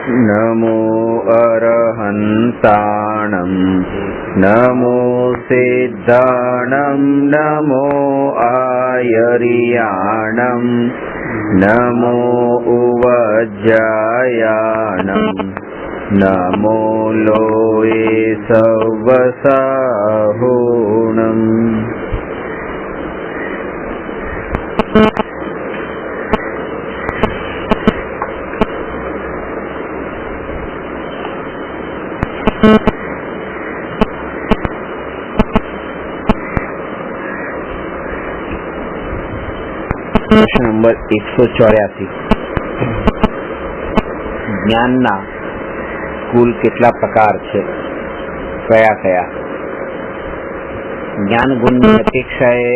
नमो अरहन्ताणं नमो सिद्धाणं नमो आयर्याणं नमो उवज्जायाणं नमो लोये सवसाहुणम्। प्रश्न नंबर 184 ज्ञानना कुल કેટલા પ્રકાર છે, કયા કયા? જ્ઞાન ગુણની અપેક્ષાએ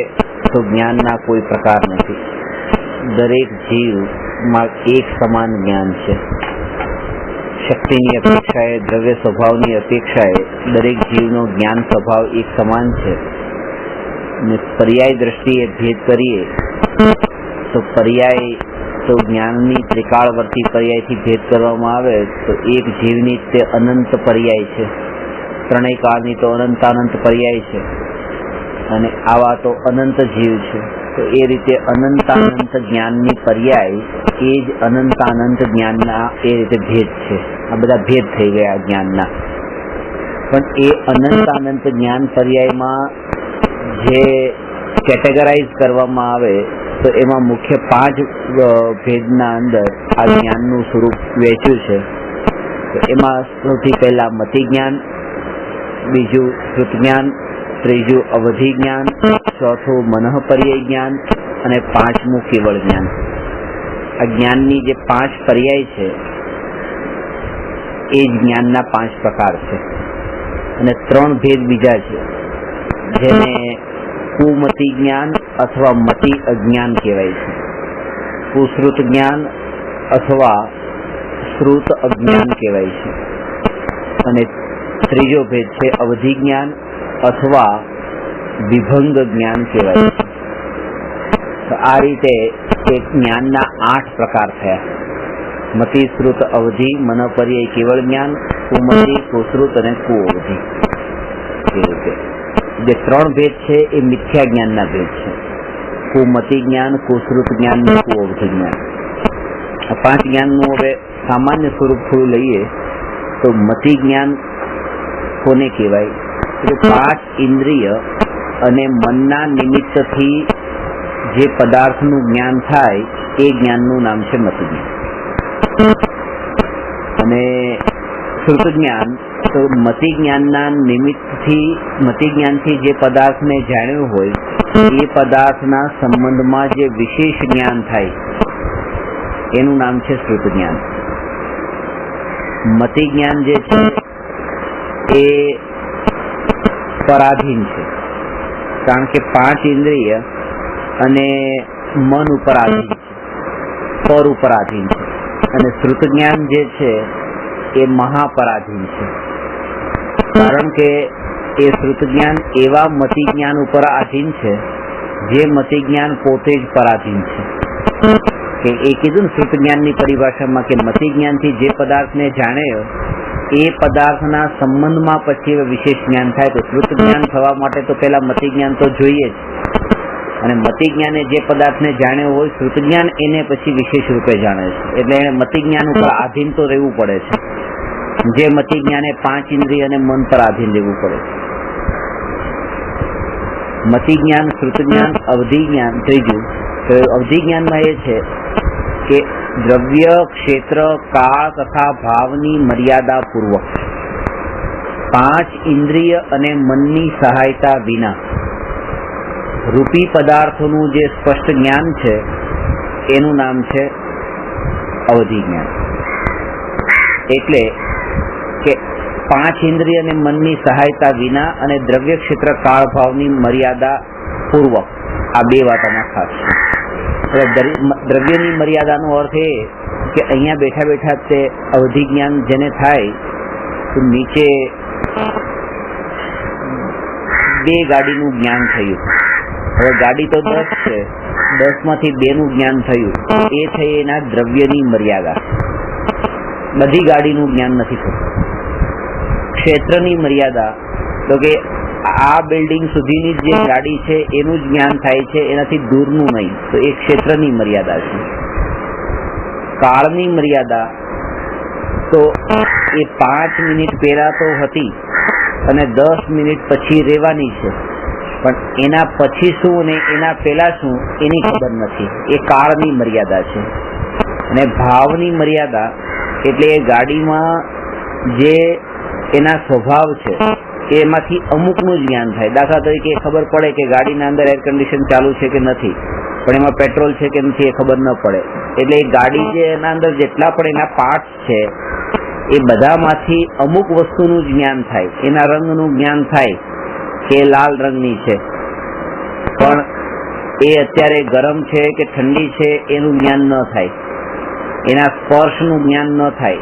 તો જ્ઞાનના કોઈ પ્રકાર નથી. દરેક જીવમાં એક સમાન જ્ઞાન છે. શક્તિની અપેક્ષાએ, દ્રવ્ય સ્વભાવની અપેક્ષાએ દરેક જીવનો જ્ઞાન સ્વભાવ એક સમાન છે. અને પર્યાય દ્રષ્ટિએ ભેદ કરીએ તો પર્યાય તો જ્ઞાનની ત્રિકાળવર્તી પર્યાયથી ભેદ કરવામાં આવે તો એક જીવની તે અનંત પર્યાય છે, ત્રણેય કાળની તો અનંતાનંત પર્યાય છે, અને આવા તો અનંત જીવ છે. તો એ રીતે અનંતાનંત જ્ઞાનની પર્યાય એ જ અનંતાનંત જ્ઞાનના એ રીતે ભેદ છે. આ બધા ભેદ થઈ ગયા જ્ઞાનના. પણ એ અનંતાનંત જ્ઞાન પર્યાયમાં જે કેટેગરાઇઝ કરવામાં આવે તો એમાં મુખ્ય 5 ભેદના અંદર આ જ્ઞાનનું સ્વરૂપ વહેંચ્યું છે. તો એમાં સૌથી પહેલા મતિ જ્ઞાન, બીજું શ્રુત જ્ઞાન, ત્રીજું અવધિ જ્ઞાન, ચોથું મનઃપર્યાય જ્ઞાન અને પાંચમું કેવળ જ્ઞાન. આ જ્ઞાનની જે 5 પર્યાય છે એ જ જ્ઞાનના 5 પ્રકાર છે. અને 3 ભેદ બીજા છે જેને કુમતિ જ્ઞાન અથવા મતિ અજ્ઞાન કહેવાય છે, કુશ્રુત જ્ઞાન અથવા શ્રુત અજ્ઞાન કહેવાય છે, અને ત્રીજો ભેદ છે અવધિ જ્ઞાન અથવા વિભંગ જ્ઞાન કહેવાય છે. તો આ રીતે એક જ્ઞાનના 8 પ્રકાર થયા: મતિ, શ્રુત, અવધિ, મનઃપર્યાય, કેવળ જ્ઞાન, કુમતિ, કુશ્રુત અને કુઅવધિ. એ રીતે જે 3 ભેદ છે એ મિથ્યા જ્ઞાનના ભેદ છે: કુમતિ જ્ઞાન, કુશ્રુત જ્ઞાન અને કુઅવધિ જ્ઞાન. આ 5 જ્ઞાનનું હવે સામાન્ય સ્વરૂપ થોડું લઈએ તો મતિ જ્ઞાન કોને કહેવાય? 5 ઇન્દ્રિય અને મનના નિમિત્તથી જે પદાર્થનું જ્ઞાન થાય એ જ્ઞાનનું નામ છે મતિ જ્ઞાન. અને શ્રુત જ્ઞાન તો મતિ જ્ઞાનના નિમિત્તથી, મતિ જ્ઞાનથી જે પદાર્થને જાણ્યું હોય એ પદાર્થના સંબંધમાં જે વિશેષ જ્ઞાન થાય એનું નામ છે શ્રુત જ્ઞાન. મતિ જ્ઞાન જે છે એ પરાધીન છે, કારણ કે 5 ઇન્દ્રિય અને મન ઉપર આધીન છે, પર ઉપર આધીન છે. અને શ્રુત જ્ઞાન જે છે એ મહાપરાધીન છે, કારણ કે એ શ્રુત જ્ઞાન એવા મતિ જ્ઞાન ઉપર આધીન છે જે મતિ જ્ઞાન પોતે જ પરાધીન છે. કે એ કીધું ને શ્રુત જ્ઞાનની પરિભાષામાં કે મતિ જ્ઞાનથી જે પદાર્થને જાણે એ પદાર્થના સંબંધમાં પછી વિશેષ જ્ઞાન થાય. તો શ્રુત જ્ઞાન થવા માટે તો પહેલા મતિ જ્ઞાન તો જોઈએ જ, અને મતિ જ્ઞાને જે પદાર્થને જાણ્યો હોય શ્રુત જ્ઞાન એને પછી વિશેષ રૂપે જાણે છે. એટલે એને મતિ જ્ઞાન ઉપર આધીન તો રહેવું પડે છે, જે મતિ જ્ઞાને 5 ઇન્દ્રિય અને મન પર આધીન રહેવું પડે છે. મતિ જ્ઞાન, શ્રુત જ્ઞાન, અવધિ જ્ઞાન. ત્રીજું અવધિ જ્ઞાનમાં એ છે કે દ્રવ્ય, ક્ષેત્ર, કાળ તથા ભાવની મર્યાદા પૂર્વક 5 ઇન્દ્રિય અને મનની સહાયતા વિના રૂપી પદાર્થોનું જે સ્પષ્ટ જ્ઞાન છે એનું નામ છે અવધિ જ્ઞાન. એટલે કે 5 ઇન્દ્રિય અને મનની સહાયતા વિના અને દ્રવ્ય, ક્ષેત્ર, કાળ, ભાવની મર્યાદા પૂર્વક, આ 2 વાત આમાં ખાસ છે. દ્રવ્યની મર્યાદાનો અર્થ એ કે અહીંયા બેઠા બેઠા તે અવધિ જ્ઞાન જેને થાય તો નીચે 2 ગાડીનું જ્ઞાન થયું. હવે ગાડી તો 10 છે, 10 માંથી 2 નું જ્ઞાન થયું, એ થઈ એના દ્રવ્યની મર્યાદા. બધી ગાડીનું જ્ઞાન નથી થતું. ક્ષેત્રની મર્યાદા તો કે આ બિલ્ડિંગ સુધીની જે ગાડી છે એનું જ જ્ઞાન થાય છે, એનાથી દૂરનું નહીં. તો એ ક્ષેત્રની મર્યાદા છે. કાળની મર્યાદા તો એ 5 મિનિટ પહેલા તો હતી અને 10 મિનિટ પછી રહેવાની છે, પણ એના પછી શું અને એના પહેલા શું એની ખબર નથી. એ કાળની મર્યાદા છે. અને ભાવની મર્યાદા એટલે એ ગાડીમાં જે એના સ્વભાવ છે એમાંથી અમુકનું જ્ઞાન થાય. દાખલા તરીકે ખબર પડે કે ગાડીના અંદર એર કન્ડિશન ચાલુ છે કે નથી, પણ એમાં પેટ્રોલ છે કે નથી એ ખબર ન પડે. એટલે એ ગાડી જે એના અંદર જેટલા પણ એના પાર્ટ્સ છે એ બધામાંથી અમુક વસ્તુનું જ્ઞાન થાય. એના રંગનું જ્ઞાન થાય કે લાલ રંગની છે, પણ એ અત્યારે ગરમ છે કે ઠંડી છે એનું જ્ઞાન ન થાય. એના સ્પર્શનું જ્ઞાન ન થાય,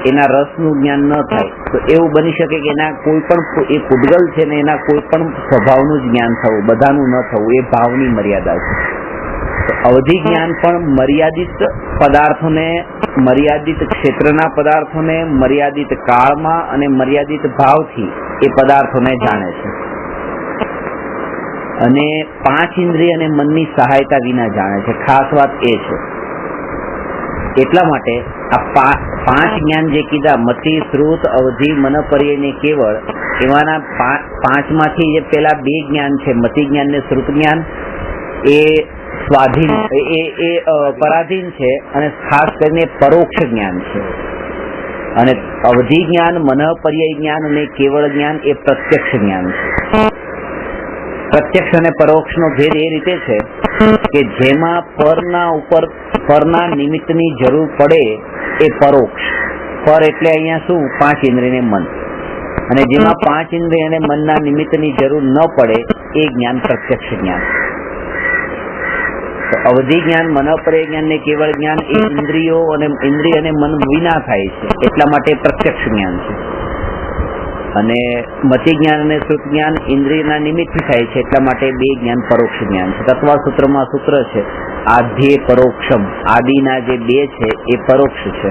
એના રસનું જ્ઞાન ન થાય. તો એવું બની શકે કે એના કોઈ પણ એ પૂતગલ છે ને એના કોઈ પણ સ્વભાવનું જ જ્ઞાન થવું, બધાનું ન થવું. એ ભાવની મર્યાદા છે. તો અવધિ જ્ઞાન પણ મર્યાદિત પદાર્થોને, મર્યાદિત ક્ષેત્રના પદાર્થોને મર્યાદિત કાળમાં અને મર્યાદિત ભાવથી એ પદાર્થોને જાણે છે, અને 5 ઇન્દ્રિય અને મનની સહાયતા વિના જાણે છે. ખાસ વાત એ છે. એટલા માટે આ 5 જ્ઞાન જે કીધા, મતિ, શ્રુત, અવધિ, મનપર્યય ને કેવળ, એમાંના 5માંથી જે પેલા 2 જ્ઞાન છે, મતિ જ્ઞાન ને શ્રુત જ્ઞાન, એ સ્વાધીન એ પરાધીન છે અને ખાસ કરીને પરોક્ષ જ્ઞાન છે. અને અવધિ જ્ઞાન, મનપર્યય જ્ઞાન અને કેવળ જ્ઞાન એ પ્રત્યક્ષ જ્ઞાન છે. પ્રત્યક્ષ અને પરોક્ષનો ભેદ એ રીતે છે કે જેમાં પરના નિમિત્તની જરૂર પડે એ પરોક્ષ. પર એટલે અહીંયા શું? 5 ઇન્દ્રિય ને મન. અને જેમાં 5 ઇન્દ્રિય અને મનના નિમિત્તની જરૂર ન પડે એ જ્ઞાન પ્રત્યક્ષ જ્ઞાન. તો અવધિ જ્ઞાન, મનપર્યય જ્ઞાન ને કેવળ જ્ઞાન એ ઇન્દ્રિય અને મન વિના થાય છે, એટલા માટે પ્રત્યક્ષ જ્ઞાન છે. અને મતિ જ્ઞાન અને શ્રુત જ્ઞાન ઇન્દ્રિયના નિમિત્તથી થાય છે, એટલા માટે 2 જ્ઞાન પરોક્ષ જ્ઞાન છે. તત્વસૂત્રમાં સૂત્ર છે આધ્યે પરોક્ષમ. આદિના જે 2 છે એ પરોક્ષ છે,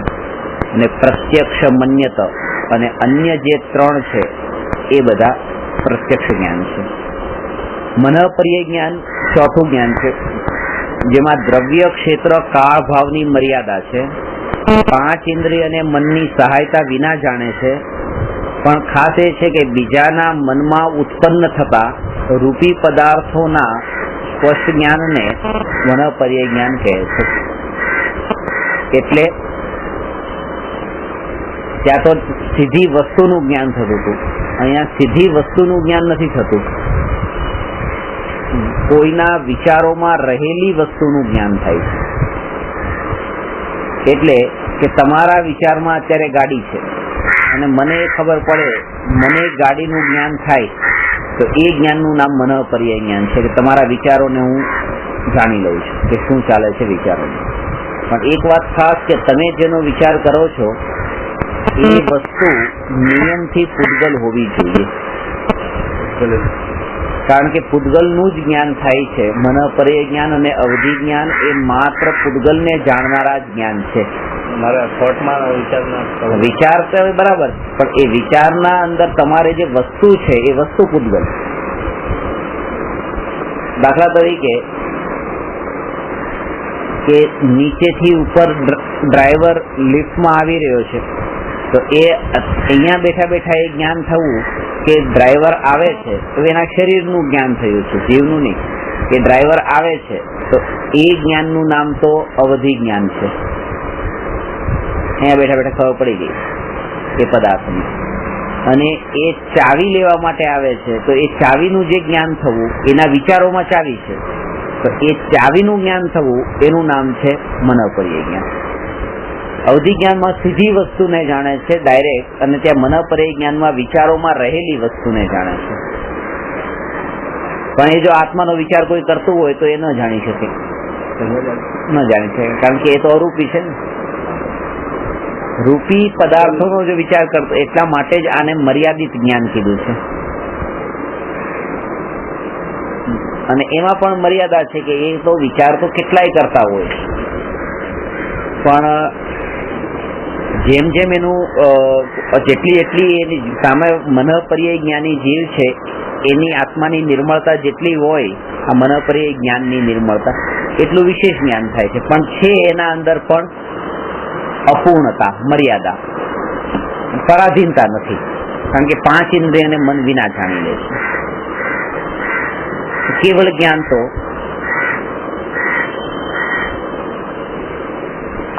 અને પ્રત્યક્ષ, મન્યત અને અન્ય જે 3 છે એ બધા પ્રત્યક્ષ જ્ઞાન છે. મનપર્યય જ્ઞાન ચોથું જ્ઞાન છે, જેમાં દ્રવ્ય, ક્ષેત્ર, કાળ, ભાવની મર્યાદા છે. 5 ઇન્દ્રિય અને મનની સહાયતા વિના જાણે છે, પણ ખાસ એ છે કે બીજાના મનમાં ઉત્પન્ન થતા રૂપી પદાર્થોના સ્પષ્ટ જ્ઞાનને મનપર્યય જ્ઞાન કહે છે. એટલે ત્યાં તો સીધી વસ્તુનું જ્ઞાન થતું હતું, અહીંયા સીધી વસ્તુનું જ્ઞાન નથી થતું. કોઈના વિચારોમાં રહેલી વસ્તુનું જ્ઞાન થાય છે. એટલે કે તમારા વિચારમાં અત્યારે ગાડી છે અને મને એ ખબર પડે, મને ગાડીનું જ્ઞાન થાય, તો એ જ્ઞાનનું નામ મનપર્યય જ્ઞાન છે કે તમારા વિચારોને હું જાણી લઉં છું કે શું ચાલે છે વિચારોમાં. પણ એક વાત ખાસ કે તમે જેનો વિચાર કરો છો એ વસ્તુ નિયમથી પૂતગલ હોવી જોઈએ, કારણ કે પૂતગલનું જ જ્ઞાન થાય છે. મનપર્યય જ્ઞાન અને અવધિ જ્ઞાન એ માત્ર પૂતગલને જાણનારા જ્ઞાન છે. વિચાર તો બરાબર, પણ એ વિચારના અંદર તમારે જે વસ્તુ છે એ વસ્તુ પૂતગલ. દાખલા તરીકે કે નીચેથી ઉપર ડ્રાઈવર લિફ્ટમાં આવી રહ્યો છે, તો એ અહીંયા બેઠા બેઠા એ જ્ઞાન થવું કે ડ્રાઈવર આવે છે, તો એના શરીરનું જ્ઞાન થયું છે, જીવનું નહીં. કે ડ્રાઈવર આવે છે તો એ જ્ઞાનનું નામ તો અવધિ જ્ઞાન છે. અહીંયા બેઠા બેઠા ખબર પડી ગઈ એ પદાર્થની. અને એ ચાવી લેવા માટે આવે છે, તો એ ચાવીનું જે જ્ઞાન થવું, એના વિચારોમાં ચાવી છે, તો એ ચાવીનું જ્ઞાન થવું એનું નામ છે મનપર્યય જ્ઞાન. અવધિ જ્ઞાનમાં સીધી વસ્તુને જાણે છે ડાયરેક્ટ, અને ત્યાં મનપર્યય જ્ઞાનમાં વિચારોમાં રહેલી વસ્તુને જાણે છે. પણ એ જો આત્માનો વિચાર કોઈ કરતું હોય તો એ ન જાણી શકે, ન જાણી શકે, કારણ કે એ તો અરૂપી છે ને. રૂપી પદાર્થોનો જો વિચાર કરતો, એટલા માટે જ આને મર્યાદિત જ્ઞાન કીધું છે. અને એમાં પણ મર્યાદા છે કે એ તો વિચાર તો કેટલાય કરતા હોય, પણ જેમ જેમ એનું જેટલી એની સામે મનઃપર્યાય જ્ઞાની જીવ છે એની આત્માની નિર્મળતા જેટલી હોય આ મનઃપર્યાય જ્ઞાનની નિર્મળતા એટલું વિશેષ જ્ઞાન થાય છે, પણ છે એના અંદર પણ અપૂર્ણતા, મર્યાદા, પરાધીનતા નથી, કારણ કે 5 ઇન્દ્રિયને મન વિના જાણી લે છે. કેવળ જ્ઞાન તો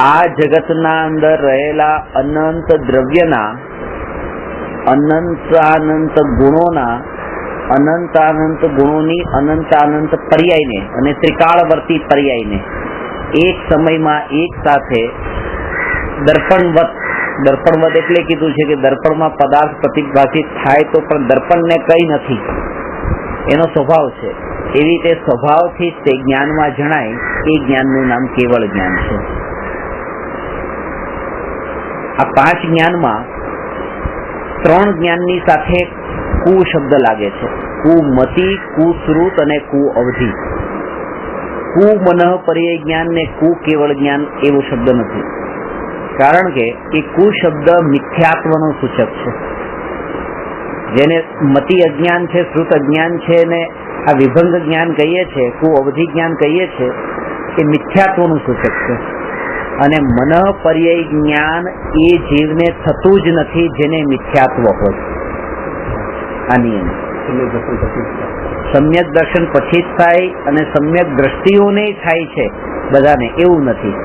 આ જગતના અંદર રહેલા અનંત દ્રવ્યના, અનંત ગુણોના, અનંત ગુણોની અનંત પર્યાયને અને ત્રિકાળવર્તી પર્યાયને એક સમયમાં એક સાથે દર્પણવત એટલે કીધું છે કે દર્પણમાં પદાર્થ પ્રતિભાષિત થાય તો પણ દર્પણને કઈ નથી, એનો સ્વભાવ છે. એવી રીતે સ્વભાવથી જ તે જ્ઞાનમાં જણાય એ જ્ઞાનનું નામ કેવળ જ્ઞાન છે. આ 5 જ્ઞાનમાં 3 જ્ઞાનની સાથે કુ શબ્દ લાગે છે. કુમતિ, કુશ્રુત અને કુ અવધિ. કુ મનઃપર્યાય જ્ઞાન ને કુ કેવળ જ્ઞાન એવો શબ્દ નથી, કારણ કે એ કુ શબ્દ મિથ્યાત્વનો સૂચક છે. જેને મતિ અજ્ઞાન છે, શ્રુત અજ્ઞાન છે ને આ વિભંગ જ્ઞાન કહીએ છીએ, કુ અવધિ જ્ઞાન કહીએ છીએ, એ મિથ્યાત્વનું સૂચક છે. અને મનઃપર્યાય જ્ઞાન એ જીવને થતું જ નથી જેને મિથ્યાત્વ હોય. આ નિયમ સમ્યક દર્શન પછી જ થાય અને સમ્યક દ્રષ્ટિઓને થાય છે બધાને, એવું નથી.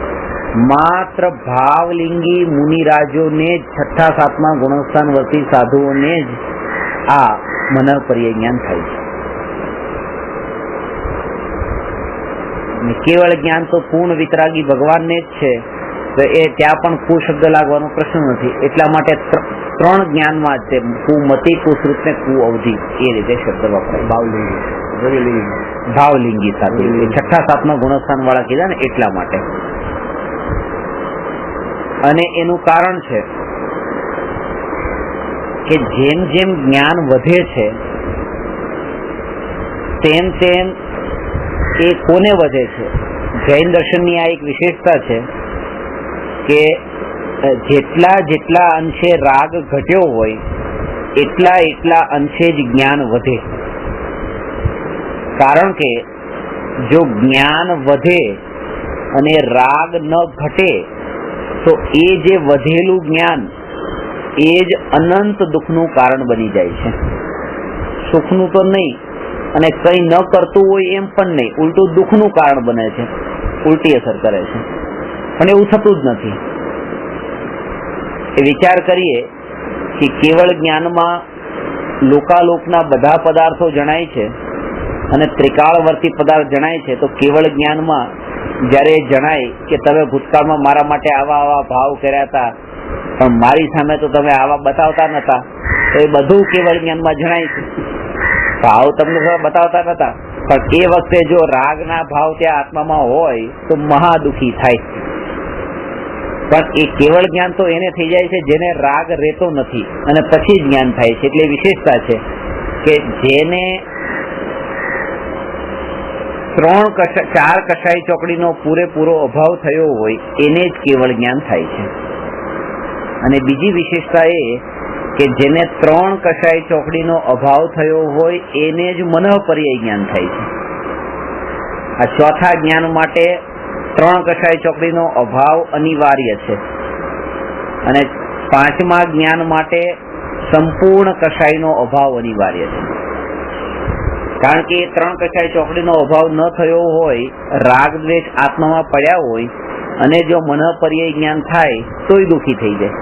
માત્ર ભાવલિંગી મુનિરાજોને જ 6ઠા 7મા ગુણસ્થાન વર્તી સાધુઓને જ આ મનઃપર્યાય જ્ઞાન થાય છે. કેવળ જ્ઞાન તો પૂર્ણ વિતરાગી ભગવાનને જ છે, તો એ ત્યાં પણ કુ શબ્દ લાગવાનો પ્રશ્ન નથી. એટલા માટે 3 જ્ઞાનમાં જ કુમતિ, કુશ્રુત ને કુ અવધિ એ રીતે શબ્દ વપરાય. ભાવલિંગી સાથે 6ઠા 7મા ગુણસ્થાન વાળા કીધા ને એટલા માટે. અને એનું કારણ છે કે જેમ જેમ જ્ઞાન વધે છે તેમ તેમ એ કોને વધે છે? જૈન દર્શનની આ એક વિશેષતા છે કે જેટલા અંશે રાગ ઘટ્યો હોય એટલા અંશે જ જ્ઞાન વધે. કારણ કે જો જ્ઞાન વધે અને રાગ ન ઘટે તો એ જે વધેલું જ્ઞાન એ જ અનંત દુઃખનું કારણ બની જાય છે. સુખનું તો નહીં અને કંઈ ન કરતું હોય એમ પણ નહીં, ઉલટું દુઃખનું કારણ બને છે, ઉલટી અસર કરે છે. પણ એવું થતું જ નથી. એ વિચાર કરીએ કે કેવળ જ્ઞાનમાં લોકાલોકના બધા પદાર્થો જણાય છે અને ત્રિકાળવર્તી પદાર્થ જણાય છે, તો કેવળ જ્ઞાનમાં જ્યારે જણાય કે તમે ભૂતકાળમાં મારા માટે આવા ભાવ કર્યા હતા પણ મારી સામે તો તમે આવા બતાવતા નતા, તો એ બધું કેવળ જ્ઞાનમાં જણાય છે. ભાવ તમને બતાવતા નતા પણ એ વખતે જો રાગના ભાવ ત્યાં આત્મામાં હોય તો મહા દુઃખી થાય. પણ એ કેવળ જ્ઞાન તો એને થઈ જાય છે જેને રાગ રહેતો નથી અને પછી જ્ઞાન થાય છે. એટલે વિશેષતા છે કે જેને 4 કષાય ચોકડીનો પૂરેપૂરો અભાવ થયો હોય એને જ કેવળ જ્ઞાન થાય છે. અને બીજી વિશેષતા એ કે જેને 3 કષાય ચોકડીનો અભાવ થયો હોય એને જ મનઃપર્યાય જ્ઞાન થાય છે. આ ચોથા જ્ઞાન માટે 3 કષાય ચોકડીનો અભાવ અનિવાર્ય છે અને 5મા જ્ઞાન માટે સંપૂર્ણ કષાયનો અભાવ અનિવાર્ય છે. કારણ કે 3 કષાય ચોકડીનો અભાવ ન થયો હોય, રાગ દ્વેષ આત્મામાં પડ્યા હોય અને જો મનઃપર્યાય જ્ઞાન થાય તોય દુઃખી થઈ જાય.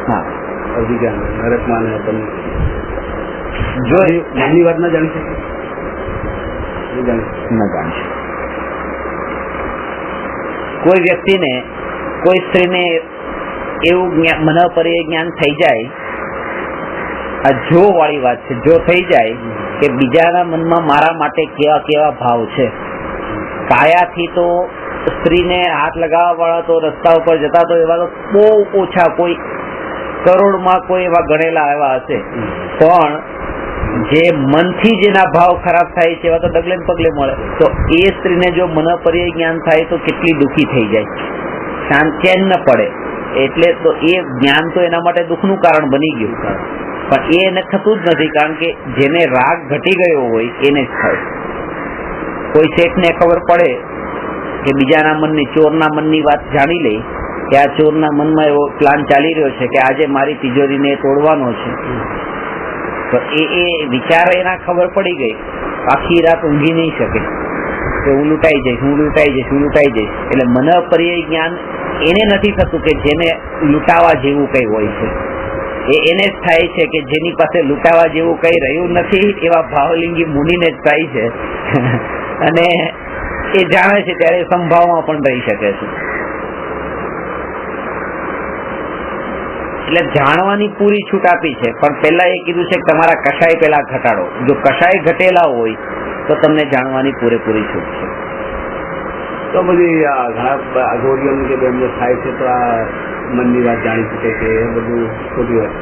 હા, અવધિ જ્ઞાન નરકમાં જો એની વાત ના જાણી શકે, ન જાણી કોઈ વ્યક્તિને, કોઈ સ્ત્રીને એવું મનઃપર્યાય જ્ઞાન થઈ જાય, આ જો વાળી વાત છે, જો થઈ જાય કે બીજાના મનમાં મારા માટે કેવા કેવા ભાવ છે. કાયાથી તો સ્ત્રીને હાથ લગાવવા વાળા તો રસ્તા ઉપર જતા તો એવા તો બહુ ઓછા, કોઈ કરોડમાં કોઈ એવા ગણેલા એવા હશે, પણ જે મનથી જેના ભાવ ખરાબ થાય છે એવા તો ડગલે ને પગલે મળે. તો એ સ્ત્રીને જો મનોપર્યાય જ્ઞાન થાય તો કેટલી દુઃખી થઈ જાય, શાંતિ ન પડે. એટલે તો એ જ્ઞાન તો એના માટે દુઃખનું કારણ બની ગયું, પણ એ એને થતું જ નથી, કારણ કે જેને રાગ ઘટી ગયો હોય એને જ થાય. કોઈ શેઠને ખબર પડે કે બીજાના મનની, ચોરના મનની વાત જાણી લે કે આ ચોરના મનમાં એવો પ્લાન ચાલી રહ્યો છે કે આજે મારી તિજોરીને તોડવાનો છે, તો એ વિચાર એના ખબર પડી ગઈ, આખી રાત ઊંઘી નહીં શકે કે હું લૂંટાઈ જઈશ, હું લૂંટાઈ જઈશ, હું લૂંટાઈ જઈશ. એટલે મનોપર્યાય જ્ઞાન એને નથી થતું કે જેને લૂંટાવા જેવું કઈ હોય છે. એને જ થાય છે કે જેની પાસે લૂંટાવા જેવું કઈ રહ્યું નથી એવા ભાવલિંગી મુનિને જ થાય છે. અને એ જાણે છે ત્યારે સંભાવમાં પણ રહી શકે છે. એટલે જાણવાની પૂરી છૂટ આપી છે, પણ પહેલા એ કીધું છે કે તમારા કષાય પેલા ઘટાડો. જો કષાય ઘટેલા હોય તો તમને જાણવાની પૂરેપૂરી છૂટ છે. તો બધી ઘણા અઘોરીઓનું કે એમને થાય છે તો આ મનની વાત જાણી શકે કે એ બધું ખોટી વાત.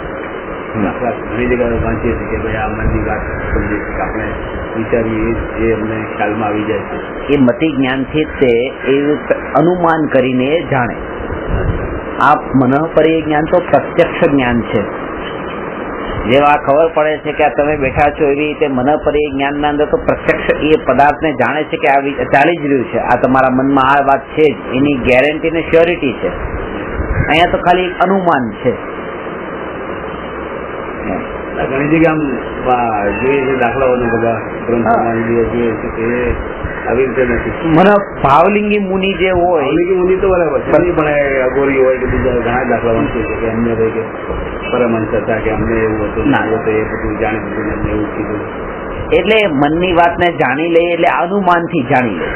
ઘણી જગ્યાએ વાંચીએ છીએ કે ભાઈ આ મનની વાત સમજીએ છીએ કે આપણે વિચારીએ એ અમને ખ્યાલમાં આવી જાય છે. એ મતિ જ્ઞાનથી તે એવું અનુમાન કરીને જાણે. આ મનોપર્યાય જ્ઞાન તો પ્રત્યક્ષ જ્ઞાન છે. જેવા ખબર પડે છે કે આ તમે બેઠા છો એવી રીતે મનોપર્યાય જ્ઞાનના અંદર તો પ્રત્યક્ષ એ પદાર્થને જાણે છે કે આ ચાલી જ રહ્યું છે, આ તમારા મનમાં આ વાત છે જ, એની ગેરંટી ને શ્યોરિટી છે. અહીંયા તો ખાલી અનુમાન છે. ઘણી જગ્યા આમ જોઈએ છે દાખલાઓને બધા ગ્રંથોમાં જોઈએ છે કે આવી રીતે નથી. મને ભાવલિંગી મુનિ જે હોય, ભાવલિંગી મુનિ તો બરાબર છે, પણ અઘોરી હોય કે બીજા ઘણા દાખલા વાંચે છે કે અમને ભાઈ કે પરમહંસ હતા કે અમને એવું હતું ના તો એ બધું જાણી દીધું, અમને એવું કીધું. એટલે મનની વાતને જાણી લે એટલે અનુમાનથી જાણી લે,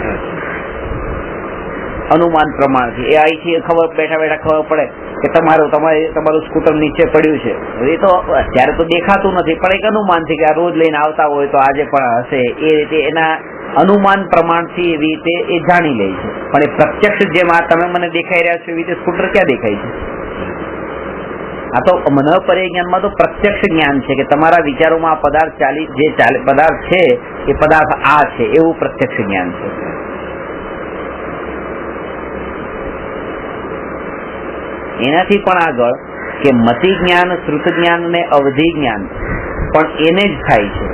અનુમાન પ્રમાણથી. એ અહીંથી ખબર બેઠા બેઠા ખબર પડે કે તમારું સ્કૂટર નીચે પડ્યું છે. એ તો અત્યારે તો દેખાતું નથી, પણ એક અનુમાનથી કે આ રોજ લઈને આવતા હોય તો આજે પણ હશે, એ રીતે એના અનુમાન પ્રમાણથી એવી રીતે એ જાણી લે છે. પણ એ પ્રત્યક્ષ જેમ આ તમે મને દેખાઈ રહ્યા છો એવી રીતે સ્કૂટર ક્યાં દેખાય છે? આ તો મનોપર્યાય જ્ઞાનમાં તો પ્રત્યક્ષ જ્ઞાન છે કે તમારા વિચારોમાં આ પદાર્થ પદાર્થ છે એ પદાર્થ આ છે એવું પ્રત્યક્ષ જ્ઞાન છે. એનાથી પણ આગળ કે મતિ જ્ઞાન, શ્રુત જ્ઞાન અને અવધિ જ્ઞાન પણ એને જ થાય છે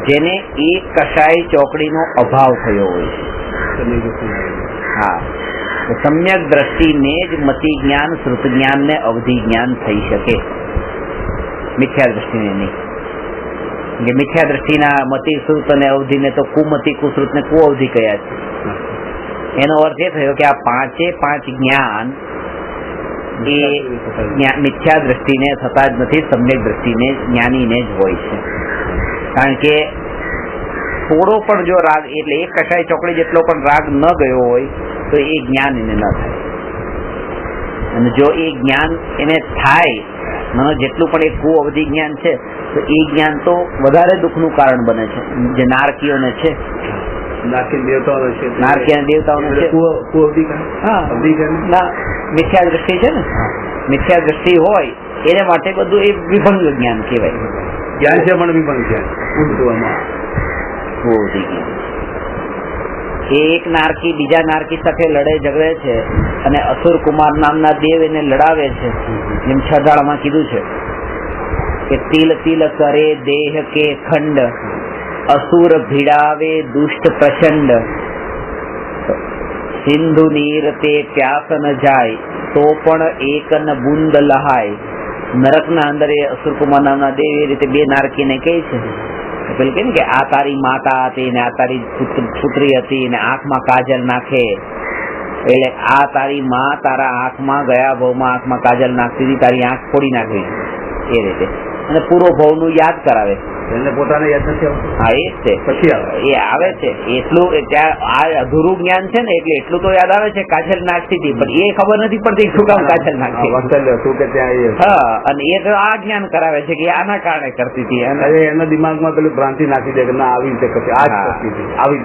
જેને એક કષાય ચોકડીનો અભાવ થયો હોય છે. હા, તો સમ્યક દ્રષ્ટિને જ મતિ જ્ઞાન, શ્રુત જ્ઞાન ને અવધિ જ્ઞાન થઈ શકે, મિથ્યા દ્રષ્ટિને નહીં. કે મિથ્યા દ્રષ્ટિના મતિ, શ્રુત અને અવધિને તો કુમતિ, કુશ્રુત ને કુઅવધિ કયા છે. એનો અર્થ એ થયો કે આ પાંચે પાંચ જ્ઞાન એ મિથ્યા દ્રષ્ટિને થતા જ નથી, સમ્યક દ્રષ્ટિને જ્ઞાનીને જ હોય છે. કારણ કે થોડો પણ જો રાગ, એટલે એક કષાય ચોકડી જેટલો પણ રાગ ન ગયો હોય તો એ જ્ઞાન એને ન થાય. અને જો એ જ્ઞાન એને થાય, જેટલું પણ એ કુઅવધિ જ્ઞાન છે તો એ જ્ઞાન તો વધારે દુઃખનું કારણ બને છે. જે નારકીઓને છે, મિથ્યા દ્રષ્ટિ છે ને, મિથ્યા દ્રષ્ટિ હોય એને માટે બધું એ વિભંગ જ્ઞાન કહેવાય. જ્ઞાન છે પણ વિભંગ જ્ઞાન. એક નારકી બીજા નારકી સાથે લડે ઝઘડે છે અને અસુર કુમાર નામના દેવ એને લડાવે છે. જેમ છદાળમાં કીધું છે કે તિલ તિલ કરે દેહ કે ખંડ, અસુર ભીડાવે દુષ્ટ પ્રચંડ, સિંધુ નીર તે પ્યાસ ન જાય તો પણ એક ન બુંદ લહાય. નરકના અંદર એ અસુર કુમાર નામના દેવ એ રીતે બે નારકીને કહે છે, પેલું કે ને કે આ તારી માતા હતી ને આ તારી પુત્રી હતી ને આંખમાં કાજલ નાખે, એટલે આ તારી માં તારા આંખમાં ગયા ભાવમાં આંખમાં કાજલ નાખતી હતી, તારી આંખ ફોડી નાખી એ રીતે, અને પૂરો ભાવ નું યાદ કરાવે. એને પોતાને યાદ નથી આવતું. હા, એ જ છે, પછી એ આવે છે એટલું. ત્યાં આ અધૂરું જ્ઞાન છે ને એટલે એટલું તો યાદ આવે છે કાજલ નાખતી હતી, પણ એ ખબર નથી પડતી શું કામ કાજલ નાખતી. હા, અને એ તો આ જ્ઞાન કરાવે છે કે આના કારણે કરતી હતી. અને એના દિમાગમાં પેલું ભ્રાંતિ નાખી દે કે ના આવી રીતે કરતી, આવી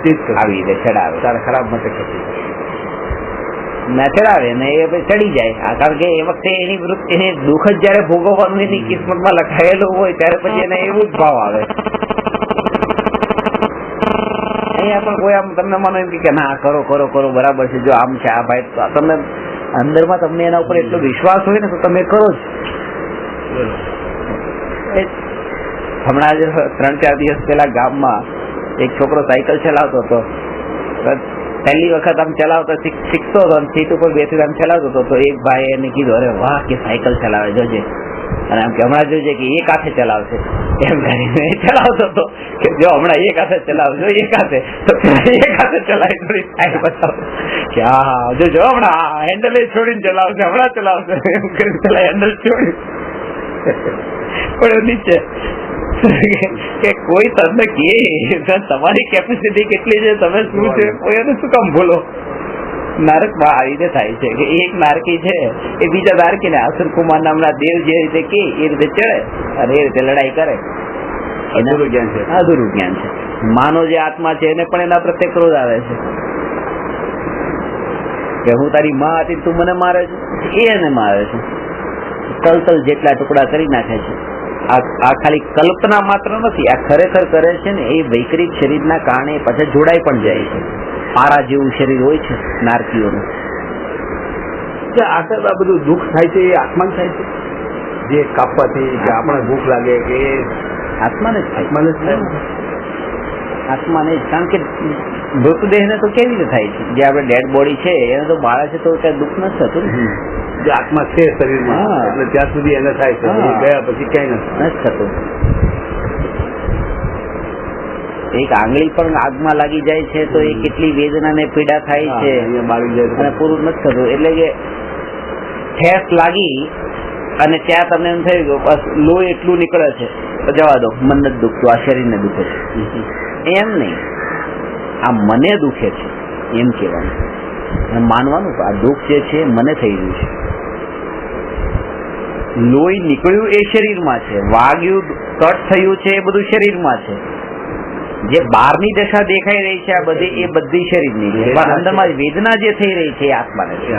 રીતે ચડાવે, તારા ખરાબ માટે કરતી. ચડાવે ને એ પછી ચડી જાય. કારણ કે એ વખતે એની વિરુદ્ધ એને દુઃખ જ જયારે ભોગવવાનું એની કિસ્મતમાં લખાયેલું હોય ત્યારે પછી એને એવું જ ભાવ આવે. અહીંયા પણ કોઈ આમ તમને માનો એમ કે ના કરો કરો કરો બરાબર છે, જો આમ છે આ ભાઈ, તમે અંદરમાં તમને એના ઉપર એટલો વિશ્વાસ હોય ને તો તમે કરો જ. હમણાં જ 3-4 દિવસ પહેલા ગામમાં એક છોકરો સાયકલ ચલાવતો હતો. પહેલી વખત આમ ચલાવતો શીખતો હતો, સીટ ઉપર બેસી આમ ચલાવતો હતો. તો એક ભાઈ એને કીધું, અરે વાહ કે સાયકલ ચલાવે જોજે, અને આમ કે હમણાં જોજે કે એક હાથે ચલાવશે એમ કરીને ચલાવતો હતો કે જો હમણાં એક હાથે ચલાવજો, એક હાથે તો એક હાથે ચલાવી થોડી સાઈડ બતાવો કે હા જોજો હમણાં હેન્ડલ છોડીને ચલાવશે, હમણાં ચલાવશે એમ કરીને પેલા હેન્ડલ છોડી પડ્યો નીચે. કે કોઈ તમને કે તમારી કેપેસિટી કેટલી છે, તમે શું છે, કોઈ એને શું કામ બોલો. નારકમાં આવી રીતે થાય છે કે એક નારકી છે એ બીજા નારકીને અસુર કુમાર નામના દેવ જે રીતે કે એ રીતે ચડે અને એ રીતે લડાઈ કરે. અધૂરું જ્ઞાન છે, અધૂરું જ્ઞાન છે. માનો જે આત્મા છે એને પણ એના પ્રત્યે ક્રોધ આવે છે કે હું તારી માં હતી તું મને મારે છે, એ એને મારે છે. તલતલ જેટલા ટુકડા કરી નાખે છે. આ ખાલી કલ્પના માત્ર નથી, આ ખરેખર કરે છે ને. એ વૈકરિક શરીરના કારણે પાછા જોડાઈ પણ જાય છે. પારા જેવું શરીર હોય છે નારકીઓનું. આ બધું દુઃખ થાય છે એ આત્માને થાય છે, જે કાપવાથી કે આપણે ભૂખ લાગે કે આત્માને જ થાય. આત્માને જ થાય, આત્માને જ. કારણ કે મૃતદેહને તો કેવી રીતે થાય છે, જે આપણે ડેડ બોડી છે એને તો બાળે છે તો ત્યાં દુઃખ નથી થતું. જે આત્મા છે શરીરમાં એટલે ત્યાં સુધી એને થાય છે, ગયા પછી ક્યાંય નથી થતું. એક આંગળી પણ આગમાં લાગી જાય છે તો એ કેટલી વેદના ને પીડા થાય છે અને પૂરું નથી થતું. એટલે કે ઠેસ લાગી અને ત્યાં તમને એમ થઈ ગયું બસ લોહી એટલું નીકળે છે તો જવા દો, મન નથી દુખતું, આ શરીરને દુખે છે. એમ નહીં, આ મને દુખે છે એમ કહેવાનું, માનવાનું આ દુઃખ જે છે મને થઈ રહ્યું છે. લોહી નીકળ્યું એ શરીરમાં છે, વાગ્યું કટ થયું છે એ બધું શરીરમાં છે. જે બહારની દશા દેખાઈ રહી છે આ બધી એ બધી શરીરની છે, પણ અંદરમાં વેદના જે થઈ રહી છે એ આત્માને છે.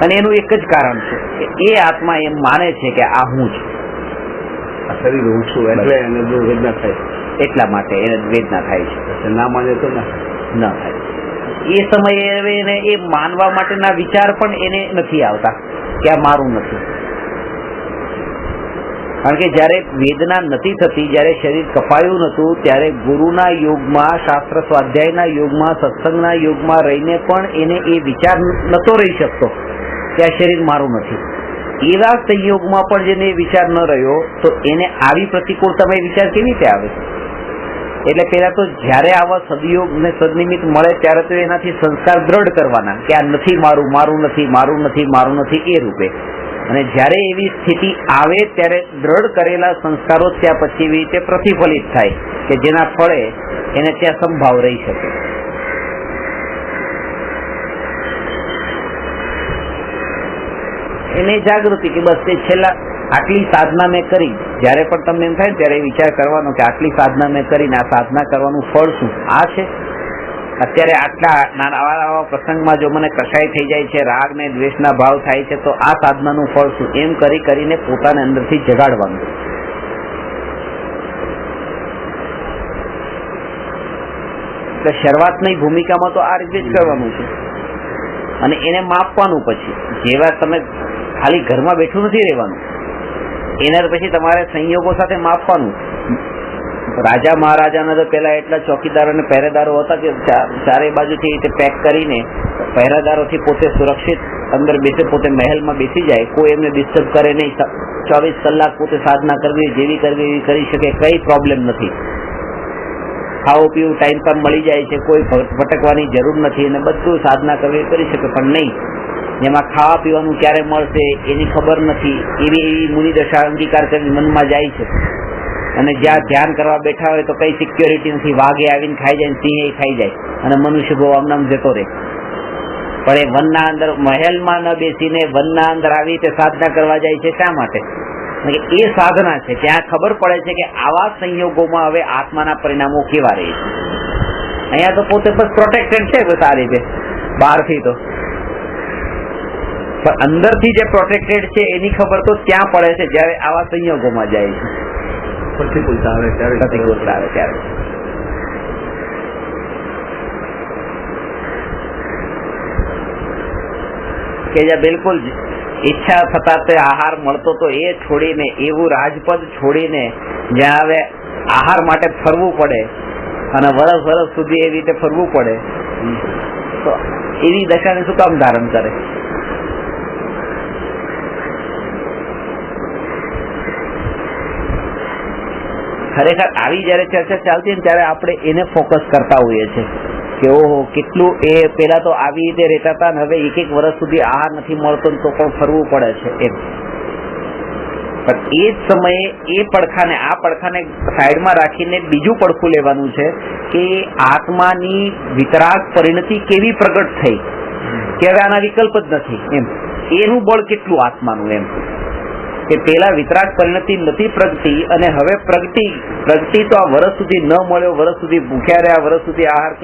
અને એનું એક જ કારણ છે કે એ આત્મા એમ માને છે કે આ હું છું, આ શરીર હું છું, એટલે એને વેદના થાય, એટલા માટે એને વેદના થાય છે. ના માને તો ના થાય. એ સમયે એને એ માનવા માટેના વિચાર પણ એને નથી આવતા કે આ મારું નથી. કારણ કે જયારે વેદના નથી થતી, જયારે શરીર કપાયું નતું, ત્યારે ગુરુના યોગમાં, શાસ્ત્ર સ્વાધ્યાયના યોગમાં, સત્સંગના યોગમાં રહીને પણ એને એ વિચાર નતો રહી શકતો કે આ શરીર મારું નથી. એવા સંયોગમાં પણ જેને વિચાર ન રહ્યો તો એને આવી પ્રતિકૂળતામાં વિચાર કેવી રીતે આવે? એટલે પેલા તો જયારે આવા સદયોગ ને સદનિમિત્ત મળે ત્યારે તો એનાથી સંસ્કાર દ્રઢ કરવાના કે આ નથી મારું, મારું નથી, મારું નથી, મારું નથી એ રૂપે. અને જયારે એવી સ્થિતિ આવે ત્યારે દ્રઢ કરેલા સંસ્કારો ત્યાં પછી એવી રીતે પ્રતિફલિત થાય કે જેના ફળે એને ત્યાં સંભાવ રહી શકે. એને જાગૃતિ કે બસ તે છેલ્લા આટલી સાધના મેં કરી. જયારે પણ તમને એમ થાય ત્યારે વિચાર કરવાનો કે આટલી સાધના મેં કરીને આ સાધના કરવાનું ફળ શું? આ છે અત્યારે આટલા નાના પ્રસંગમાં જો મને કસાય થઈ જાય છે, રાગ ને દ્વેષના ભાવ થાય છે, તો આ સાધનાનું ફળ શું? એમ કરી કરીને પોતાને અંદરથી જગાડવાનું. એટલે શરૂઆતની ભૂમિકામાં તો આ રીતે જ કરવાનું છે અને એને માપવાનું. પછી જેવા તમે ખાલી ઘરમાં બેઠું નથી રહેવાનું, એના પછી તમારે સંયોગો સાથે માપવાનું. રાજા મહારાજાના તો પેલા એટલા ચોકીદારો અને પહેરેદારો હતા કે ચારે બાજુથી રીતે પેક કરીને પહેરેદારોથી પોતે સુરક્ષિત અંદર બેસે, પોતે મહેલમાં બેસી જાય, કોઈ એમને ડિસ્ટર્બ કરે નહીં. 24 કલાક પોતે સાધના કરવી જેવી કરવી એવી કરી શકે, કઈ પ્રોબ્લેમ નથી. ખાવું પીવું ટાઈમ પર મળી જાય છે, કોઈ ભટકવાની જરૂર નથી અને બધું સાધના કરવી કરી શકે. પણ નહીં, જેમાં ખાવા પીવાનું ક્યારે મળશે એની ખબર નથી, એવી એવી મુનિદશા અંગીકાર કરી મનમાં જાય છે. અને જ્યાં ધ્યાન કરવા બેઠા હોય તો કઈ સિક્યોરિટી નથી, વાઘે આવીને ખાઈ જાય, સિંહે ખાઈ જાય અને મનુષ્ય ભાવ આમનામ જતો રહે. પણ એ વનના અંદર, મહેલમાં ન બેસીને વનના અંદર આવી રીતે સાધના કરવા જાય છે. શા માટે? એ સાધના છે. ત્યાં ખબર પડે છે કે આવા સંયોગોમાં હવે આત્માના પરિણામો કેવા રહે છે. અહીંયા તો પોતે બસ પ્રોટેક્ટેડ છે બસ આ રીતે, બહારથી તો, પણ અંદરથી જે પ્રોટેક્ટેડ છે એની ખબર તો ત્યાં પડે છે જ્યારે આવા સંયોગોમાં જાય છે, પ્રતિકૂળતા આવે ત્યારે. કે જ્યાં બિલકુલ ઈચ્છા થતા તે આહાર મળતો તો એ છોડીને, એવું રાજપદ છોડીને જ્યાં હવે આહાર માટે ફરવું પડે અને વર્ષ સુધી એવી રીતે ફરવું પડે, તો એવી દશાને શું કામ ધારણ કરે? ખરેખર આવી જયારે ચર્ચા ચાલતી ને ત્યારે આપણે એને ફોકસ કરતા હોઈએ છીએ કે ઓહો કેટલું એ પેલા તો આવી રીતે રહેતા હતા ને હવે એક વર્ષ સુધી આહાર નથી મળતો તો પણ ફરવું પડે છે એમ. પણ એ જ સમયે એ પડખાને, આ પડખાને સાઈડમાં રાખીને બીજું પડખું લેવાનું છે કે આત્માની વિતરાગ પરિણતિ કેવી પ્રગટ થઈ કે હવે આના વિકલ્પ જ નથી એમ. એનું બળ કેટલું આત્માનું એમ કે પેલા વિતરાગ પરિણતિ નથી પ્રગટી અને હવે પ્રગટી તો આ વર્ષ સુધી ન મળ્યો, વર્ષ સુધી ભૂખ્યા રહ્યા, વર્ષ સુધી આહાર,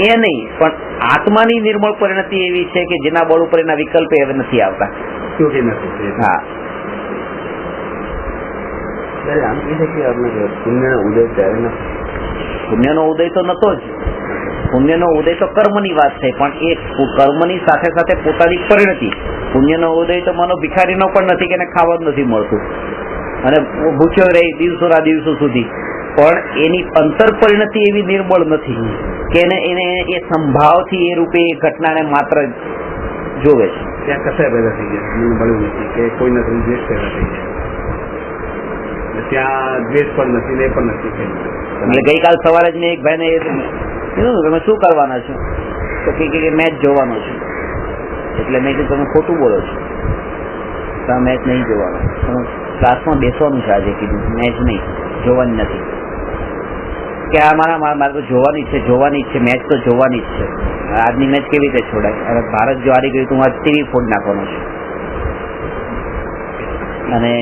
એ નહીં, પણ આત્માની નિર્મળ પરિણતિ એવી છે કે જેના બળ ઉપર એના વિકલ્પ હવે નથી આવતા. હા, આમ કહી શકીએ આપણે પુણ્યનો ઉદય ત્યારે નથી. પુણ્યનો ઉદય તો નતો જ. પુણ્યનો ઉદય તો કર્મની વાત છે, પણ એ કર્મની સાથે સાથે પોતાની પરિણતિ. પુણ્યનો ઉદય તો મનો ભિખારીનો પણ નથી કે એને ખાવા જ નથી મળતું અને ભૂખ્યો રહી દિવસો સુધી, પણ એની અંતર પરિણતિ એવી નિર્મળ નથી કે એને એ સંભાવથી એ રૂપે એ ઘટનાને માત્ર જોવે છે. ત્યાં કસાય પેદા થઈ ગયા, મને મળ્યું નથી કે કોઈ નથી દ્વેષ પેદા થઈ ગયા, ત્યાં દ્વેષ પણ નથી ને એ પણ નથી. એટલે ગઈકાલ સવારે જ મેં એક ભાઈને કીધું તમે શું કરવાના છો, તો કે મેચ જોવાનો છું. એટલે મેં કીધું તમે ખોટું બોલો છો, તમે મેચ નહીં જોવાનો, તમે ક્લાસમાં બેસવાનું છે આજે, કીધું મેચ નહીં જોવાની નથી. કે આ મારે તો જોવાની છે, મેચ તો જોવાની જ છે. આજની મેચ કેવી રીતે છોડાય? હવે ભારત જો હારી ગયું તો હું આજ ટીવી ફોડ નાખવાનો છું અને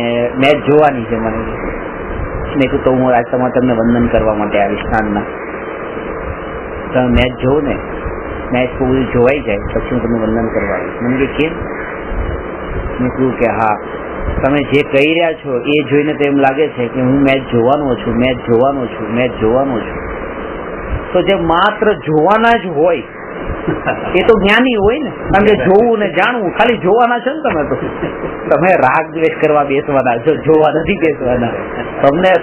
મેચ જોવાની છે મને. મેં કીધું તો હું આજ તમને વંદન કરવા માટે આવીશ સાંજના. તમે મેચ જોવો ને, મેચ પૂરી જોવાઈ જાય પછી હું તમને વંદન કરવા આવીશ. મને કે કેમ? મેં કહ્યું કે હા, તમે જે કહી રહ્યા છો એ જોઈને તો એમ લાગે છે કે હું મેચ જોવાનો છું. તો જે માત્ર જોવાના જ હોય એ તો જ્ઞાની હોય ને, કારણ કે જોવું ને જાણવું ખાલી જોવાના છે ને. તમે રાગ દ્વેષ કરવા બેસવાના છો, જોવા નથી બેસવાના.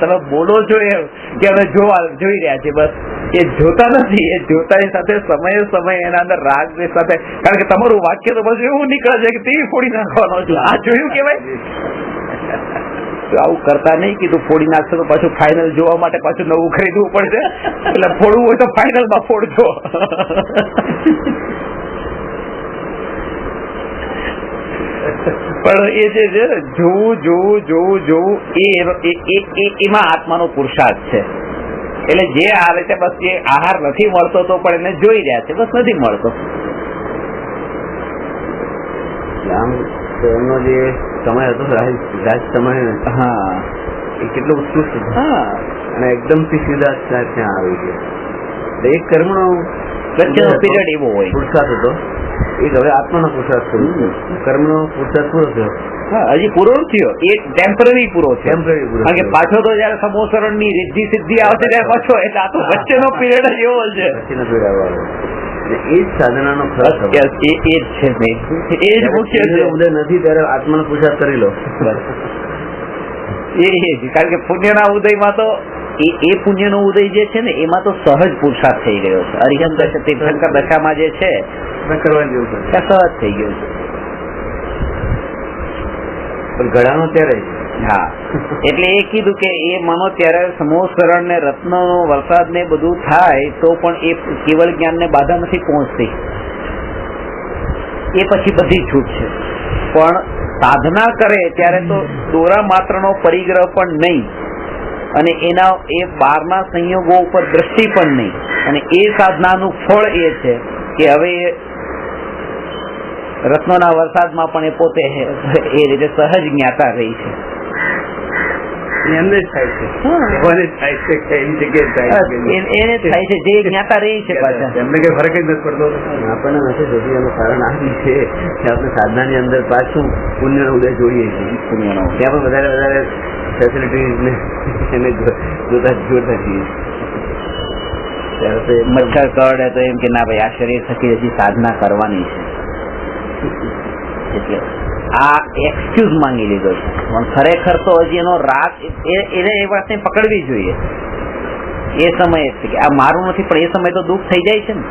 તમે બોલો છો એમ કે અમે જોઈ રહ્યા છીએ, બસ એ જોતા નથી. એ જોતાની સાથે સમયે એના અંદર રાગ દ્વેષ સાથે, કારણ કે તમારું વાક્ય તો બસ એવું નીકળે છે કે ટીવી ફોડી નાખવાનો છે. આ જોયું કેવાય? આવું કરતા નહીં, કીધું ફોડી નાખશો તો પાછું ફાઇનલ જોવા માટે પાછું નવું ખરીદવું પડશે, એટલે ફોડવું હોય તો ફાઇનલમાં ફોડજો. પણ એ જે છે જોવું એમાં આત્માનો પુરુષાર્થ છે. એટલે જે આ રીતે બસ એ આહાર નથી મળતો તો પણ એને જોઈ રહ્યા છે, બસ નથી મળતો. એમનો જે સમય હતો રાજ સમય, હા, એ કેટલો ઉત્કૃષ્ટ હતો. હા, અને એકદમ થી સીધા ત્યાં આવી ગયો. એક કર્મનો વચ્ચેનો પીરિયડ એવો હોય, પુરુષાર્થ હતો. એક હવે આત્માનો પુરુષાર્થ થયો, કર્મનો પુરુષાર્થ પૂરો થયો. હજી પૂરો થયો, એ ટેમ્પરરી પૂરો છે. કારણ કે પાછો તો જયારે સમોસરણ ની રિદ્ધિ સિદ્ધિ આવશે ત્યારે પાછો, એટલે આ તો વચ્ચેનો પીરિયડ જ એવો છે. વચ્ચેનો પીરિયડ આવે એ જ સાધનાનો ખર્ચ, એ જ મુખ્ય છે. ઉદય નથી ત્યારે આત્માનો પુરુષાર્થ કરી લો. કારણ કે પુણ્યના ઉદયમાં તો એ પુણ્યનો ઉદય જે છે ને એમાં તો સહજ પુરુષાર્થ થઈ ગયો છે. અરિહંત દશા, તીર્થંકર દશામાં જે છે કરવાની જરૂર છે, સહજ થઈ ગયું છે. પણ ગળાનો ત્યારે, હા, એટલે એ કીધું કે એ મનો ત્યારે સમોસરણ ને રત્નનો વરસાદ ને બધું થાય તો પણ એ કેવળ જ્ઞાન ને બાધા નથી પહોંચતી, એ પછી બધી છૂટ છે. પણ સાધના કરે ત્યારે તો દોરા માત્રનો પરિગ્રહ પણ નહીં અને એના એ બહારના સંયોગો ઉપર દ્રષ્ટિ પણ નહીં, અને એ સાધનાનું ફળ એ છે કે હવે રત્નોના વરસાદમાં પણ એ પોતે એ રીતે સહજ જ્ઞાતા રહી છે. એમને જ થાય છે, હા. એમને જ થાય છે કે એની જગ્યાએ થાય છે. એને થાય છે જે જ્ઞાતા રહી છે પાછા. એમને કઈ ફરક જ નથી પડતો. આપણને નથી થતું. એનું કારણ આ બી છે કે આપણે સાધનાની અંદર પાછું પુણ્યનો ઉદય જોઈએ છીએ. પુણ્યનો ત્યાં પણ વધારે ફેસિલિટીઝ એને જોતા છીએ. ત્યારે તો મચ્છર કરડે તો એમ કે ના ભાઈ આ શરીર થકી હજી સાધના કરવાની છે, એટલે આ એક્સક્યુઝ માંગી લીધો છે. પણ ખરેખર તો હજી એનો રાગ એને એ વાતને પકડવી જોઈએ એ સમયે જ કે આ મારું નથી, પણ એ સમયે તો દુઃખ થઈ જાય છે ને.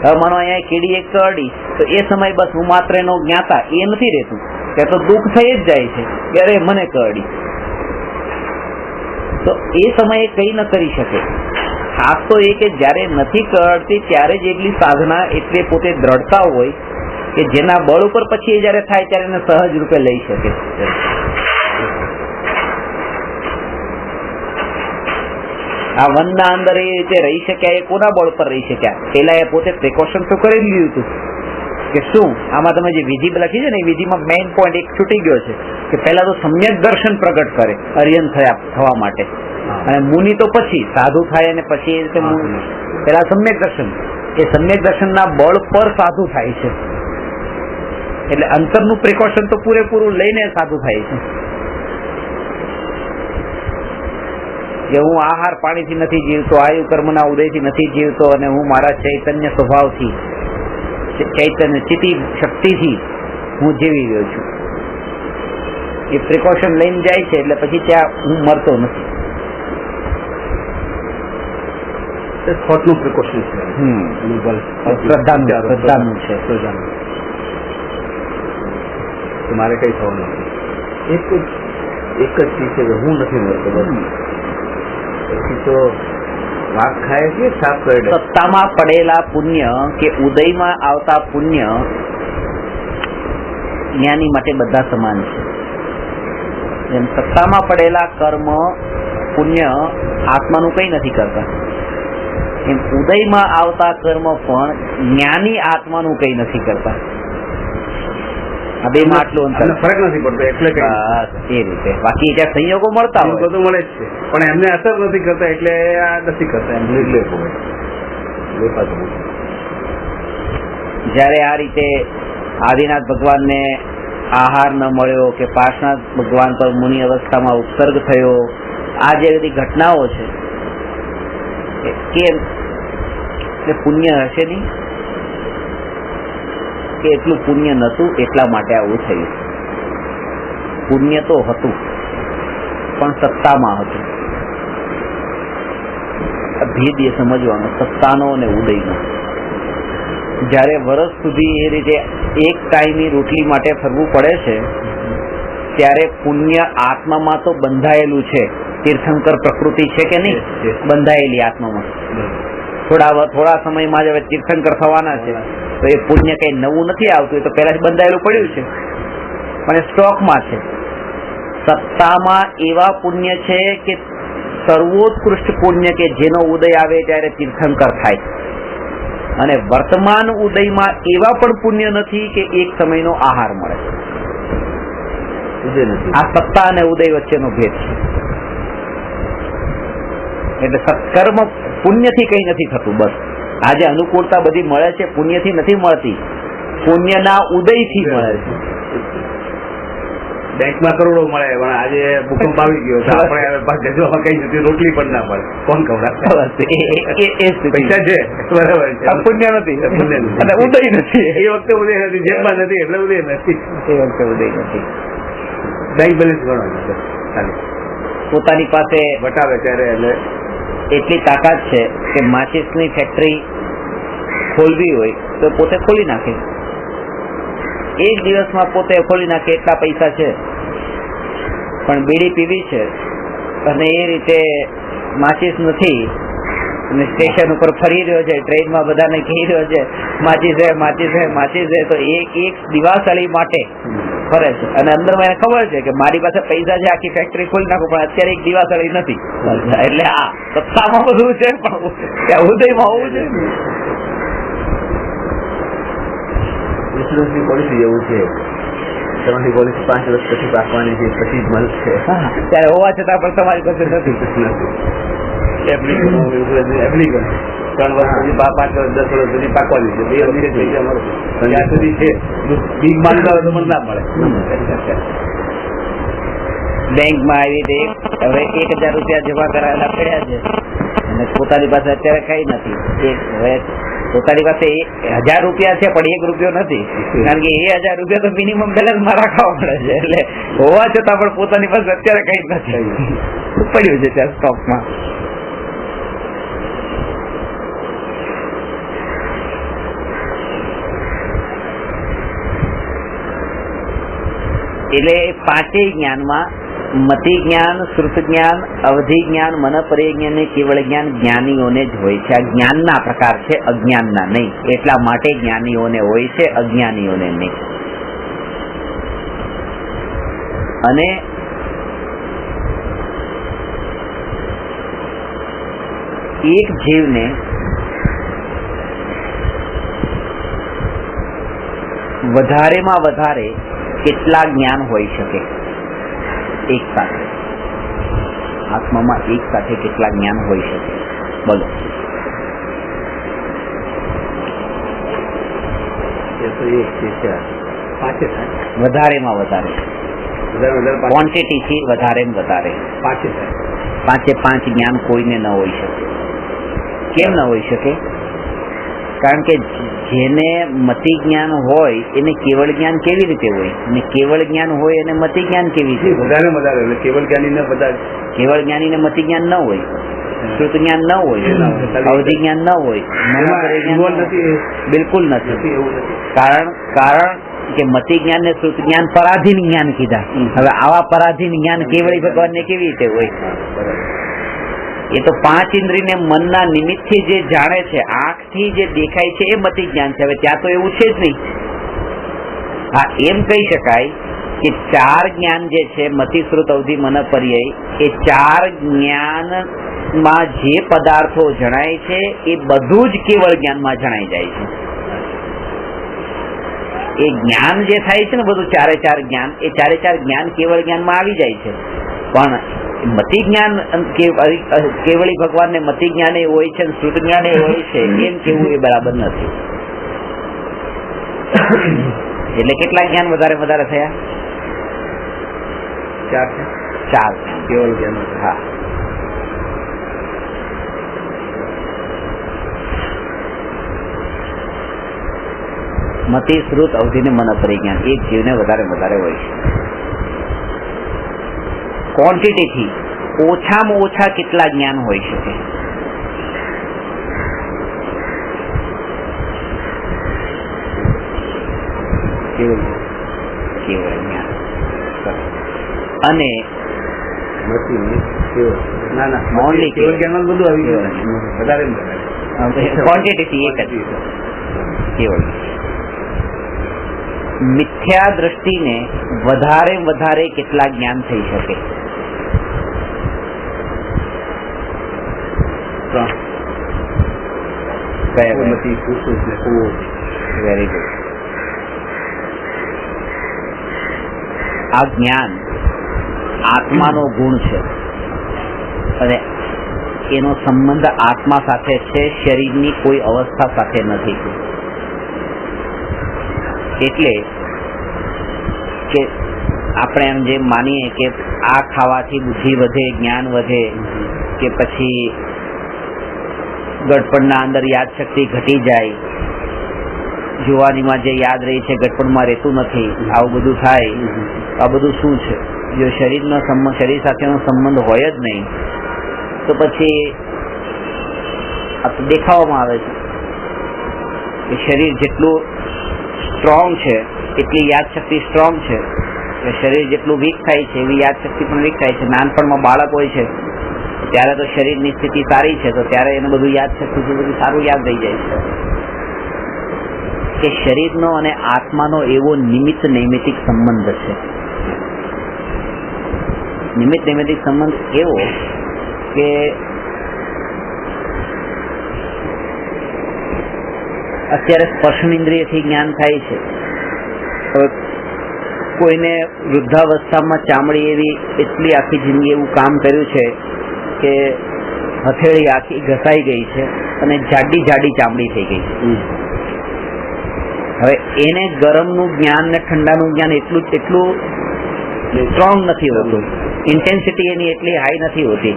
હવે માનો અહીંયા કીડી એક કરડી તો એ સમયે બસ હું માત્ર એનો જ્ઞાતા એ નથી રહેતું, ત્યાં તો દુઃખ થઈ જ જાય છે કે અરે મને કરડી. તો એ સમયે કઈ ન કરી શકે. ખાસ તો એ કે જયારે નથી કરતી ત્યારે જ એટલી સાધના એટલે પોતે દ્રઢતા હોય કે જેના બળ ઉપર પછી એ જયારે થાય ત્યારે એને સહજ રૂપે લઈ શકે. આ વનના અંદર એ રીતે રહી શક્યા, એ કોના બળ પર રહી શક્યા? પેલા એ પોતે પ્રિકોશન તો કરી લીધું હતું કે શું આમાં તમે જે વિધિ લખી છે ને એ વિધિમાં મેઇન પોઈન્ટ એક છૂટી ગયો છે કે પહેલા તો સમ્યક દર્શન પ્રગટ કરે અરિયન થવા માટે, અને મુનિ તો પછી સાધુ થાય અને પછી એ રીતે પેલા સમ્યક દર્શન, એ સમ્યક દર્શનના બળ પર સાધુ થાય છે. એટલે અંતરનું પ્રિકોશન તો પૂરેપૂરું લઈને સાધુ થાય છે કે હું આહાર પાણીથી નથી જીવતો, આયુ કર્મના ઉદયથી નથી જીવતો, અને હું મારા ચૈતન્ય સ્વભાવથી ચૈતન્ય ચિતિ શક્તિથી હું જીવી રહ્યો છું. એ પ્રિકોશન લઈને જાય છે એટલે પછી ત્યાં હું મરતો નથી. થોટનું પ્રિકોશન છે, શ્રદ્ધાનું છે. મારે કઈ થવાનું નથી. એક જ ચીજ છે કે હું નથી મળતો. બસ પછી તો વાઘ ખાય છે, સાપ કરડે. સત્તામાં પડેલા પુણ્ય કે ઉદયમાં આવતા પુણ્ય જ્ઞાની માટે બધા સમાન છે. જેમ સત્તામાં પડેલા કર્મ પુણ્ય આત્માનું કઈ નથી કરતા, એમ ઉદયમાં આવતા કર્મ પણ જ્ઞાની આત્માનું કઈ નથી કરતા. આ બે માં આટલું અંતર, ફરક નથી પડતો એટલે બસ એ રીતે. બાકી જ્યાં સંયોગો મળતા હોય બધું મળે જ છે, પણ એમને અસર નથી કરતા એટલે આ નથી કરતા એમ. એટલે જયારે આ રીતે આદિનાથ ભગવાનને આહાર ન મળ્યો કે પાર્શનાથ ભગવાન પર મુનિ અવસ્થામાં ઉત્સર્ગ થયો, આ જે બધી ઘટનાઓ છે કેમ એટલે પુણ્ય હશે નહીં કે એટલું પુણ્ય નતું એટલા માટે આવું થયું. પુણ્ય તો હતું પણ સત્તામાં હતું. ભેદ એ સમજવાનો સત્તાનો અને ઉદયનો. જયારે વર્ષ સુધી એ રીતે એક ટાઈમની રોટલી માટે ફરવું પડે છે ત્યારે પુણ્ય આત્મામાં તો બંધાયેલું છે. તીર્થંકર પ્રકૃતિ છે કે નહીં બંધાયેલી આત્મામાં. થોડા સમયમાં જ હવે તીર્થંકર થવાના છે તો એ પુણ્ય કઈ નવું નથી આવતું, એ તો પહેલા બંધાયેલું પડ્યું છે પણ એ સ્ટોકમાં છે. સત્તામાં એવા પુણ્ય છે કે સર્વોત્કૃષ્ટ પુણ્ય કે જેનો ઉદય આવે ત્યારે તીર્થંકર થાય, અને વર્તમાન ઉદયમાં એવા પણ પુણ્ય નથી કે એક સમયનો આહાર મળે. આ સત્તા અને ઉદય વચ્ચેનો ભેદ છે. એટલે સત્કર્મ પુણ્યથી કઈ નથી થતું. બસ આજે અનુકૂળતા બધી મળે છે પુણ્યથી નથી મળતી, પુણ્યના ઉદયથી મળે છે. બેંકમાં કરોડો મળે પણ આજે ભૂકંપ આવી ગયો તો આપણે ગજવામાં કઈ જતી રોટલી પણ ના મળે, કોણ ખવડાવે? પૈસા છે બરાબર છે, પુણ્ય નથી અને ઉદય નથી. એ વખતે ઉદય નથી, જેબમાં નથી એટલે ઉદય નથી. એ વખતે ઉદય નથી. બેંક બેલેન્સ ગણો ચાલે, પોતાની પાસે બતાવે ત્યારે એટલે એટલી તાકાત છે કે માચિસની ફેક્ટરી ખોલવી હોય તો પોતે ખોલી નાખે. એક દિવસમાં પોતે ખોલી નાખે એટલા પૈસા છે. પણ બીડી પીવી છે અને એ રીતે માચિસ નથી અને સ્ટેશન ઉપર ફરી રહ્યો છે, ટ્રેનમાં બધાને કહી રહ્યો છે માચિસ હે માચિસ હે માચિસ હે, તો એક દિવાસળી માટે ફરે છે અને અંદર મને ખબર છે કે મારી પાસે પૈસા છે આખી ફેક્ટરી ખોલી નાખું પણ અત્યારે એક દિવાસળી નથી. એટલે આ સત્તામાં બધું છે પણ ત્યાં ઉદયમાં હોવું છે. ઇન્સ્યોરન્સની પોલિસી જેવું છે તમારી પોલિસી 5 વર્ષ પછી પાકવાની છે, પછી જ મળશે. હા, ત્યારે હોવા છતાં પણ તમારી પાસે નથી. એપ્લિકેશન 3 વર્ષ સુધી 5 વર્ષ 10 વર્ષ સુધી પાકવાની છે. 2 વર્ષે થઈ જાય અમારું. ત્યાં સુધી છે બીજ માંગતા હોય તો મને ના મળે. બેંકમાં આવી રીતે હવે 1000 રૂપિયા જમા કરાવેલા પડ્યા છે અને પોતાની પાસે અત્યારે કઈ નથી. હવે પોતાની પાસે 1000 રૂપિયા છે પણ 1 રૂપિયો નથી, કારણ કે એ 1000 રૂપિયા તો મિનિમમ બેલેન્સમાં રાખવા પડે છે. એટલે હોવા છતાં પણ પોતાની પાસે અત્યારે કઈ નથી, પડ્યું છે ત્યાં સ્ટોકમાં. એટલે 5 જ્ઞાનમાં મતિ જ્ઞાન, શ્રુત જ્ઞાન, અવધિ જ્ઞાન, મનપર્ય જ્ઞાન ને કેવળ જ્ઞાન જ્ઞાનીઓને જ હોય છે. આ જ્ઞાનના પ્રકાર છે, અજ્ઞાનના નહીં. એટલા માટે જ્ઞાનીઓને હોય છે, અજ્ઞાનીઓને નહીં. અને એક જીવને વધારેમાં વધારે કેટલા જ્ઞાન હોઈ શકે? એક સાથે આત્મામાં એક સાથે કેટલા જ્ઞાન હોઈ શકે? બોલો. વધારેમાં વધારે ક્વોન્ટિટી થી વધારેમાં વધારે 5 જ્ઞાન કોઈને ન હોઈ શકે. કેમ ન હોઈ શકે? કારણ કે જેને મતિ જ્ઞાન હોય એને કેવળ જ્ઞાન કેવી રીતે હોય, અને કેવળ જ્ઞાન હોય એને મતિ જ્ઞાન કેવી રીતે? વધારે કેવળ જ્ઞાની કેવળ જ્ઞાની ને મતિ જ્ઞાન ન હોય, શ્રુત જ્ઞાન ન હોય, અવધિ જ્ઞાન ન હોય, બિલકુલ નથી. કારણ કે મતિ જ્ઞાન ને શ્રુત જ્ઞાન પરાધીન જ્ઞાન કીધા. હવે આવા પરાધીન જ્ઞાન કેવળી ભગવાન ને કેવી રીતે હોય? એ તો 5 ઇન્દ્રિયને મનના નિમિત્તથી જે જાણે છે, આંખથી જે દેખાય છે એ મતિ જ્ઞાન છે. હવે ત્યાં તો એવું છે જ નહીં. હા, એમ કહી શકાય કે 4 જ્ઞાન જે છે, મતિ, શ્રુત, અવધિ, મન, પર્યય, એ 4 જ્ઞાનમાં જે પદાર્થો જણાય છે એ બધું જ કેવળ જ્ઞાનમાં જણાઈ જાય છે. એ જ્ઞાન જે થાય છે ને બધું 4 જ્ઞાન, એ 4 જ્ઞાન કેવળ જ્ઞાનમાં આવી જાય છે. પણ મતિ જ્ઞાન કેવળી ભગવાન ને મતિ જ્ઞાન એ હોય છે, શ્રુત જ્ઞાન એ હોય છે, એમ કેવું એ બરાબર નથી. એટલે કેટલા જ્ઞાન વધારે થયા? 4 કેવળ જ્ઞાન. હા. મતિ, શ્રુત, અવધિ ને મન પરિજ્ઞાન એક જીવને વધારે હોય છે. ક્વોન્ટિટી થી ઓછામાં ઓછા કેટલા જ્ઞાન હોઈ શકે? કેવળ જ્ઞાન. અને ઓનલી કેવળ જ્ઞાન બધું આવી ગયું. વધારે ક્વોન્ટિટી થી એક જ કેવળ. મિથ્યા દ્રષ્ટિને વધારે કેટલા જ્ઞાન થઈ શકે? Very good. આ જ્ઞાન આત્માનો ગુણ છે અને એનો સંબંધ આત્મા સાથે છે, શરીરની કોઈ અવસ્થા સાથે નથી. એટલે કે આપણે એમ જેમ માનીએ કે આ ખાવાથી બુદ્ધિ વધે, જ્ઞાન વધે, કે પછી ગડપણના અંદર યાદ શક્તિ ઘટી જાય, જુવાનીમાં જે યાદ રહી છે ગડપણમાં રહેતું નથી, આવું બધું થાય. આ બધું શું છે? જો શરીર સાથેનો સંબંધ હોય જ નહીં તો પછી આ તો દેખાવામાં આવે છે કે શરીર જેટલું સ્ટ્રોંગ છે એટલી યાદ શક્તિ સ્ટ્રોંગ છે, શરીર જેટલું વીક થાય છે એવી યાદ શક્તિ પણ વીક થાય છે. નાનપણમાં બાળક હોય છે ત્યારે તો શરીરની સ્થિતિ સારી છે તો ત્યારે એને બધું યાદ શક્તિ બધું સારું યાદ રહી જાય છે. કે શરીરનો અને આત્માનો એવો નિમિત્ત નૈમિતિક સંબંધ છે. નિમિત્ત નૈમિતિક સંબંધ એવો કે અત્યારે સ્પર્શેન્દ્રિયથી જ્ઞાન થાય છે, તો કોઈને વૃદ્ધાવસ્થામાં ચામડી એવી એટલી આખી જિંદગી એવું કામ કર્યું છે કે હથેળી આખી ઘસાઈ ગઈ છે અને જાડી જાડી ચામડી થઈ ગઈ છે. હવે એને ગરમનું જ્ઞાન ને ઠંડાનું જ્ઞાન એટલું સ્ટ્રોંગ નથી હોતું, ઇન્ટેન્સિટી એની એટલી હાઈ નથી હોતી.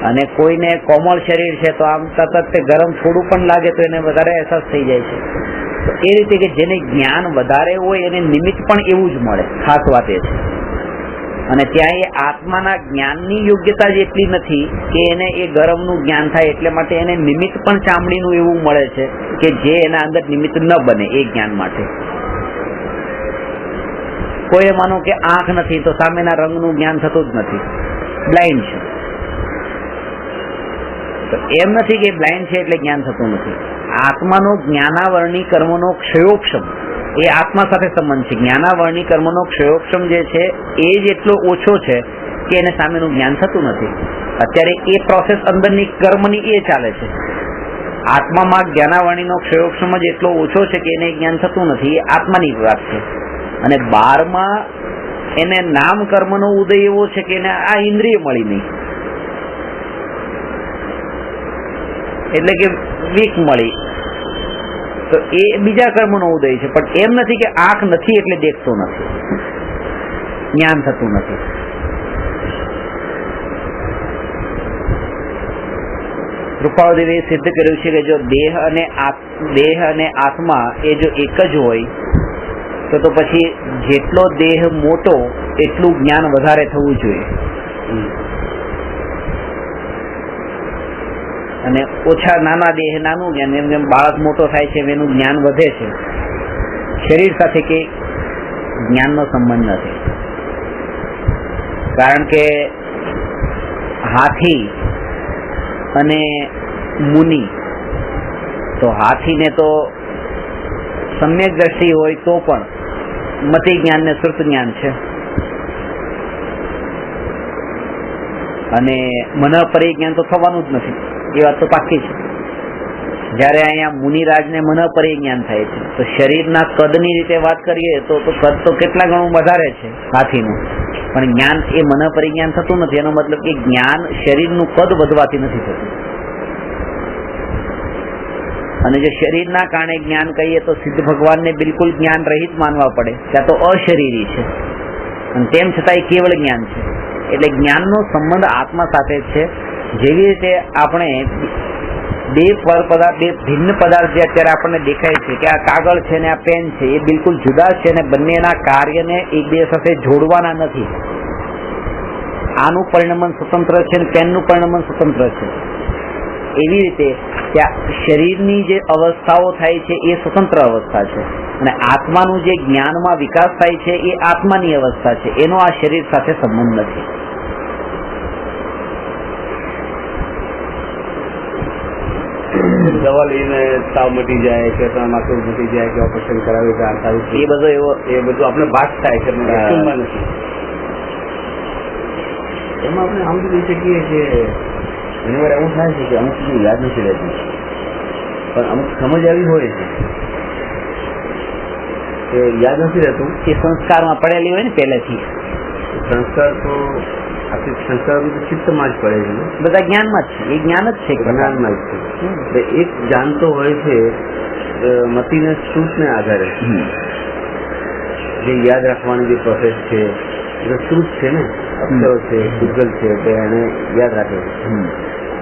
અને કોઈને કોમળ શરીર છે તો આમ સતત તે ગરમ થોડું પણ લાગે તો એને વધારે અહેસાસ થઈ જાય છે. તો એ રીતે કે જેને જ્ઞાન વધારે હોય એને નિમિત્ત પણ એવું જ મળે, ખાસ વાત એ છે. અને ત્યાં એ આત્માના જ્ઞાનની યોગ્યતા જ એટલી નથી કે એને એ ગરમનું જ્ઞાન થાય, એટલે માટે એને નિમિત્ત પણ ચામડીનું એવું મળે છે કે જે એના અંદર નિમિત્ત ન બને એ જ્ઞાન માટે. કોઈ માનો કે આંખ નથી તો સામેના રંગનું જ્ઞાન થતું જ નથી, બ્લાઇન્ડ છે. તો એમ નથી કે બ્લાઇન્ડ છે એટલે જ્ઞાન થતું નથી. આત્માનો જ્ઞાનાવરણી કર્મનો ક્ષયોક્ષમ એ આત્મા સાથે સંબંધ છે. જ્ઞાનાવરણી કર્મનો ક્ષયોક્ષમ જે છે એ જ એટલો ઓછો છે કે એને સામેનું જ્ઞાન થતું નથી. અત્યારે એ પ્રોસેસ અંદરની કર્મની એ ચાલે છે. આત્મામાં જ્ઞાનાવરણીનો ક્ષયોક્ષમ જ એટલો ઓછો છે કે એને જ્ઞાન થતું નથી, એ આત્માની વાત છે. અને 12માં એને નામ કર્મનો ઉદય એવો છે કે એને આ ઇન્દ્રિય મળી નહીં, એટલે કે વીક મળી, તો એ બીજા કર્મનો ઉદય છે. પણ એમ નથી કે આંખ નથી એટલે દેખતો નથી, જ્ઞાન થતું નથી. કૃપાળુદેવે સિદ્ધ કર્યું છે કે જો દેહ અને આત્મા એ જો એક જ હોય તો પછી જેટલો દેહ મોટો એટલું જ્ઞાન વધારે થવું જોઈએ, અને ઓછા નાના દેહ નાનું જ્ઞાન. એમ જેમ બાળક મોટો થાય છે એનું જ્ઞાન વધે છે. શરીર સાથે કે જ્ઞાનનો સંબંધ નથી. કારણ કે હાથી અને મુનિ, તો હાથીને તો સમ્યક દ્રષ્ટિ હોય તો પણ મતિ જ્ઞાન ને શ્રુત જ્ઞાન છે, અને મન પરિજ્ઞાન તો થવાનું જ નથી, એ વાત તો પાકી છે. જયારે અહીંયા મુનિરાજને મન પરિજ્ઞાન થાય છે તો શરીરના કદની રીતે વાત કરીએ તો કદ તો કેટલા ગણું વધારે છે હાથીનું, પણ જ્ઞાન એ મન પરિજ્ઞાન થતું નથી. એનો મતલબ કે જ્ઞાન શરીરનું કદ વધવાથી નથી થતું. અને જો શરીરના કારણે જ્ઞાન કહીએ તો સિદ્ધ ભગવાનને બિલકુલ જ્ઞાન રહિત માનવા પડે, ત્યાં તો અશરીરી છે, અને તેમ છતાં એ કેવળ જ્ઞાન છે. એટલે જ્ઞાનનો સંબંધ આત્મા સાથે છે. જેવી રીતે આપણે બે ભિન્ન પદાર્થ જે અત્યારે આપણને દેખાય છે કે આ કાગળ છે ને આ પેન છે, એ બિલકુલ જુદા છે અને બંનેના કાર્યને એકબીજા સાથે જોડવાના નથી. આનું પરિણમન સ્વતંત્ર છે અને પેનનું પરિણમન સ્વતંત્ર છે. એવી રીતે ત્યાં શરીરની જે અવસ્થાઓ થાય છે એ સ્વતંત્ર અવસ્થા છે, અને આત્માનું જે જ્ઞાનમાં વિકાસ થાય છે એ આત્માની અવસ્થા છે, એનો આ શરીર સાથે સંબંધ નથી. દવા લઈને તાવ મટી જાય કે માથું મટી જાય કે ઓપરેશન કરાવી કે એ બધો એવો એ બધું આપણે બાદ થાય છે, નથી. એમાં આપણે આમ જોઈ શકીએ કે ઘણી વાર એવું થાય છે કે અમુક ચીજો યાદ નથી રહેતી, પણ અમુક સમજ આવી હોય છે કે યાદ નથી રહેતું. એ સંસ્કારમાં પડેલી હોય ને પહેલેથી. સંસ્કાર તો આખી સંસ્કાર ચિત્તમાં જ પડે છે, બધા જ્ઞાનમાં જ છે, એ જ્ઞાન જ છે, જ્ઞાનમાં જ છે. એક જાણતો હોય છે મતિને શ્રુતને આધારે, જે યાદ રાખવાની જે પ્રોસેસ છે એ શ્રુત છે ને, અક્ષરો છે, ગુગલ છે, તો એને યાદ રાખે છે.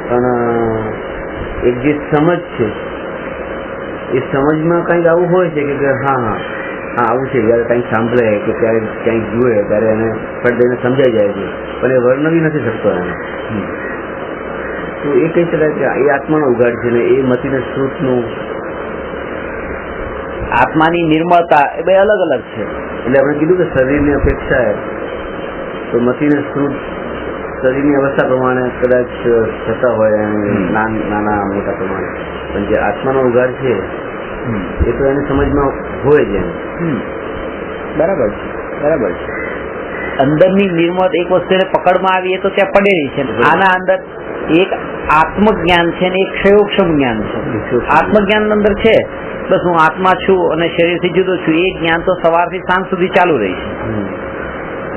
પણ એક જે સમજ છે એ સમજમાં કંઈક આવું હોય છે કે હા આવું છે, જયારે કંઈક સાંભળે કે ત્યારે ક્યાંક જુએ ત્યારે એને ફટ દઈને સમજાઈ જાય છે, પણ એ વર્ણવી નથી શકતો એને. તો એ કહી શકાય કે એ આત્માનો ઉઘાડ છે ને એ મતિને શ્રુતનું, આત્માની નિર્મળતા એ બે અલગ અલગ છે. એટલે આપણે કીધું કે શરીરની અપેક્ષાએ તો મતિને શ્રુત શરીરની અવસ્થા પ્રમાણે કદાચ થતા હોય નાના મોટા પ્રમાણે, પણ જે આત્માનો ઉઘાડ છે એ તો એની સમજમાં હોય જ એમ. બરાબર છે, બરાબર છે. અંદરની નિર્મળ એક વસ્તુને પકડમાં આવી એ તો ત્યાં પડેલી છે. આના અંદર એક આત્મજ્ઞાન છે ને એક ક્ષયોક્ષમ જ્ઞાન છે. આત્મજ્ઞાન અંદર છે બસ હું આત્મા છું અને શરીરથી જુદો છું, એ જ્ઞાન તો સવારથી સાંજ સુધી ચાલુ રહી છે.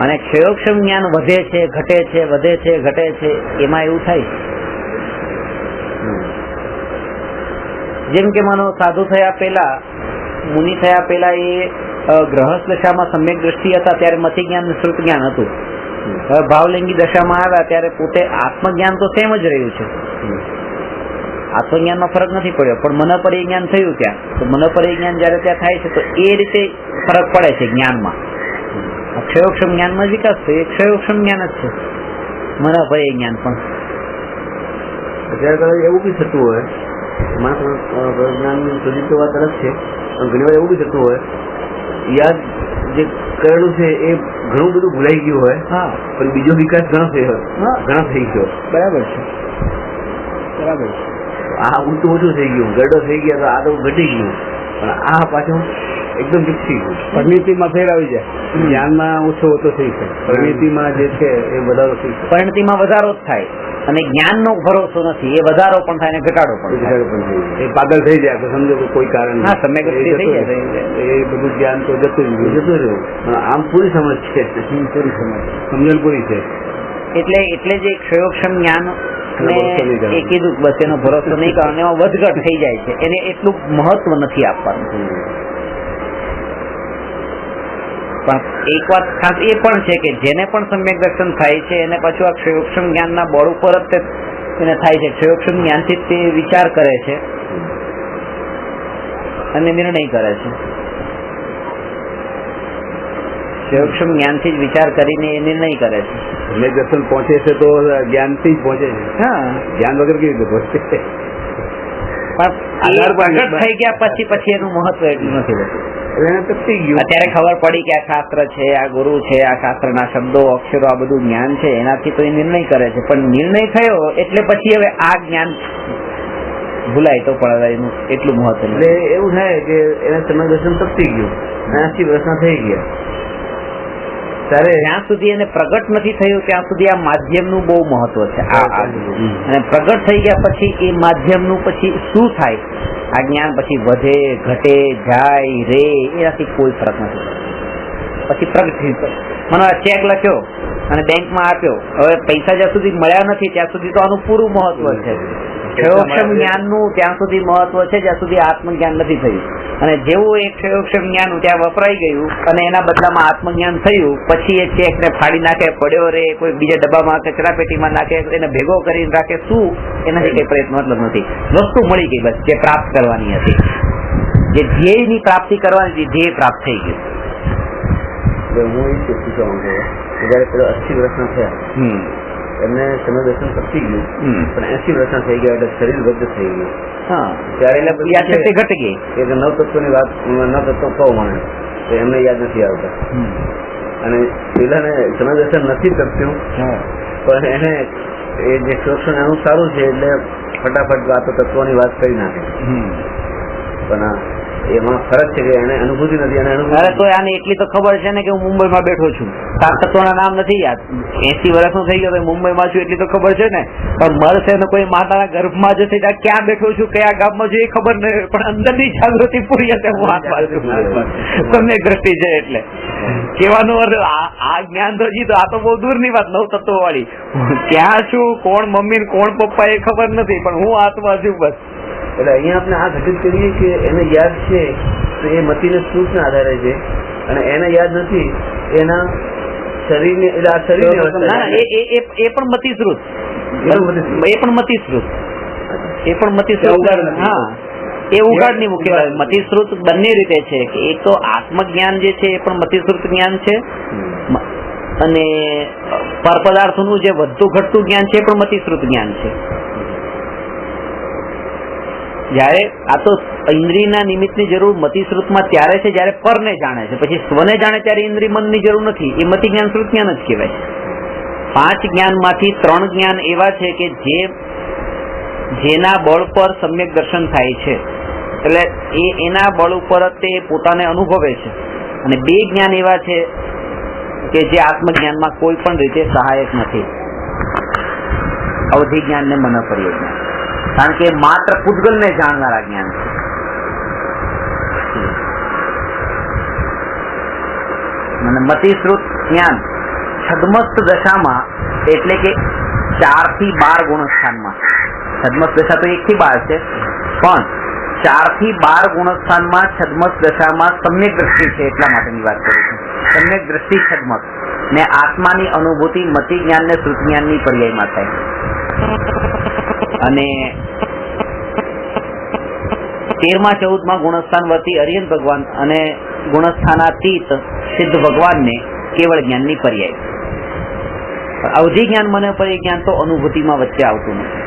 અને ક્ષયોક્ષમ જ્ઞાન વધે છે, ઘટે છે, વધે છે, ઘટે છે, એમાં એવું થાય. જેમ કે માનો સાધુ થયા પહેલા, મુનિ થયા પહેલા એ ગ્રહસ્થ દશામાં સમ્યક દ્રષ્ટિ હતા ત્યારે મતિ જ્ઞાન શ્રુત જ્ઞાન હતું. હવે ભાવલિંગી દશામાં આવ્યા ત્યારે પોતે આત્મજ્ઞાન તો સેમ જ રહ્યું છે, આત્મજ્ઞાનમાં ફરક નથી પડ્યો, પણ મનપરી જ્ઞાન થયું ત્યાં. તો મનપરી જ્ઞાન જયારે ત્યાં થાય છે તો એ રીતે ફરક પડે છે જ્ઞાનમાં. ક્ષયોક્ષમ જ્ઞાનમાં વિકાસ થયો, એ ક્ષયોક્ષમ જ્ઞાન જ છે મનપરી જ્ઞાન પણ. અત્યારે એવું બી થતું હોય, જ્ઞાન સુધી તો વાત અલગ છે, પણ ઘણી વાર એવું બી થતું હોય યાદ જે કરેલું છે એ ઘણું બધું ભૂલાઈ ગયું હોય, હા, પણ બીજો વિકાસ ઘણો થઈ ગયો. બરાબર છે, બરાબર છે. આ ઊંચું ઓછું થઈ ગયું, ગરડો થઈ ગયા તો આ તો ઘટી ગયું, પણ આ પાછું એકદમ વિકસી ગયું. પરિણતિમાં ફેર આવી જાય, જ્ઞાનમાં ઓછો ઓછો થઈ છે, પરિણતિમાં જે છે એ વધારો થઈ છે. પરિણતિમાં વધારો જ થાય અને જ્ઞાનનો ભરોસો નથી, એ વધારો પણ થાય ને ઘટાડો પણ થાય. એ પાગલ થઈ જાય તો સમજો કે કોઈ કારણ હા, સમ્યક દ્રષ્ટિ થઈ જાય, એ બધું જ્ઞાન તો જતું રહ્યું. પણ આમ પૂરી સમજ છે, પૂરી સમજણ પૂરી છે. એટલે જે ક્ષયોક્ષમ જ્ઞાન ને એ કીધું બસ એનો ભરોસો નહીં કરવાનો, એમાં વધઘટ થઈ જાય છે, એને એટલું મહત્વ નથી આપવાનું. પણ એક વાત ખાસ એ પણ છે કે જેને પણ સમ્યક દર્શન થાય છે એને પાછું આ ક્ષયોક્ષમ જ્ઞાનના બળ ઉપર જ એને થાય છે. ક્ષયોક્ષમ જ્ઞાનથી તે વિચાર કરે છે અને નિર્ણય કરે છે. ક્ષયોક્ષમ જ્ઞાનથી જ વિચાર કરીને એ નિર્ણય કરે છે. સમ્યક દર્શન પહોંચે છે તો જ્ઞાનથી જ પહોંચે છે. હા, જ્ઞાન વગર કેવી રીતે પહોંચે? પણ પ્રગટ થઈ ગયા પછી એનું મહત્વ એટલું નથી રહેતું. અત્યારે ખબર પડી કે આ શાસ્ત્ર છે, આ ગુરુ છે, આ શાસ્ત્રના શબ્દો, અક્ષરો, આ બધું જ્ઞાન છે, એનાથી તો એ નિર્ણય કરે છે. પણ નિર્ણય થયો એટલે પછી હવે આ જ્ઞાન ભૂલાય તો પણ એનું એટલું મહત્વ એટલે એવું થાય કે એને સમય દર્શન તપતી ગયું, 80 વર્ષના થઈ ગયા, ત્યારે જ્યાં સુધી એને પ્રગટ નથી થયું ત્યાં સુધી આ માધ્યમનું બહુ મહત્વ છે. અને પ્રગટ થઈ ગયા પછી એ માધ્યમનું પછી શું થાય, આ જ્ઞાન પછી વધે, ઘટે, જાય, રે, એનાથી કોઈ ફરક નથી. પછી પ્રગટ મને ચેક લખ્યો અને બેંકમાં આપ્યો, હવે પૈસા જ્યાં સુધી મળ્યા નથી ત્યાં સુધી તો આનું પૂરું મહત્વ છે. ક્ષયોક્ષમ જ્ઞાનનું ત્યાં સુધી મહત્વ છે જ્યાં સુધી આત્મજ્ઞાન નથી થયું. અને જેવું એ ક્ષયોક્ષમ જ્ઞાન ત્યાં વપરાઈ ગયું અને એના બદલામાં આત્મજ્ઞાન થયું, પછી એ ચેક ને ફાડી નાખે, પડ્યો રે, કોઈ બીજા ડબ્બામાં કચરા પેટીમાં નાખે, એને ભેગો કરીને રાખે, શું એનાથી કઈ પ્રયત્ન મતલબ નથી. વસ્તુ મળી ગઈ બસ, જે પ્રાપ્ત કરવાની હતી, જે ધ્યેયની પ્રાપ્તિ કરવાની હતી, ધ્યેય પ્રાપ્ત થઈ ગયું. હું એ પૂછવા માંગુ જયારે પેલો 80 વર્ષના થયા એમને સમય દર્શન પતી ગયું, પણ 80 વર્ષના થઈ ગયા એટલે શરીર વધુ થઈ ગયું. હા, ત્યારે યાદશક્તિ ઘટી ગઈ. એક નવતત્વની વાત, નવતત્વ કહો મને તો એમને યાદ નથી આવતા. અને પેલાને સમય દર્શન નથી તપ્યું, પણ એને એ જે શોષણ એનું સારું છે એટલે ફટાફટ વાતો તત્વોની વાત કરી નાખે. પણ એમાં ફરક છે કે એને અનુભૂતિ નથી. અરે તો આને એટલી તો ખબર છે ને કે હું મુંબઈમાં બેઠો છું, 7 તત્વોના નામ નથી યાદ, 80 વર્ષનો થઈ ગયો મુંબઈમાં છું એટલી તો ખબર છે ને. પણ મળશે ને કોઈ માતાના ગર્ભમાં જશે ત્યાં ક્યાં બેઠો છું, કયા ગામમાં છું એ ખબર નહીં, પણ અંદરની જાગૃતિ પૂરી હશે. હું હાથમાં છું, તમને દ્રષ્ટિ છે એટલે કેવાનો અર્થ આ જ્ઞાન તો હજી તો આ તો બહુ દૂરની વાત, 9 તત્વો વાળી. ક્યાં છું, કોણ મમ્મી ને કોણ પપ્પા એ ખબર નથી, પણ હું હાથમાં છું બસ. એટલે અહીંયા આપણે આ ઘટિત કરીએ કે એને યાદ છે તો એ મતીને સ્પૃશના આધારે છે, અને એને યાદ નથી એના શરીરને, એટલે આ શરીરને એ પણ મતિશ્રુત, હા, એ ઉગાડની મુખ્ય મતિશ્રુત બંને રીતે છે કે એક તો આત્મજ્ઞાન જે છે એ પણ મતિશ્રુત જ્ઞાન છે, અને પરપદાર્થોનું જે વધતું ઘટતું જ્ઞાન છે એ પણ મતિશ્રુત જ્ઞાન છે. જયારે આ તો ઇન્દ્રિયના નિમિત્તની જરૂર મતિશ્રુતમાં ત્યારે છે જયારે પરને જાણે છે, પછી સ્વને જાણે ત્યારે ઇન્દ્રિય મનની જરૂર નથી. એ મતિ જ્ઞાન શ્રુત જ્ઞાન જ કહેવાય. 5 જ્ઞાનમાંથી 3 જ્ઞાન એવા છે કે જેના બળ પર સમ્યક દર્શન થાય છે, એટલે એના બળ ઉપર જ તે પોતાને અનુભવે છે. અને 2 જ્ઞાન એવા છે કે જે આત્મજ્ઞાનમાં કોઈ પણ રીતે સહાયક નથી, અવધિ જ્ઞાન ને મનોપર્ય જ્ઞાન, કારણ કે માત્ર પૂતગલને જાણનારા જ્ઞાન છે. અને મતિશ્રુત જ્ઞાન છદ્મસ્ત દશામાં એટલે કે 4 થી 12 ગુણસ્થાનમાં, છદ્મસ્ત દશા તો 1 થી 12 છે, પણ 4 થી 12 ગુણસ્થાનમાં છદ્મસ્ત દશામાં સમ્યક દ્રષ્ટિ છે એટલા માટેની વાત કરું છું. સમ્યક દ્રષ્ટિ છદ્મક ને આત્માની અનુભૂતિ મતિ જ્ઞાન ને શ્રુત જ્ઞાનની પર્યાયમાં થાય. અને 13માં 14માં ગુણસ્થાનવર્તી અરિયન ભગવાન અને ગુણસ્થાનાતીત સિદ્ધ ભગવાનને કેવળ જ્ઞાનની પર્યાય. અવધિ જ્ઞાન મને પરિજ્ઞાન તો અનુભૂતિમાં વચ્ચે આવતું નથી.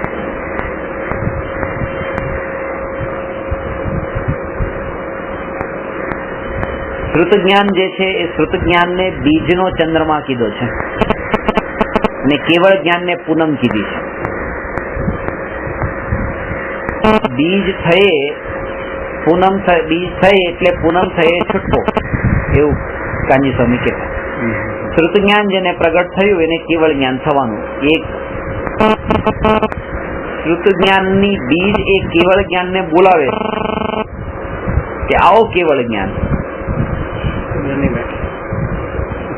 શ્રુત જ્ઞાન જે છે એ શ્રુત જ્ઞાનને બીજનો ચંદ્રમા કીધો છે અને કેવળ જ્ઞાનને પૂનમ કીધી છે. બીજ થયે પૂનમ બીજ થઈ એટલે પૂનમ થયે છૂટકો, એવું કાંજી સ્વામી કહેતા. શ્રુત જ્ઞાન જેને પ્રગટ થયું એને કેવળ જ્ઞાન થવાનું. એક શ્રુત જ્ઞાનની બીજ એ કેવળ જ્ઞાનને બોલાવે કે આવો કેવળ જ્ઞાન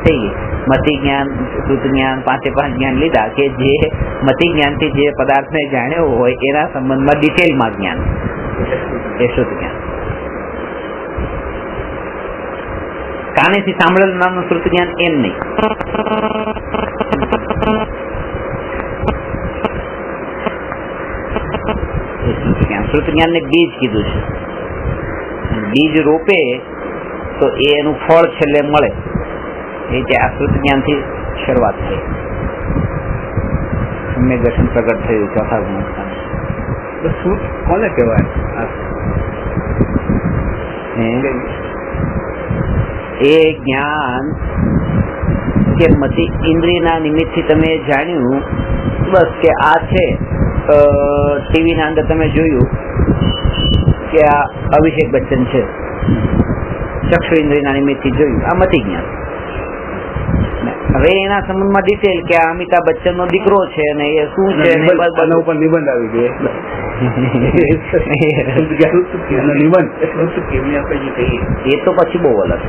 થઈ ગઈ. મતિ જ્ઞાન શ્રુત જ્ઞાન 5 જ્ઞાન લીધા કે જે મતિ જ્ઞાનથી જે પદાર્થને જાણ્યો હોય એના સંબંધમાં ડિટેલમાં જ્ઞાન એ શ્રુત જ્ઞાન. કાનેથી સાંભળેલું નામનું શ્રુત જ્ઞાન એમ નહીં. શ્રુત જ્ઞાન ને બીજ કીધું છે. બીજ રોપે તો એનું ફળ છેલ્લે મળે, એ જે આ શ્રુત જ્ઞાન થી શરૂઆત થઈ. સમ્યક દર્શન પ્રગટ થયું 4થા ગુણસ્થાન. શ્રુત કોને કહેવાય? એ જ્ઞાન કે મતિ ઇન્દ્રિયના નિમિત્તથી તમે જાણ્યું બસ કે આ છે. ટીવી ના અંદર તમે જોયું કે આ અભિષેક બચ્ચન છે, ચક્ષુ ઇન્દ્રિયના નિમિત્તથી જોયું, આ મતિ જ્ઞાન. હવે એના સંબંધમાં ડિટેલ કે આ અમિતાભ બચ્ચન નો દીકરો છે અને એ શું છે ઉપર નિબંધ આવી ગયો એ તો પછી બહુ અલગ.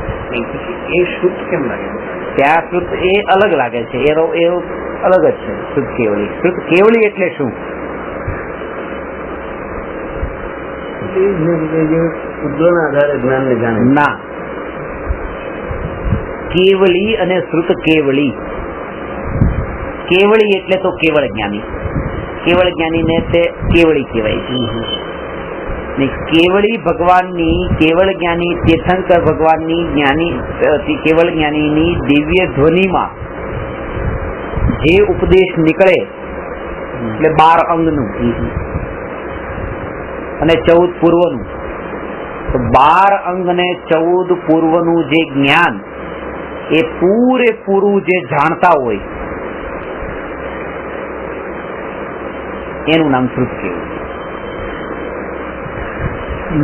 એ શુદ્ધ કેમ લાગે? ત્યાં શ્રુત એ અલગ લાગે છે, એ અલગ જ છે. શ્રુત કેવળી, શ્રુત કેવળી એટલે શું? આધારે જ્ઞાન ને જાણે ના, કેવળી અને શ્રુત કેવળી. કેવળી એટલે તો કેવળ જ્ઞાની. કેવળ જ્ઞાની ને તે કેવળી કહેવાય છે. કેવળી ભગવાનની, કેવળ જ્ઞાની તીર્થંકર ભગવાનની જ્ઞાની કેવળ જ્ઞાનીની દિવ્ય ધ્વનિમાં જે ઉપદેશ નીકળે એટલે 12 અંગનું અને 14 પૂર્વનું, તો 12 અંગ ને 14 પૂર્વનું જે જ્ઞાન એ પૂરેપૂરું જે જાણતા હોય એનું નામ શ્રુત કેવળી.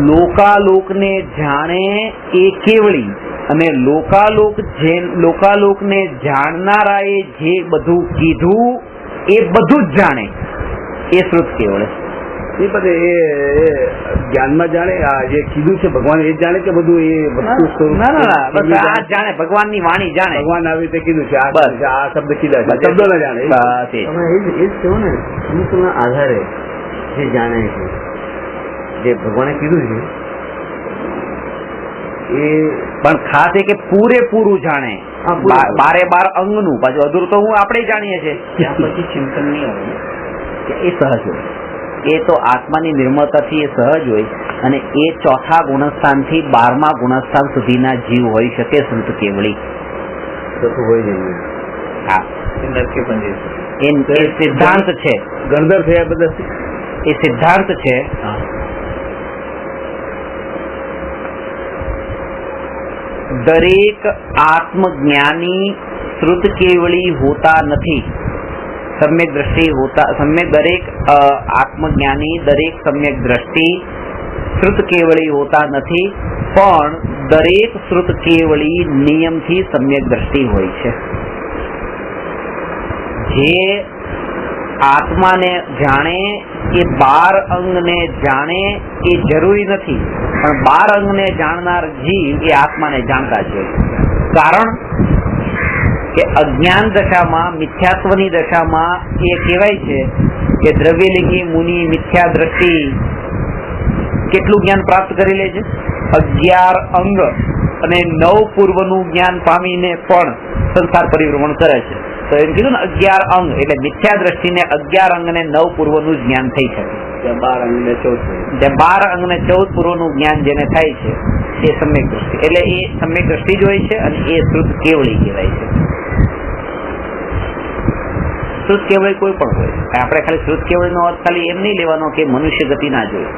લોકાલોકને જાણે એ કેવળી અને લોકાલોકને જાણનારાએ જે બધું કીધું એ બધું જ જાણે એ શ્રુત કેવળ. એ બધે એ જ્ઞાનમાં જાણે આ જે કીધું છે ભગવાન એ જાણે કે બધું એ વસ્તુ? ના, બસ આ જાણે, ભગવાનની વાણી જાણે. ભગવાન આવી રીતે કીધું છે, આ શબ્દ કીધા છે, શબ્દો ના જાણે. એ જ કહો ને, અમુકના આધારે જે જાણે છે, જે ભગવાને કીધું છે એ પણ ખાસ એ કે પૂરેપૂરું જાણે, 12 અંગનું. પાછું અધૂરું તો આપણે જાણીએ છીએ. ત્યાં પછી ચિંતન નહીં આવે, એ સહજ હોય, એ તો આત્માની નિર્મળતાથી એ સહજ હોય. અને એ 4થા ગુણસ્થાનથી 12મા ગુણસ્થાન સુધીના જીવ હોઈ શકે શ્રુત કેવળી. તો હોય જઈએ. હા, નરકે પણ જઈ શકે. એ સિદ્ધાંત છે, ગણધર થયા બધા એ સિદ્ધાંત છે. દરેક આત્મજ્ઞાની શ્રુત કેવળી હોતા નથી. સમ્યક દ્રષ્ટિ હોતા, દરેક આત્મજ્ઞાની, દરેક સમ્યક દ્રષ્ટિ શ્રુત કેવળી હોતા નથી. પણ દરેક શ્રુત કેવળી નિયમથી સમ્યક દ્રષ્ટિ હોય છે. જે આત્માને જાણે એ 12 અંગને જાણે એ જરૂરી નથી, પણ 12 અંગને જાણનાર જીવ એ આત્માને જાણતા છે. કારણ કે અજ્ઞાન દશામાં, મિથ્યાત્વની દશામાં એ કહેવાય છે કે દ્રવ્યલિંગી મુનિ મિથ્યા દ્રષ્ટિ કેટલું જ્ઞાન પ્રાપ્ત કરી લે છે? 11 અંગ અને 9 પૂર્વનું જ્ઞાન પામીને પણ સંસાર પરિભ્રમણ કરે છે. તો એમ કીધું ને 11 અંગ એટલે મિથ્યા દ્રષ્ટિને 11 અંગ અને 9 પૂર્વનું જ્ઞાન થઈ શકે. 12 અંગને 14 12 અંગ અને 14 પૂર્વનું જ્ઞાન જેને થાય છે એ સમ્યક દ્રષ્ટિ. એટલે એ સમ્યક દ્રષ્ટિ જ હોય છે અને એ શ્રુત કેવળી કહેવાય છે. શ્રુત કેવળી કોઈ પણ હોય. આપણે ખાલી શ્રુત કેવળીનો અર્થ ખાલી એમ નહીં લેવાનો કે મનુષ્ય ગતિ ના જોઈએ.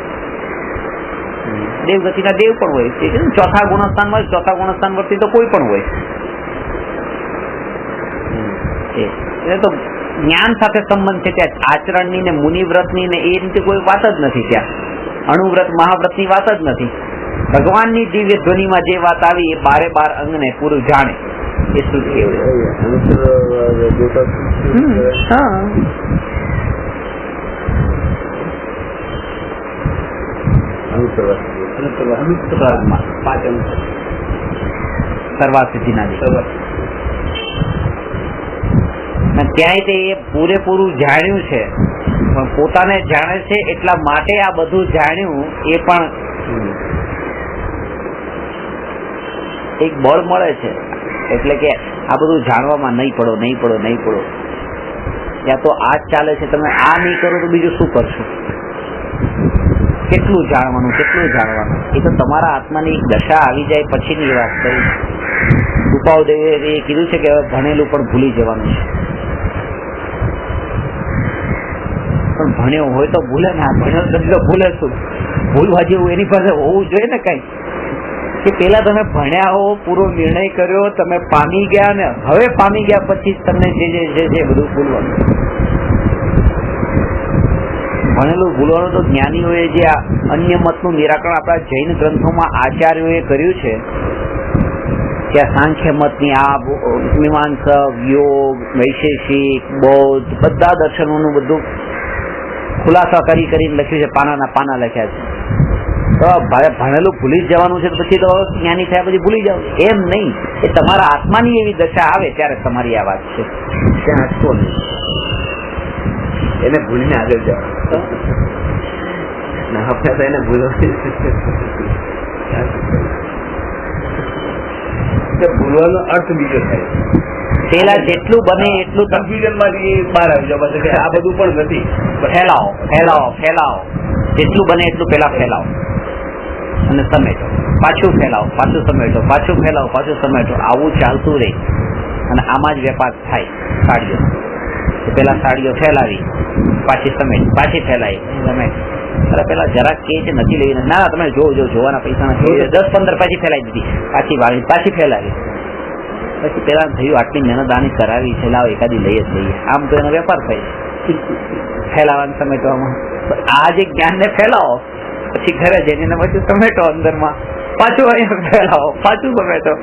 દેવ ગતિના દેવ પણ હોય છે. ચોથા ગુણસ્થાનમાં, ચોથા ગુણસ્થાન વર્તી તો કોઈ પણ હોય. એ તો જ્ઞાન સાથે સંબંધ છે. ત્યાં આચરણની ને મુનિવ્રતની ને એ રીતે કોઈ વાત જ નથી. ત્યાં અણુવ્રત મહાવ્રતની વાત જ નથી. ભગવાનની દિવ્ય ધ્વનિમાં જે વાત આવી એ 12 અંગને પૂરું જાણે એ શું કેવું. સર્વાસિદ્ધિના ત્યાંય તે એ પૂરેપૂરું જાણ્યું છે, પણ પોતાને જાણે છે એટલા માટે આ બધું જાણ્યું એ પણ એક બળ મળે છે. એટલે કે આ બધું જાણવામાં નહીં પડો. ત્યાં તો આ જ ચાલે છે. તમે આ નહીં કરો તો બીજું શું કરશો? કેટલું જાણવાનું. એ તો તમારા આત્માની દશા આવી જાય પછીની વાત કરી. કૃપાદેવે એ કીધું છે કે હવે ભણેલું પણ ભૂલી જવાનું છે. પણ ભણ્યો હોય તો ભૂલે ને. આ ભણ્યો શબ્દ ભૂલે શું? ભૂલવા જેવું એની પાસે હોવું જોઈએ ને કઈ. કે પેલા તમે ભણ્યા હો, પૂરો નિર્ણય કર્યો, તમે પામી ગયા, ને હવે પામી ગયા પછી તમને જે બધું ભૂલવાનું. ભણેલું ભૂલવાનું તો જ્ઞાનીઓએ જે અન્ય મતનું નિરાકરણ આપણા જૈન ગ્રંથોમાં આચાર્યોએ કર્યું છે, ત્યાં સાંખ્ય મતની આ મીમાંસક, યોગ, વૈશેષિક, બૌદ્ધ બધા દર્શનોનું બધું ખુલાસા કરીને લખ્યું છે. પાના લખ્યા છે. તો ભણેલું ભૂલી જ જવાનું છે પછી તો જ્ઞાની થયા પછી ભૂલી જાવ એમ નહીં. એ તમારા આત્માની એવી દશા આવે ત્યારે તમારી આ વાત છે. ત્યાં હસતો નહીં, એને ભૂલીને આગળ જાવ. આપણે તો એને ભૂલવાનો અર્થ બીજો થાય. પેલા જેટલું બને એટલું કન્ફ્યુઝન માંથી બહાર આવી જાવ. આ બધું પણ નથી. ફેલાવો. જેટલું બને એટલું પેલા ફેલાવો અને સમેટો. પાછું ફેલાવો, પાછું સમેટો, પાછું ફેલાવો, પાછું સમેટો. આવું ચાલતું રહે અને આમાં જ વેપાર થાય. સાડીઓ પેલા સાડીઓ ફેલાવી, પાછી સમેટ, પાછી ફેલાવી, સમેટ. અરે પેલા જરાક કે છે નથી લેવી. ના તમે જોવાના પૈસા નથી. 10-15 પાછી ફેલાવી દીધી, પાછી વાળી, પાછી ફેલાવી. પછી પેલા થયું આટલી મહેનત આની કરાવી છે, લાવો એકાદી લઈ જ લઈએ. આમ તો એનો વેપાર થાય ફેલાવાના સમેટવામાં. આ જે જ્ઞાનને ફેલાવો, પછી ઘરે જઈને પછી સમેટો, અંદરમાં પાછું અહીંયા ફેલાવો, પાછું સમેટો.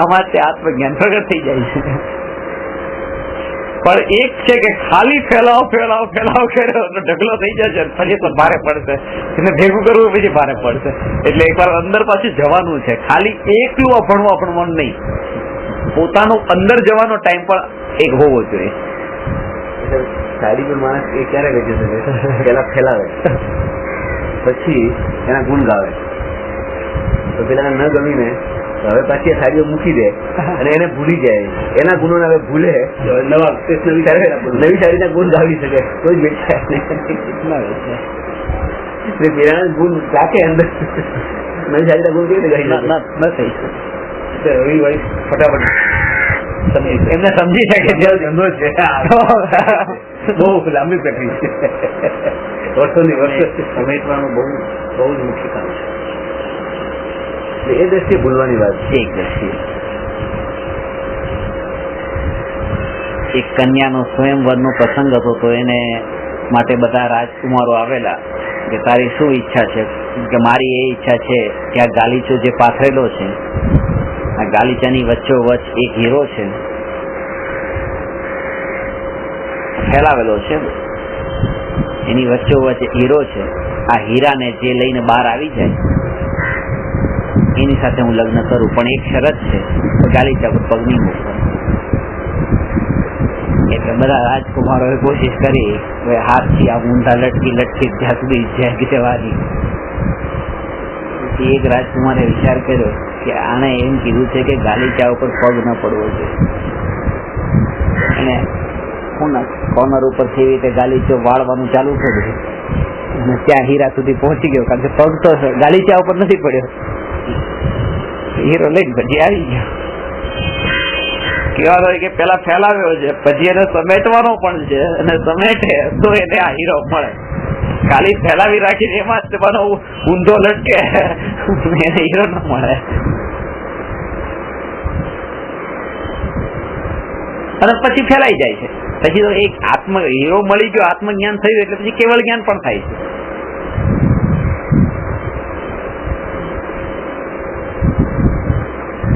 આમાં તે આત્મજ્ઞાન પ્રગટ થઈ જાય છે. પણ એક છે કે ખાલી ફેલાવો કર્યો તો ઢગલો થઈ જશે, પછી તો ભારે પડશે. એને ભેગું કરવું પછી ભારે પડશે. એટલે એકવાર અંદર પાછું જવાનું છે. ખાલી એકલું ભણવાનું નહીં, પોતાનો અંદર જવાનો ટાઈમ પણ એક હોવો જોઈએ. સાડી પર માણસ એ ક્યારે વેચી શકે? પેલા ફેલાવે, પછી એના ગુણ ગાવે, તો પેલા ન ગમીને હવે પાછી આ સાડીઓ મૂકી દે અને એને ભૂલી જાય. એના ગુણો હવે ભૂલે, નવી સાડીના ગુણ ગાવી શકે કોઈ બેઠા પેલા ગુણ રાખે અંદર. નવી સાડીના ગુણ કેવી રીતે ગાઈ શકે? ફટાફટ એમને સમજી શકે ધંધો છે. બહુ લાંબી પ્રક્રિયા છે. વર્ષોની સમેટવાનું બહુ જ મુખ્ય કામ છે. એ દ્રષ્ટિએ ભૂલવાની વાત છે. એક દ્રષ્ટિએ એક કન્યાનો સ્વયંવરનો પ્રસંગ હતો, તો એને માટે બધા રાજકુમારો આવેલા. કે તારી શું ઈચ્છા છે? કે મારી એ ઈચ્છા છે કે આ ગાલીચો જે પાથરેલો છે, આ ગાલીચાની વચ્ચોવચ્ચ એક હીરો છે ફેલાવેલો છે, એની વચ્ચોવચ્ચ હીરો છે. આ હીરાને જે લઈને બહાર આવી જાય એની સાથે હું લગ્ન કરું, પણ એક શરત છે, ગાલીચા પર પગ નહીં મૂકવાનો. એટલે બધા રાજકુમારોએ કોશિશ કરી હાથથી આ ઊંધા લટકી ત્યાં સુધી જ્યાં જવાની. એક રાજકુમારે વિચાર કર્યો કે આને એમ કીધું છે કે ગાલીચા ઉપર પગ ન પડવો જોઈએ, અને કોર્નર ઉપર થી રીતે ગાલીચો વાળવાનું ચાલુ કર્યું અને ત્યાં હીરા સુધી પહોંચી ગયો, કારણ કે પગ તો ગાલીચા ઉપર નથી પડ્યો. હીરો લઈને પછી આવી ગયો. કેવા હોય કે પેલા ફેલાવ્યો છે, પછી એને સમેટવાનો પણ છે, અને સમેટે તો એને આ હીરો મળે. ખાલી ફેલાવી રાખીને એમાં જ તમારો ઊંધો લટકે એને હીરો ન મળે. અને પછી ફેલાઈ જાય છે. પછી તો એક હીરો મળી ગયો, આત્મજ્ઞાન થયું એટલે પછી કેવળ જ્ઞાન પણ થાય છે.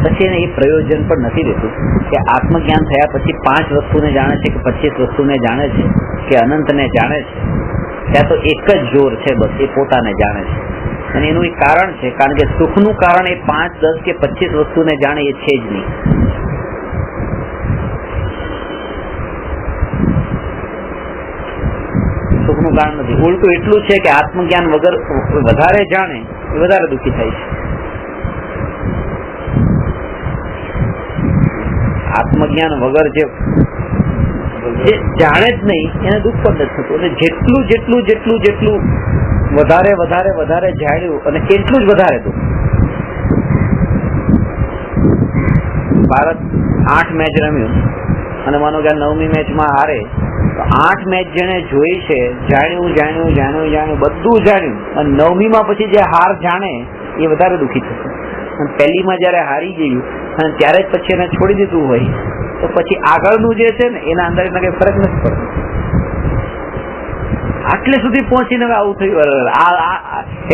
પછી એને એ પ્રયોજન પણ નથી રહેતું કે આત્મજ્ઞાન થયા પછી 5 વસ્તુને જાણે છે કે 25 વસ્તુને જાણે છે કે અનંતને જાણે છે. ત્યાં તો એક જ જોર છે, બસ એ પોતાને જાણે છે. અને એનું એક કારણ છે, કારણ કે સુખનું કારણ એ 5, 10 કે 25 વસ્તુને જાણે એ છે જ નહીં. સુખનું કારણ નથી. ઉલટું એટલું છે કે આત્મજ્ઞાન વગર વધારે જાણે એ વધારે દુઃખી થાય છે. આત્મજ્ઞાન વગર જે જાણે જ નહીં એને દુઃખ પણ નથી થતું. અને જેટલું વધારે જાણ્યું અને એટલું જ વધારે દુઃખ. ભારત 8 મેચ રમ્યું અને માનો કે 9મી મેચમાં હારે, તો 8 મેચ જેને જોઈ છે, જાણ્યું બધું જાણ્યું, અને 9મીમાં પછી જે હાર જાણે એ વધારે દુઃખી થશે. અને પહેલીમાં જયારે હારી ગયું અને ત્યારે જ પછી એને છોડી દીધું હોય તો પછી આગળનું જે છે ને એના અંદર કઈ ફરક નથી પડતો. આટલે સુધી પહોંચીને આવું થયું,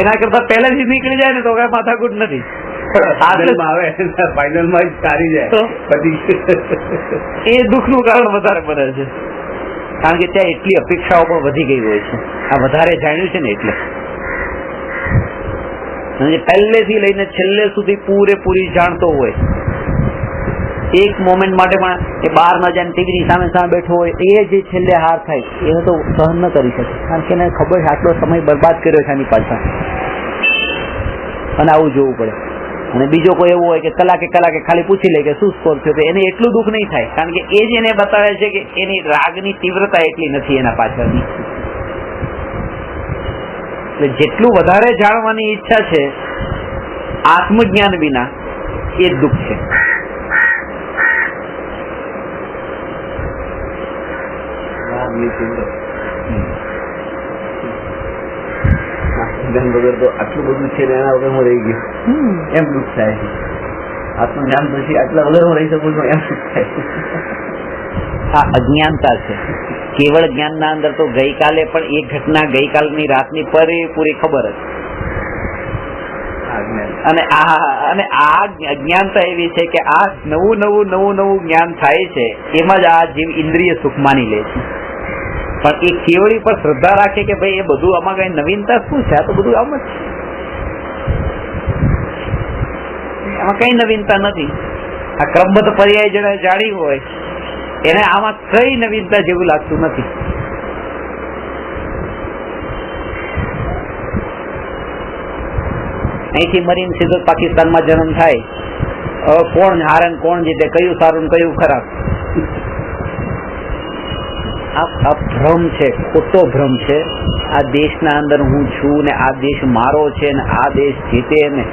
એના કરતા પહેલેથી નીકળી જાય ને તો કઈ માથાકૂટ નથી. ફાઇનલમાં સારી જાય તો એ દુઃખનું કારણ વધારે બને છે, કારણ કે ત્યાં એટલી અપેક્ષાઓ પણ વધી ગઈ હોય છે. આ વધારે જાણ્યું છે ને એટલે પહેલેથી લઈને છેલ્લે સુધી પૂરેપૂરી જાણતો હોય. એક મોમેન્ટ માટે પણ એ બહાર ન જાય, ટીવીની સામે બેઠો હોય, એ જે છેલ્લે હાર થાય એ તો સહન ન કરી શકે, કારણ કે એને ખબર છે આટલો સમય બરબાદ કર્યો છે આની પાછળ, અને આવું જોવું પડે. અને બીજો કોઈ એવો હોય કે કલાકે ખાલી પૂછી લે કે શું સ્કોર થયો, તો એને એટલું દુઃખ નહીં થાય, કારણ કે એ જ એને બતાવે છે કે એની રાગની તીવ્રતા એટલી નથી એના પાછળની. એટલે જેટલું વધારે જાણવાની ઈચ્છા છે આત્મજ્ઞાન વિના, એ દુઃખ છે. વગર તો આટલું બધું છે એના વગર હું રહી ગયો એમ દુઃખ થાય છે. આત્મજ્ઞાન પછી આટલા વગર હું રહી શકું છું એમ દુઃખ થાય. આ અજ્ઞાનતા છે. કેવળ જ્ઞાનના અંદર તો ગઈકાલે પણ એક ઘટના ગઈકાલની રાતની પૂરી ખબર હતી. અને આ અજ્ઞાનતા એવી છે કે આ નવું જ્ઞાન થાય છે, એમાં જ આ જીવ ઇન્દ્રિય સુખ માની લે છે. પણ એ કેવળી પર શ્રદ્ધા રાખે કે ભાઈ એ બધું આમાં કઈ નવીનતા શું છે, આ તો બધું આમ જ છે, આમાં કઈ નવીનતા નથી. આ ક્રમબદ્ધ પર્યાય જેને જાણી હોય એને આમાં કઈ નવીનતા જેવું લાગતું નથી. અહીંથી મરીને સીધો પાકિસ્તાનમાં જન્મ થાય, હવે કોણ હારે કોણ જીતે, કયું સારું કયું ખરાબ, આ ભ્રમ છે, ખોટો ભ્રમ છે. આ દેશના અંદર હું છું ને આ દેશ મારો છે ને આ દેશ જીતે ને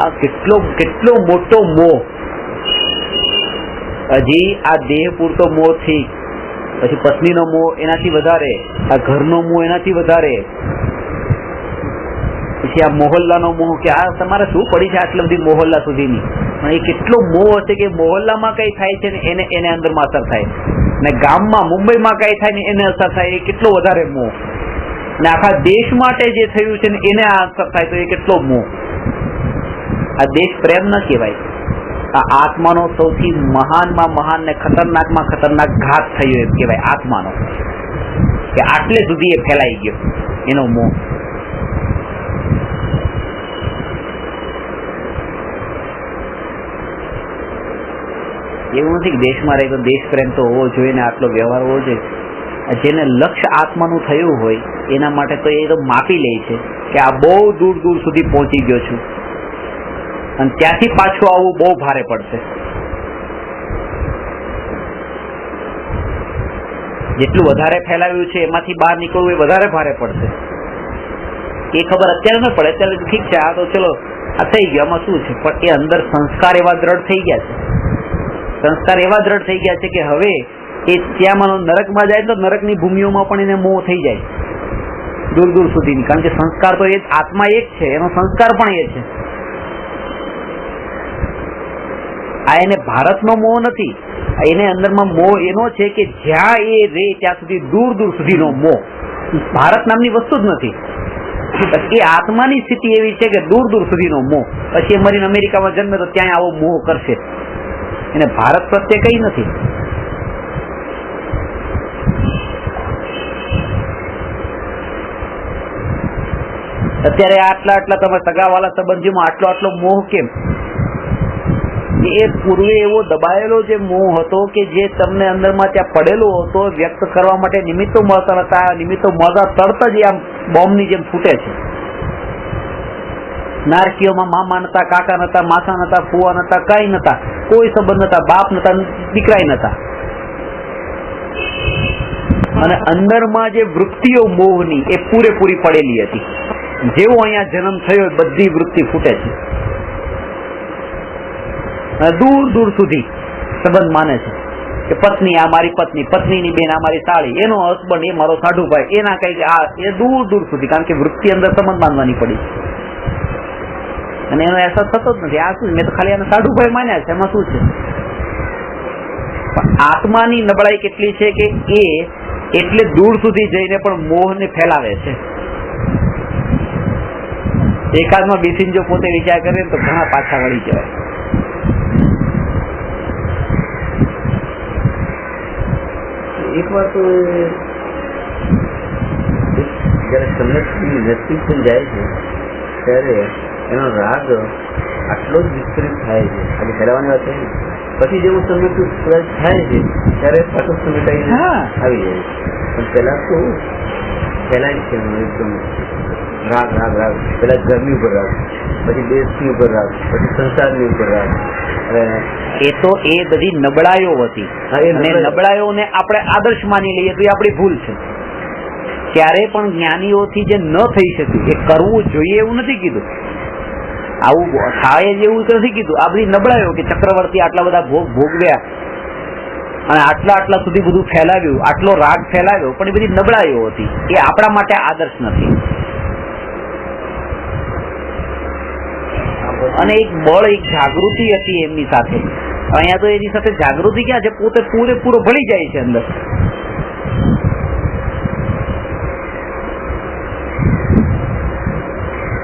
આ કેટલો મોટો મોહ. હજી આ દેહ પૂરતો મોહ થી પછી પત્નીનો મોહ એનાથી વધારે, આ ઘરનો મોહ એનાથી વધારે, પછી આ મોહલ્લાનો મોહ કે આ તમારે શું પડી છે આટલી બધી મોહલ્લા સુધીની. પણ એ કેટલો મોહ હશે કે મોહલ્લામાં કઈ થાય છે ને એને અંદરમાં અસર થાય, ને ગામમાં મુંબઈમાં કઈ થાય ને એને અસર થાય, એ કેટલો વધારે મોહ. અને આખા દેશ માટે જે થયું છે ને એને આ અસર થાય તો એ કેટલો મોહ. આ દેશ પ્રેમ ન કહેવાય, આ આત્માનો સૌથી મહાનમાં મહાન ને ખતરનાકમાં ખતરનાક ઘાત થયો એમ કહેવાય આત્માનો, કે આટલે સુધી એ ફેલાઈ ગયો એનો મોહ. એવું નથી કે દેશમાં રહે તો દેશ પ્રેમ તો હોવો જોઈએ ને આટલો વ્યવહાર હોવો જોઈએ. જેને લક્ષ્ય આત્માનું થયું હોય એના માટે તો એ તો માપી લે છે કે આ બહુ દૂર દૂર સુધી પહોંચી ગયો છું અને ત્યાંથી પાછું આવવું બહુ ભારે પડશે. જેટલું વધારે ફેલાવ્યું છે એમાંથી બહાર નીકળવું એ વધારે ભારે પડશે. એ ખબર અત્યારે ન પડે, અત્યારે ઠીક છે આ તો ચલો આ થઈ ગયું આમાં શું છે, પણ એ અંદર સંસ્કાર એવા દ્રઢ થઈ ગયા છે, સંસ્કાર એવા દ્રઢ થઈ ગયા છે કે હવે એ ત્યાં માનો નરકમાં જાય તો નરકની ભૂમિઓમાં પણ એને મોહ થઈ જાય દૂર દૂર સુધીની, કારણ કે સંસ્કાર તો એ આત્મા એક છે, એનો સંસ્કાર પણ એ છે. આ એને ભારતનો મોહ નથી, એને અંદરમાં મોહ એનો છે કે જ્યાં એ રે ત્યાં સુધી દૂર દૂર સુધીનો મોહ. ભારત નામની વસ્તુ જ નથી, એ આત્માની સ્થિતિ એવી છે કે દૂર દૂર સુધીનો મોહ. પછી એ મરીને અમેરિકામાં જન્મે તો ત્યાં આવો મોહ કરશે, એને ભારત પ્રત્યે કઈ નથી. અત્યારે આટલા આટલા તમે સગાવાલા સંબંધીમાં આટલો આટલો મોહ કેમ? એ પૂર્વે એવો દબાયેલો જે મોહ હતો કે જે તમને અંદરમાં ત્યાં પડેલો હતો, વ્યક્ત કરવા માટે નિમિત્તો મળતા હતા, નિમિત્તો મળતા તરત જ આમ બોમ્બની જેમ ફૂટે છે. નારકીઓમાં મામા નતા, કાકા નતા, માસા નતા, ફુવા નતા, કઈ નતા, કોઈ સંબંધ નતા, બાપ નતા, દીકરાય નતા. અને અંદરમાં જે વૃત્તિઓ મોહની એ પૂરેપૂરી પડેલી હતી. જેવો અહીંયા જન્મ થયો બધી વૃત્તિ ફૂટે છે, દૂર દૂર સુધી સંબંધ માને છે કે પત્ની આ મારી પત્ની, પત્નીની બેન આ મારી સાળી, એનો હસબન્ડ એ મારો સાઢુભાઈ, એના કઈ આ એ દૂર દૂર સુધી, કારણ કે વૃત્તિ અંદર સંબંધ માનવાની પડી અને એનો અહેસાસ થતો જ નથી. આ શું, મેં તો ખાલી આને સાઢુભાઈ માન્યા છે, એમાં શું છે? પણ આત્માની નબળાઈ કેટલી છે કે એ એટલે દૂર સુધી જઈને પણ મોહને ફેલાવે છે. એકાદમાં બેસીને જો પોતે વિચાર કરે તો ઘણા પાછા વળી જવાય. એક વાર તો જયારે સંન્યાસી નજીક જાય છે ત્યારે એનો રાગ આટલો જ વિસ્તૃત થાય છે, આજે ફેલાવાની વાત થઈ. પછી જેવું સંન્યાસ થાય છે ત્યારે પાછો સમેટાઈને આવી જાય છે. પણ પેલા તો ફેલાય છે એકદમ રાગ રાગ રાગ. પેલા ઘરની ઉપર રાગ, પછી દેશની ઉપર રાગ, પછી સંસારની ઉપર રાગ. એ તો એ બધી નબળાઈઓ હતી અને નબળાઈઓને આપણે આદર્શ માની લઈએ તો એ આપણી ભૂલ છે. ક્યારે પણ જ્ઞાનીઓથી જે ન થઈ શક્યું એ કરવું જોઈએ એવું નથી કીધું, આવું થાય જ એવું નથી કીધું. આ બધી નબળાઈઓ કે ચક્રવર્તી આટલા બધા ભોગ ભોગવ્યા અને આટલા આટલા સુધી બધું ફેલાવ્યું, આટલો રાગ ફેલાવ્યો, પણ એ બધી નબળાઈઓ હતી, એ આપણા માટે આદર્શ નથી. અને એક બળ, એક જાગૃતિ હતી એમની સાથે. અહીંયા તો એની સાથે જાગૃતિ ક્યાં છે? પોતે પૂરેપૂરો ભળી જાય છે અંદર.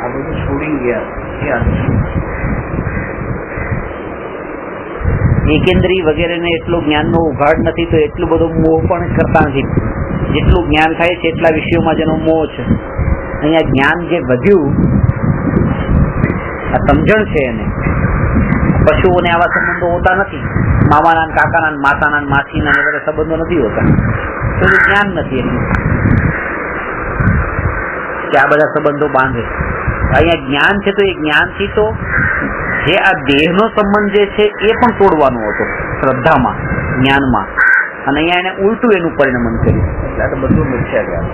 આ બધું છોડી ગયા. એકેન્દ્રી વગેરેને એટલું જ્ઞાનનો ઉઘાડ નથી તો એટલું બધું મોહ પણ કરતા નથી. જેટલું જ્ઞાન થાય છે એટલા વિષયોમાં જેનો મોહ છે. અહીંયા જ્ઞાન જે વધ્યું, આ સમજણ છે એને. પશુઓને આવા સંબંધો હોતા નથી, મામાના, કાકાના, માતાના, માસીના એ બધા સંબંધો નથી હોતા. તો જ્ઞાન નથી એટલું કે આ બધા સંબંધો બાંધે. અહીંયા જ્ઞાન છે તો એ જ્ઞાનથી તો જે આ દેહનો સંબંધ જે છે એ પણ તોડવાનો હતો શ્રદ્ધામાં, જ્ઞાનમાં. અને અહીંયા એને ઉલટું એનું પરિણમન કર્યું. એટલે આ તો બધું મિથ્યા ગયા.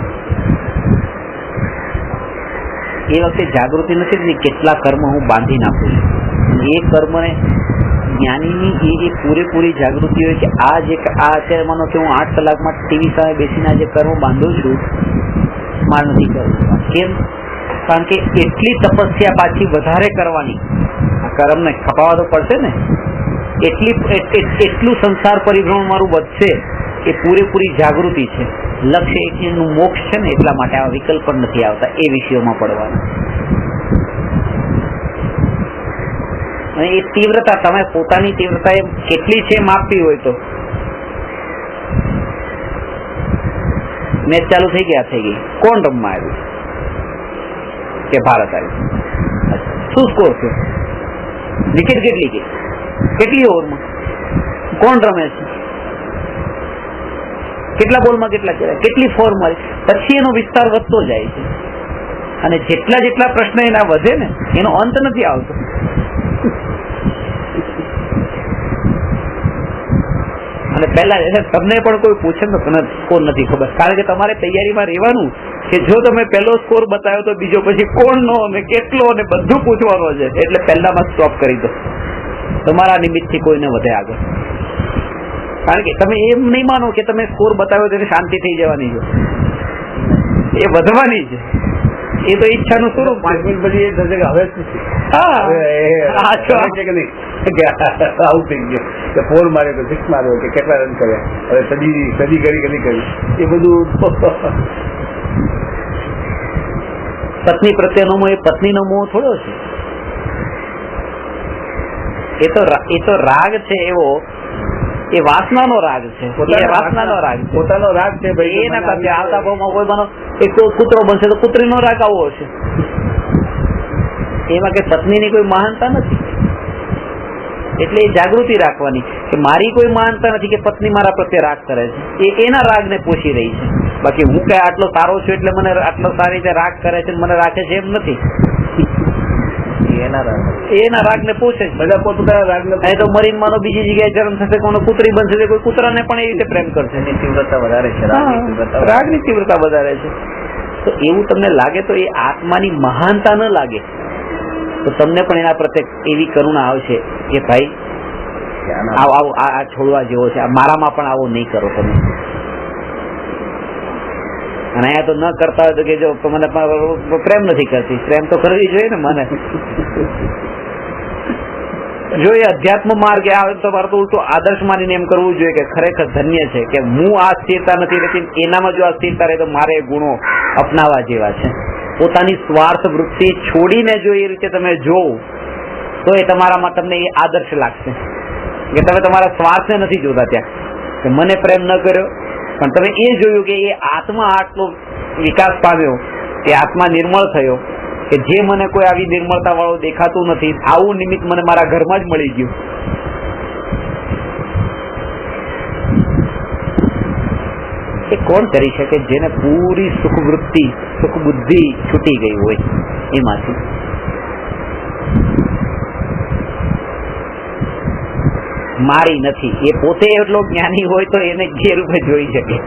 એ વખતે જાગૃતિ નથી કેટલા કર્મ હું બાંધી નાખું છું. એ કર્મને જ્ઞાનીની એ પૂરેપૂરી જાગૃતિ હોય કે આ જે આ અત્યારે માનો કે હું 8 કલાકમાં ટીવી સામે બેસીને જે કર્મ બાંધું છું મારે નથી કરવું. કેમ? કારણ કે એટલી તપસ્યા પાછી વધારે કરવાની, આ કર્મને ખપાવવા તો પડશે ને, એટલું સંસાર પરિભ્રમણ મારું વધશે એ પૂરેપૂરી જાગૃતિ છે. લક્ષ્ય એકનું મોક્ષ છે ને એટલા માટે આ વિકલ્પ પણ નથી આવતા એ વિષયોમાં પડવાના. અને એ તીવ્રતા તમે પોતાની તીવ્રતા એ કેટલી છે માપવી હોય તો મેચ ચાલુ થઈ ગઈ. કોણ રમવા આવ્યું કે ભારત આવ્યું? શું સ્કોર છે? વિકેટ કેટલી ગઈ? કેટલી ઓવરમાં? કોણ રમે છે? કેટલા બોલમાં કેટલા કર્યા? કેટલી ફોર મારી? પછી એનો વિસ્તાર વધતો જાય છે અને જેટલા પ્રશ્ન એના વધે ને એનો અંત નથી આવતો. અને પહેલા તમને પણ કોઈ પૂછે તો સ્કોર નથી ખબર, કારણ કે તમારે તૈયારીમાં રહેવાનું કે જો તમે પહેલો સ્કોર બતાવ્યો તો બીજો પછી કોણનો ને કેટલો ને બધું પૂછવાનું છે. એટલે પહેલામાં સ્ટોપ કરી દો. તમારા નિમિત્તથી કોઈને વધે આગળ. કારણ કે તમે એમ નહીં માનો કે તમે સ્કોર બતાવ્યો તો શાંતિ થઈ જવાની છે, એ વધવાની છે. એ તો ઈચ્છાનું સ્વરૂપ. 5 મિનિટ પછી એ થશે કે હવે છે કે નહીં આવું થઈ ગયું કે 4 માર્યો કે 6 માર્યો કે કેટલા રન કર્યા, હવે સદી કરી કે નહીં કરી, એ બધું. પત્ની પ્રત્યેનો મોહ એ પત્નીનો મોહ થોડો છે. એ તો રાગ છે એવો, એ વાસનાનો રાગ છે. વાસનાનો રાગ છે, પોતાનો રાગ છે ભાઈ. એના કરતા આવતા ભાવમાં કોઈ માનો એક કૂતરો બનશે તો કૂતરીનો રાગ આવો હશે. એમાં કે પત્નીની કોઈ મહાનતા નથી. એટલે એ જાગૃતિ રાખવાની કે મારી કોઈ મહાનતા નથી કે પત્ની મારા પ્રત્યે રાગ કરે છે. એ એના રાગને પોષી રહી છે. બાકી હું કઈ આટલો સારો છું એટલે મને આટલો સારી રીતે રાગ કરે છે, મને રાખે છે, એમ નથી. એના રાગને પોષે છે. બધા પોતાના રાગને. અહીં તો મરીન માનો બીજી જગ્યાએ જન્મ થશે, કોનો કૂતરી બનશે, કોઈ કૂતરાને પણ એ રીતે પ્રેમ કરશે. એની તીવ્રતા વધારે છે, રાગની તીવ્રતા વધારે છે. તો એવું તમને લાગે તો એ આત્માની મહાનતા ન લાગે તો તમને પણ એના પ્રત્યે એવી કરુણા આવશે કે ભાઈ આ છોડવા જેવો છે, મારામાં પણ આવો નહીં કરો તમે. અને અહીંયા તો ન કરતા હોય તો કે જો મને પ્રેમ નથી કરતી. પ્રેમ તો કરવી જોઈએ ને મને. જો એ અધ્યાત્મ માર્ગે આવે તો મારે તો ઉલટો આદર્શ માનીને એમ કરવું જોઈએ કે ખરેખર ધન્ય છે કે હું આ સ્થિરતા નથી રહેતી, એનામાં જો આ સ્થિરતા રહે તો મારે ગુણો અપનાવવા જેવા છે. પોતાની સ્વાર્થ વૃત્તિ છોડીને જો એ રીતે તમે જોવો તો એ તમારામાં તમને એ આદર્શ લાગશે કે તમે તમારા સ્વાર્થને નથી જોતા ત્યાં કે મને પ્રેમ ન કર્યો, પણ તમે એ જોયું કે એ આત્મા આટલો વિકાસ પામ્યો, કે આત્મા નિર્મળ થયો, કે જે મને કોઈ આવી નિર્મળતા વાળો દેખાતું નથી, આવું નિમિત્ત મને મારા ઘરમાં જ મળી ગયું. એ કોણ કરી શકે જેને પૂરી સુખ વૃત્તિ સુખ બુદ્ધિ છૂટી ગઈ હોય એમાંથી. મારી નથી, એ પોતે એટલો જ્ઞાની હોય તો એને જે રૂપે જોઈ શકે.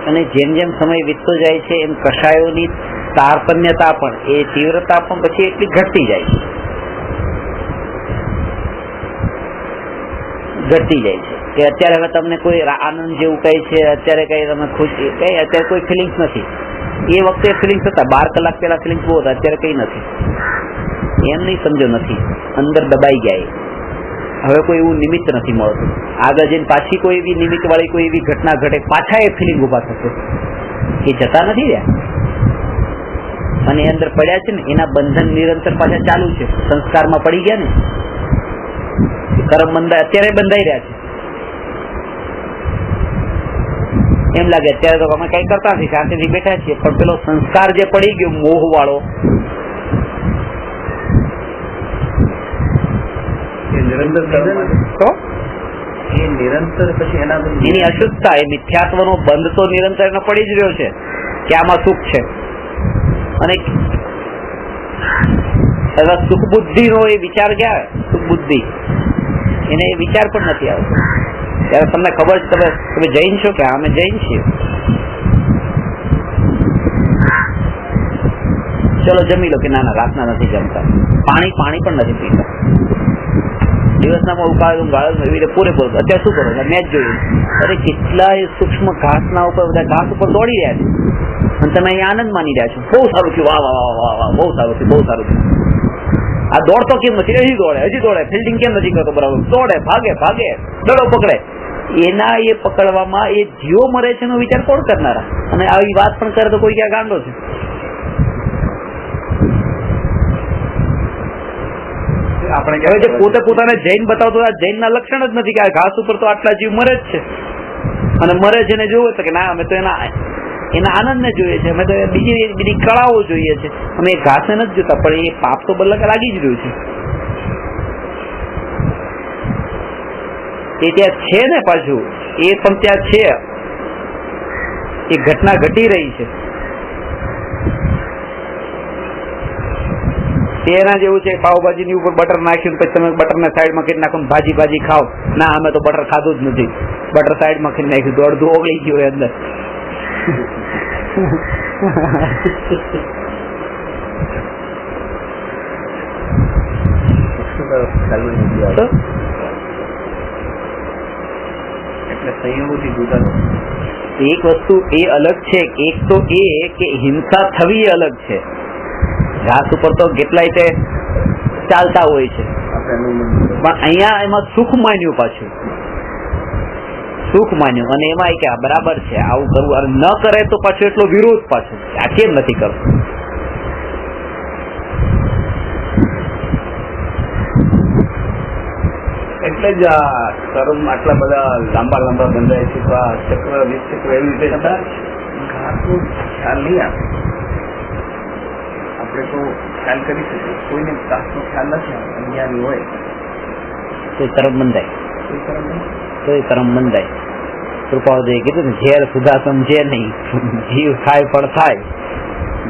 અને જેમ જેમ સમય વીતતો જાય છે એમ કષાયોની તારતમ્યતા પણ, એ તીવ્રતા પણ પછી એટલી ઘટતી જાય છે. કે અત્યારે હવે તમને કોઈ આનંદ જેવું કઈ છે, અત્યારે કઈ તમે ખુશી કઈ, અત્યારે કોઈ ફિલિંગ્સ નથી. એ વખતે ફિલિંગ્સ હતા, 12 કલાક પહેલા ફિલિંગ્સ બહુ હતા, અત્યારે કઈ નથી. એમ નહીં સમજો, નથી, અંદર દબાઈ ગયા. હવે કોઈ એવું નિમિત્ત નથી મળતું. આગળ જઈને પાછી કોઈ એવી નિમિત્ત વાળી કોઈ એવી ઘટના ઘટે, પાછા એ ફિલિંગ ઉભા થશે. એ જતા નથી રહ્યા અને એ અંદર પડ્યા છે ને, એના બંધન નિરંતર પાછા ચાલુ છે. સંસ્કારમાં પડી ગયા ને, કર્મ બંધાય, અત્યારે બંધાઈ રહ્યા છે. એમ લાગે અત્યારે તો અમે કઈ કરતા નથી, શાંતિથી બેઠા છીએ, પણ પેલો સંસ્કાર જે પડી ગયો મોહ વાળો, નિરંતર પછી એની અશુદ્ધતા, એ મિથ્યાત્વનો બંધ તો નિરંતર એનો પડી જ રહ્યો છે કે આમાં સુખ છે. અને સુખ બુદ્ધિ નો એ વિચાર ગયા, સુખ બુદ્ધિ એને એ વિચાર પણ નથી આવતો. ત્યારે તમને ખબર છે, તમે જૈન છો કે અમે જૈન છીએ, ચલો જમી લો કે ના રાતના નથી જમતા, પાણી પણ નથી પીતા. દિવસનામાં ઉકાળું ગાળું એવી રીતે પૂરેપૂરું. અત્યારે શું કરો? મેચ જોયું, અરે કેટલાય સૂક્ષ્મ ઘાસના ઉપર બધા ઘાસ ઉપર દોડી રહ્યા છે અને તમે અહીંયા આનંદ માની રહ્યા છો. બહુ સારું થયું, વાહ વાહ વાહ વાહ, બહુ સારું થયું, બહુ સારું થયું. આ દોડતો કેમ નથી? હજી દોડે, ફિલ્ડિંગ કેમ નથી કરતો બરાબર? દોડે, ભાગે, દડો પકડે. એના એ પકડવામાં એ જીવો મરે છે એનો વિચાર કોણ કરનારા? અને આવી વાત પણ કરે તો કોઈ ક્યાં ગાંડો છે? આપણે હવે જે પોતે પોતાને જૈન બતાવતો, આ જૈનના લક્ષણ જ નથી કે આ ઘાસ ઉપર તો આટલા જીવ મરે જ છે અને મરે છે ને જોવે તો કે ના અમે તો એના આનંદ ને જોઈએ છે, અમે તો બીજી કળાઓ જોઈએ છે, અમે એ ઘાસને નથી જોતા. પણ એ પાપ તો બલ્લક લાગી જ રહ્યું છે. એ ત્યાં છે ને, પાછું એ પણ ત્યાં છે, એ ઘટના ઘટી રહી છે. તેના જેવું છે, પાવભાજી ની ઉપર બટર નાખ્યું પછી તમે બટર ને સાઈડ માં કરી નાખો, ભાજી ખાઓ. ના અમે તો બટર ખાધું જ નથી, બટર સાઈડ માં કરી નાખ્યું, તો અડધું ઓગળી ગયું અંદર. એટલે સંયોગોથી જુદા એક વસ્તુ એ અલગ છે, એક તો એ કે હિંસા થવી અલગ છે. ઘાસ ઉપર તો કેટલાય તે ચાલતા હોય છે, પણ અહીંયા એમાં સુખ માન્યું, પાછું સુખ માન્યું અને એમાં કે બરાબર છે આવું કરવું, અને ન કરે તો પાછું એટલો વિરોધ, પાછું આ કેમ નથી કરતું. એટલે જ આ કર્મ આટલા બધા લાંબા બંધાય છે. તો આ ચક્ર વિચક્ર એવી રીતે ઘાસનો ખ્યાલ નહીં આવે. આપણે તો ખ્યાલ કરી શકીએ, કોઈને ઘાસનો ખ્યાલ નથી, અજ્ઞાની હોય તો કર્મ બંધાય, કોઈ કરમ નહીં. તો એ કર્મ બંધાય. કૃપાળુજીએ કીધું ને, ઝેર સુધા સમજે નહીં, જીવ ખાય પણ થાય.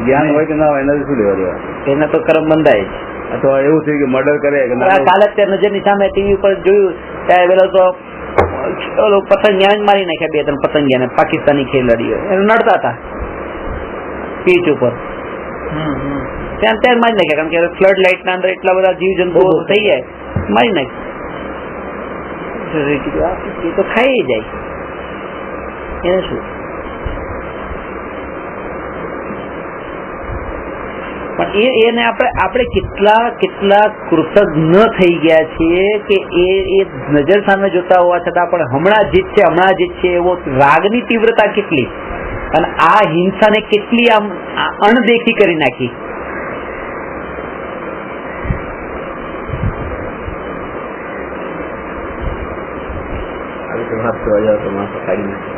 જ્ઞાન હોય કે ના હોય એનાથી શું લેવા દેવા? એને તો કર્મ બંધાય છે. અથવા એવું થયું કે મર્ડર કરે કે ના? કાલે અત્યારે નજરની સામે ટીવી ઉપર જોયું, ત્યારે પેલો તો પતંગિયા મારી નાખ્યા, 2-3 પતંગિયાને, પાકિસ્તાની ખેલાડીઓ એને નડતા હતા પીચ ઉપર, ત્યાં મારી નાખ્યા. કારણ કે ફ્લડ લાઇટ ના અંદર એટલા બધા જીવ જંતુઓ થઈ જાય, મારી નાખ્યા. એ તો ખાઈ જાય, એને શું? પણ એને આપણે કેટલા કૃતજ્ઞ થઈ ગયા છીએ કે એ નજર સામે જોતા હોવા છતાં પણ હમણાં જીત છે એવો રાગની તીવ્રતા કેટલી, અને આ હિંસાને કેટલી આમ અણદેખી કરી નાખી.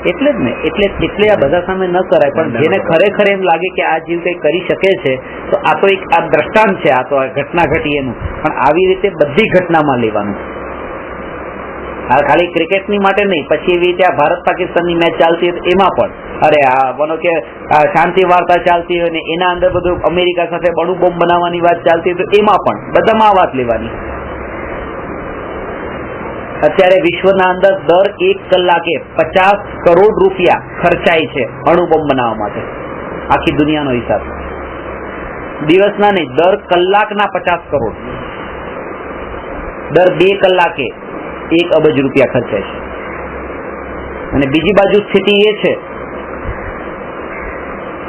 એટલે જ ને, એટલે આ બધા સામે ન કરાય. પણ જેને ખરેખર એમ લાગે કે આ જીવ કઈ કરી શકે છે, તો આ તો એક આ દ્રષ્ટાંત છે, આ તો આ ઘટના ઘટી એનું. પણ આવી રીતે બધી ઘટનામાં લેવાનું. આ ખાલી ક્રિકેટની માટે નહીં, પછી એવી રીતે આ ભારત પાકિસ્તાનની મેચ ચાલતી હોય એમાં પણ, અરે આ બનો કે શાંતિ વાર્તા ચાલતી હોય ને એના અંદર બધું અમેરિકા સાથે બણું બોમ્બ બનાવવાની વાત ચાલતી હોય તો એમાં પણ બધામાં આ વાત લેવાની. અત્યારે વિશ્વના અંદર દર 1 કલાકે 50 કરોડ રૂપિયા ખર્ચાય છે અણુબોમ્બ બનાવવા માટે, આખી દુનિયાનો હિસાબ. દિવસના નહીં, દર કલાકના 50 કરોડ, દર 2 કલાકે 1 અબજ રૂપિયા ખર્ચાય છે. અને બીજી બાજુ સ્થિતિ એ છે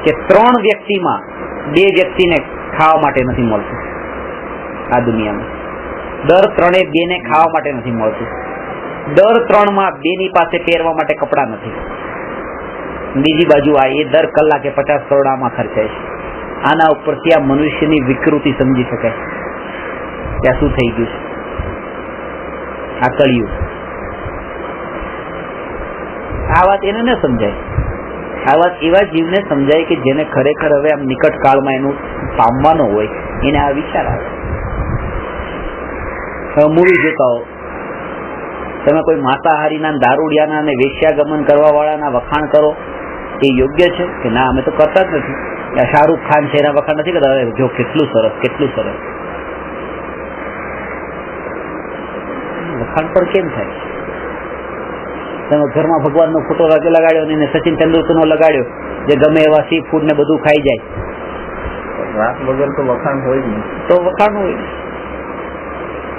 કે 3 વ્યક્તિમાં 2 વ્યક્તિને ખાવા માટે નથી મળતું આ દુનિયામાં. દર 3 2 ને ખાવા માટે નથી મળતું. દર 3 માં 2 ની પાસે પહેરવા માટે કપડા નથી. બીજી બાજુ આ એ દર કલાકે 50 કરોડ આમાં ખર્ચાય છે. આના ઉપરથી આ મનુષ્યની વિકૃતિ સમજી શકાય ત્યાં શું થઈ ગયું છે. આ કળિયુગ. આ વાત એને ન સમજાય. આ વાત એવા જીવને સમજાય કે જેને ખરેખર હવે આમ નિકટ કાળમાં એનું પામવાનો હોય, એને આ વિચાર આવે. મૂવી જોતા હો તમે, કોઈ માંસાહારીના, દારૂડિયાના અને વેશ્યાગમન કરવા વાળાના વખાણ કરો, એ યોગ્ય છે કે ના? અમે તો કરતા જ નથી. શાહરૂખ ખાન છે એના વખાણ નથી કરતા, જો કેટલું સરસ, કેટલું સરસ. વખાણ પણ કેમ થાય? તમે ઘરમાં ભગવાનનો ફોટો લગાડ્યો અને સચિન તેંડુલકરનો લગાડ્યો, જે ગમે એવા સી ફૂડ ને બધું ખાઈ જાય, રાત વગર તો વખાણ હોય જ નહીં. તો વખાણ હોય.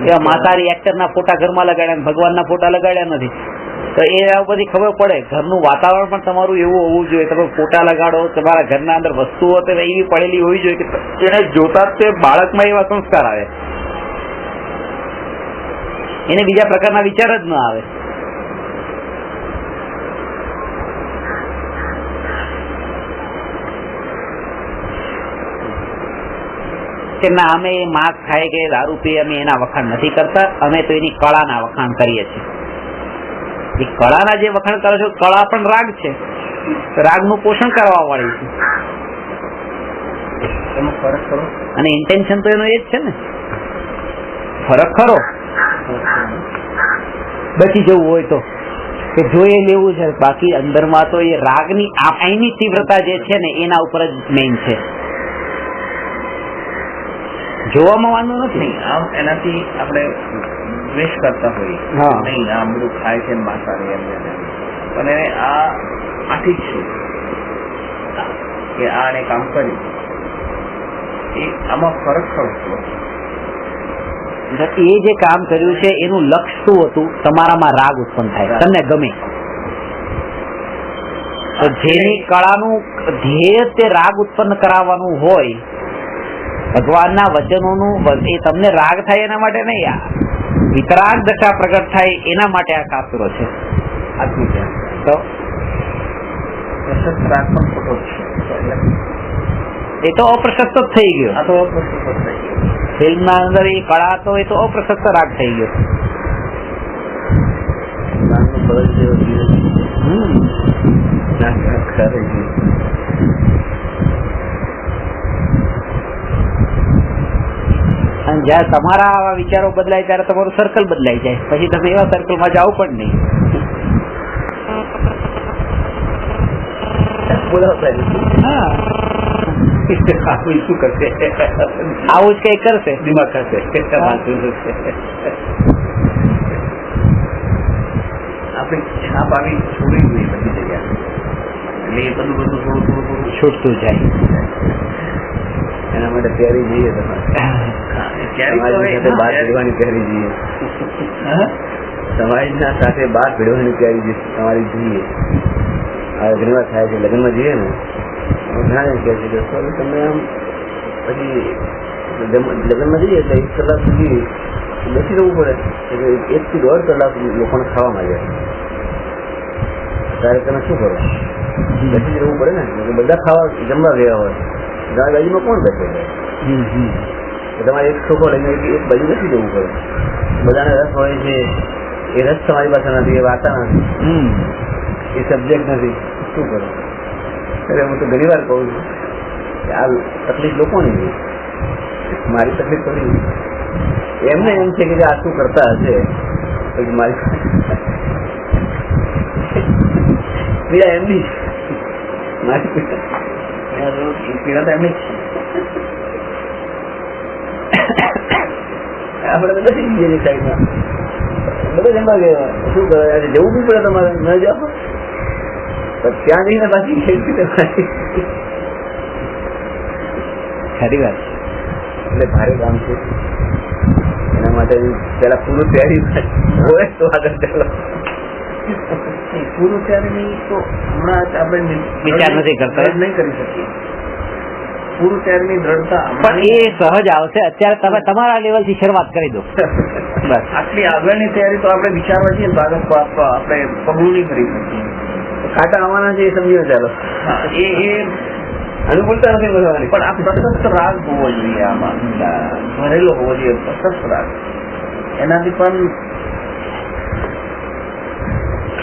એવા માતારી એક્ટરના ફોટા ઘરમાં લગાડ્યા, ભગવાનના ફોટા લગાડ્યા નથી. તો એ બધી ખબર પડે. ઘરનું વાતાવરણ પણ તમારું એવું હોવું જોઈએ. તમે ફોટા લગાડો, તમારા ઘરના અંદર વસ્તુઓ તો એવી પડેલી હોવી જોઈએ કે એને જોતા જ બાળકમાં એવા સંસ્કાર આવે, એને બીજા પ્રકારના વિચાર જ ન આવે. કે ના અમે માંસ ખાય કે દારૂ પીએ અમે એના વખાણ નથી કરતા, અમે તો એની કળાના વખાણ કરીએ છીએ. એ કળાના જે વખાણ કરો છો, કળા પણ રાગ છે, રાગનું પોષણ કરવા વાળી છે. એમાં ફરક કરો. અને ઇન્ટેન્શન તો એનો એ જ છે ને. ફરક ખરો, બચી જવું હોય તો કે જોઈએ લેવું છે. બાકી અંદરમાં તો એ રાગની એની તીવ્રતા જે છે ને એના ઉપર જ મેઇન છે. જોવામાં વાંધો નથી. આમ એનાથી આપણે દ્વેષ કરતા હોઈએ, હા. નહીં આમ બધું ખાય છે માંસાહારી એમ પણ એને આ ઠીક છે કે આ એને કામ કર્યું, એ આમાં ફરક પડતો. એ જે કામ કર્યું છે એનું લક્ષ્ય શું હતું? તમારામાં રાગ ઉત્પન્ન થાય, તમને ગમે. તો જેની કળાનું ધ્યેય તે રાગ ઉત્પન્ન કરાવવાનું હોય, ભગવાનના વચનોનું, એ તમને રાગ થાય એના માટે નહીં, વિતરાગ દશા પ્રગટ થાય એના માટે આ કાસુરો છે. આત્મજ્ઞાન તો પ્રશસ્ત રાગ પણ ખોટો છે. એ તો અપ્રશસ્ત જ થઈ ગયો. આ તો અપ્રશસ્ત થઈ ગયો. ફિલ્મના અંદર એ કળા તો એ તો અપ્રશસ્ત રાગ થઈ ગયો. અને જયારે તમારા આવા વિચારો બદલાય ત્યારે તમારું સર્કલ બદલાઈ જાય. પછી તમે એવા સર્કલમાં જાઓ પણ નહીં. હા, શું કરશે? આવું જ કઈ કરશે. દિમાગ કરશે. આપણે છાપ આવી છોડી જોઈએ બધી જગ્યા, એટલે એ બધું થોડું થોડું છૂટતું જાય. એના માટે તૈયારી જોઈએ તમારે બહાર ભેળવાની તૈયારી જોઈએ. સમાજના સાથે બહાર ભેળવાની તૈયારી તમારી જોઈએ. હવે ઘણી વાર થાય છે લગ્નમાં જઈએ ને, ઘણા જણ કહે છે કે તમે આમ પછી લગ્નમાં જઈએ એટલે 1 કલાક સુધી બેસી રહેવું પડે. 1 થી 1.5 કલાક લોકોને ખાવા માંગે. ત્યારે તમે શું કરો? બેસી રહેવું પડે ને. બધા ખાવા જમવા ગયા હોય, બાજુમાં કોણ બેસે? તમારે એક છોકરો લઈને એક બાજુ બેસી જવું પડે. બધાને રસ હોય છે, એ રસ તમારી પાસે નથી, એ વાર્તા નથી, એ સબ્જેક્ટ નથી. શું કરો? અરે હું તો ઘણી વાર કહું છું કે આ તકલીફ લોકોની છે, મારી તકલીફ થોડી. એમને એમ છે કે આ શું કરતા હશે મારી પીડા એમની મારી પીડા તો એમની આપણે તો નથી જઈએ સાઈડમાં બધા જમવા ગયા. શું કરે? જવું બી પડે તમારે, ન જાવ ત્યાં જઈને પાછી ખરી વાત. એટલે ભારે કામ છે. એના માટે પેલા પૂરું તૈયારી હોય તો આગળ ચાલો. પૂરું તૈયારી તો હમણાં આપણે વિચાર નથી કરતા, નહીં કરી શકીએ. પૂરું તૈયારીની દ્રઢતા પણ એ સહજ આવશે. અત્યારે તમે તમારા લેવલથી શરૂઆત કરી દો. બસ આટલી આગળની તૈયારી તો આપણે વિચારવા છીએ, આપણે પગલું નહીં કરી શકીએ. કાંટા આવવાના છે એ સમજીને ચાલો. એ અનુકૂળતા નથી મળવાની. પણ આ પ્રશસ્ત રાગ હોવો જોઈએ, આમાં ભરેલો હોવો જોઈએ પ્રશસ્ત રાગ. એનાથી પણ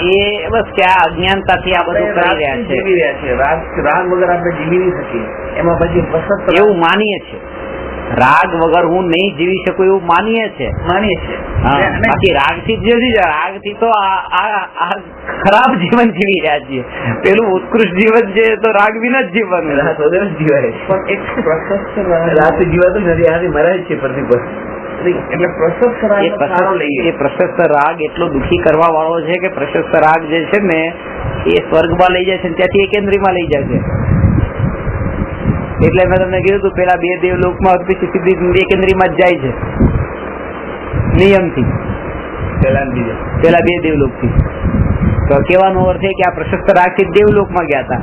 એ બસ ત્યાં અજ્ઞાનતાથી આ બધું કરી રહ્યા છે. જીવી રહ્યા છે. રાગ વગર આપણે જીવી નહીં શકીએ. એમાં પછી પ્રશસ્ત એવું માનીએ છે, રાગ વગર હું નહીં જીવી શકું એવું માનીએ છે. બાકી રાગ થી જ રાગ થી તો આ ખરાબ જીવન જીવી રહ્યા છીએ. પેલું ઉત્કૃષ્ટ જીવન છે તો રાગ વિના જ જીવવાનું. રાત વગર જીવાય પણ એક પ્રશસ્ત રાત જીવાતું નથી. આથી મરાય છે પ્રતિ પર. એટલે પ્રશસ્ત રાગ સારો લઈએ. એ પ્રશસ્ત રાગ એટલો દુઃખી કરવા વાળો છે કે પ્રશસ્ત રાગ જે છે ને એ સ્વર્ગમાં લઈ જાય છે, ત્યાંથી એકેન્દ્રીમાં લઈ જાય છે. એટલે મેં તમને કીધું હતું પેલા 2 દેવલોકમાં પછી સીધી એકેન્દ્રીમાં જ જાય છે. નિયમથી, પેલા ને બીજા પેલા 2 દેવલોકથી. તો કહેવાનો અર્થ એ કે આ પ્રશસ્ત રાગથી દેવલોકમાં ગયા હતા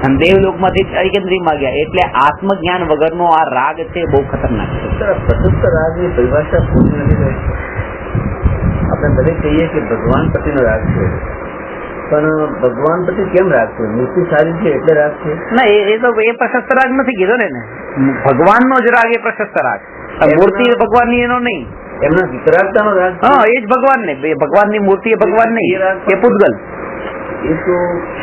અને દેવલોકમાંથી ઐકેન્દ્રીમાં ગયા. એટલે આત્મજ્ઞાન વગરનો આ રાગ છે બહુ ખતરનાક છે. પ્રશસ્ત રાગની પરિભાષા પૂરી નથી કરી. આપણે દરેક કહીએ કે ભગવાન પતિનો રાગ છે, પણ ભગવાન પતિ કેમ રાગ છે? મૂર્તિ સારી છે એટલે રાગ છે? ના, એ તો એ પ્રશસ્ત રાગ નથી કીધો ને. ભગવાનનો જ રાગ એ પ્રશસ્ત રાગ. મૂર્તિ ભગવાનની એનો નહીં, એમના વિતરાગતાનો રાગ છે. હા, એ જ ભગવાન ને. ભગવાનની મૂર્તિ એ ભગવાન નહીં, એ પૂતગલ. એ તો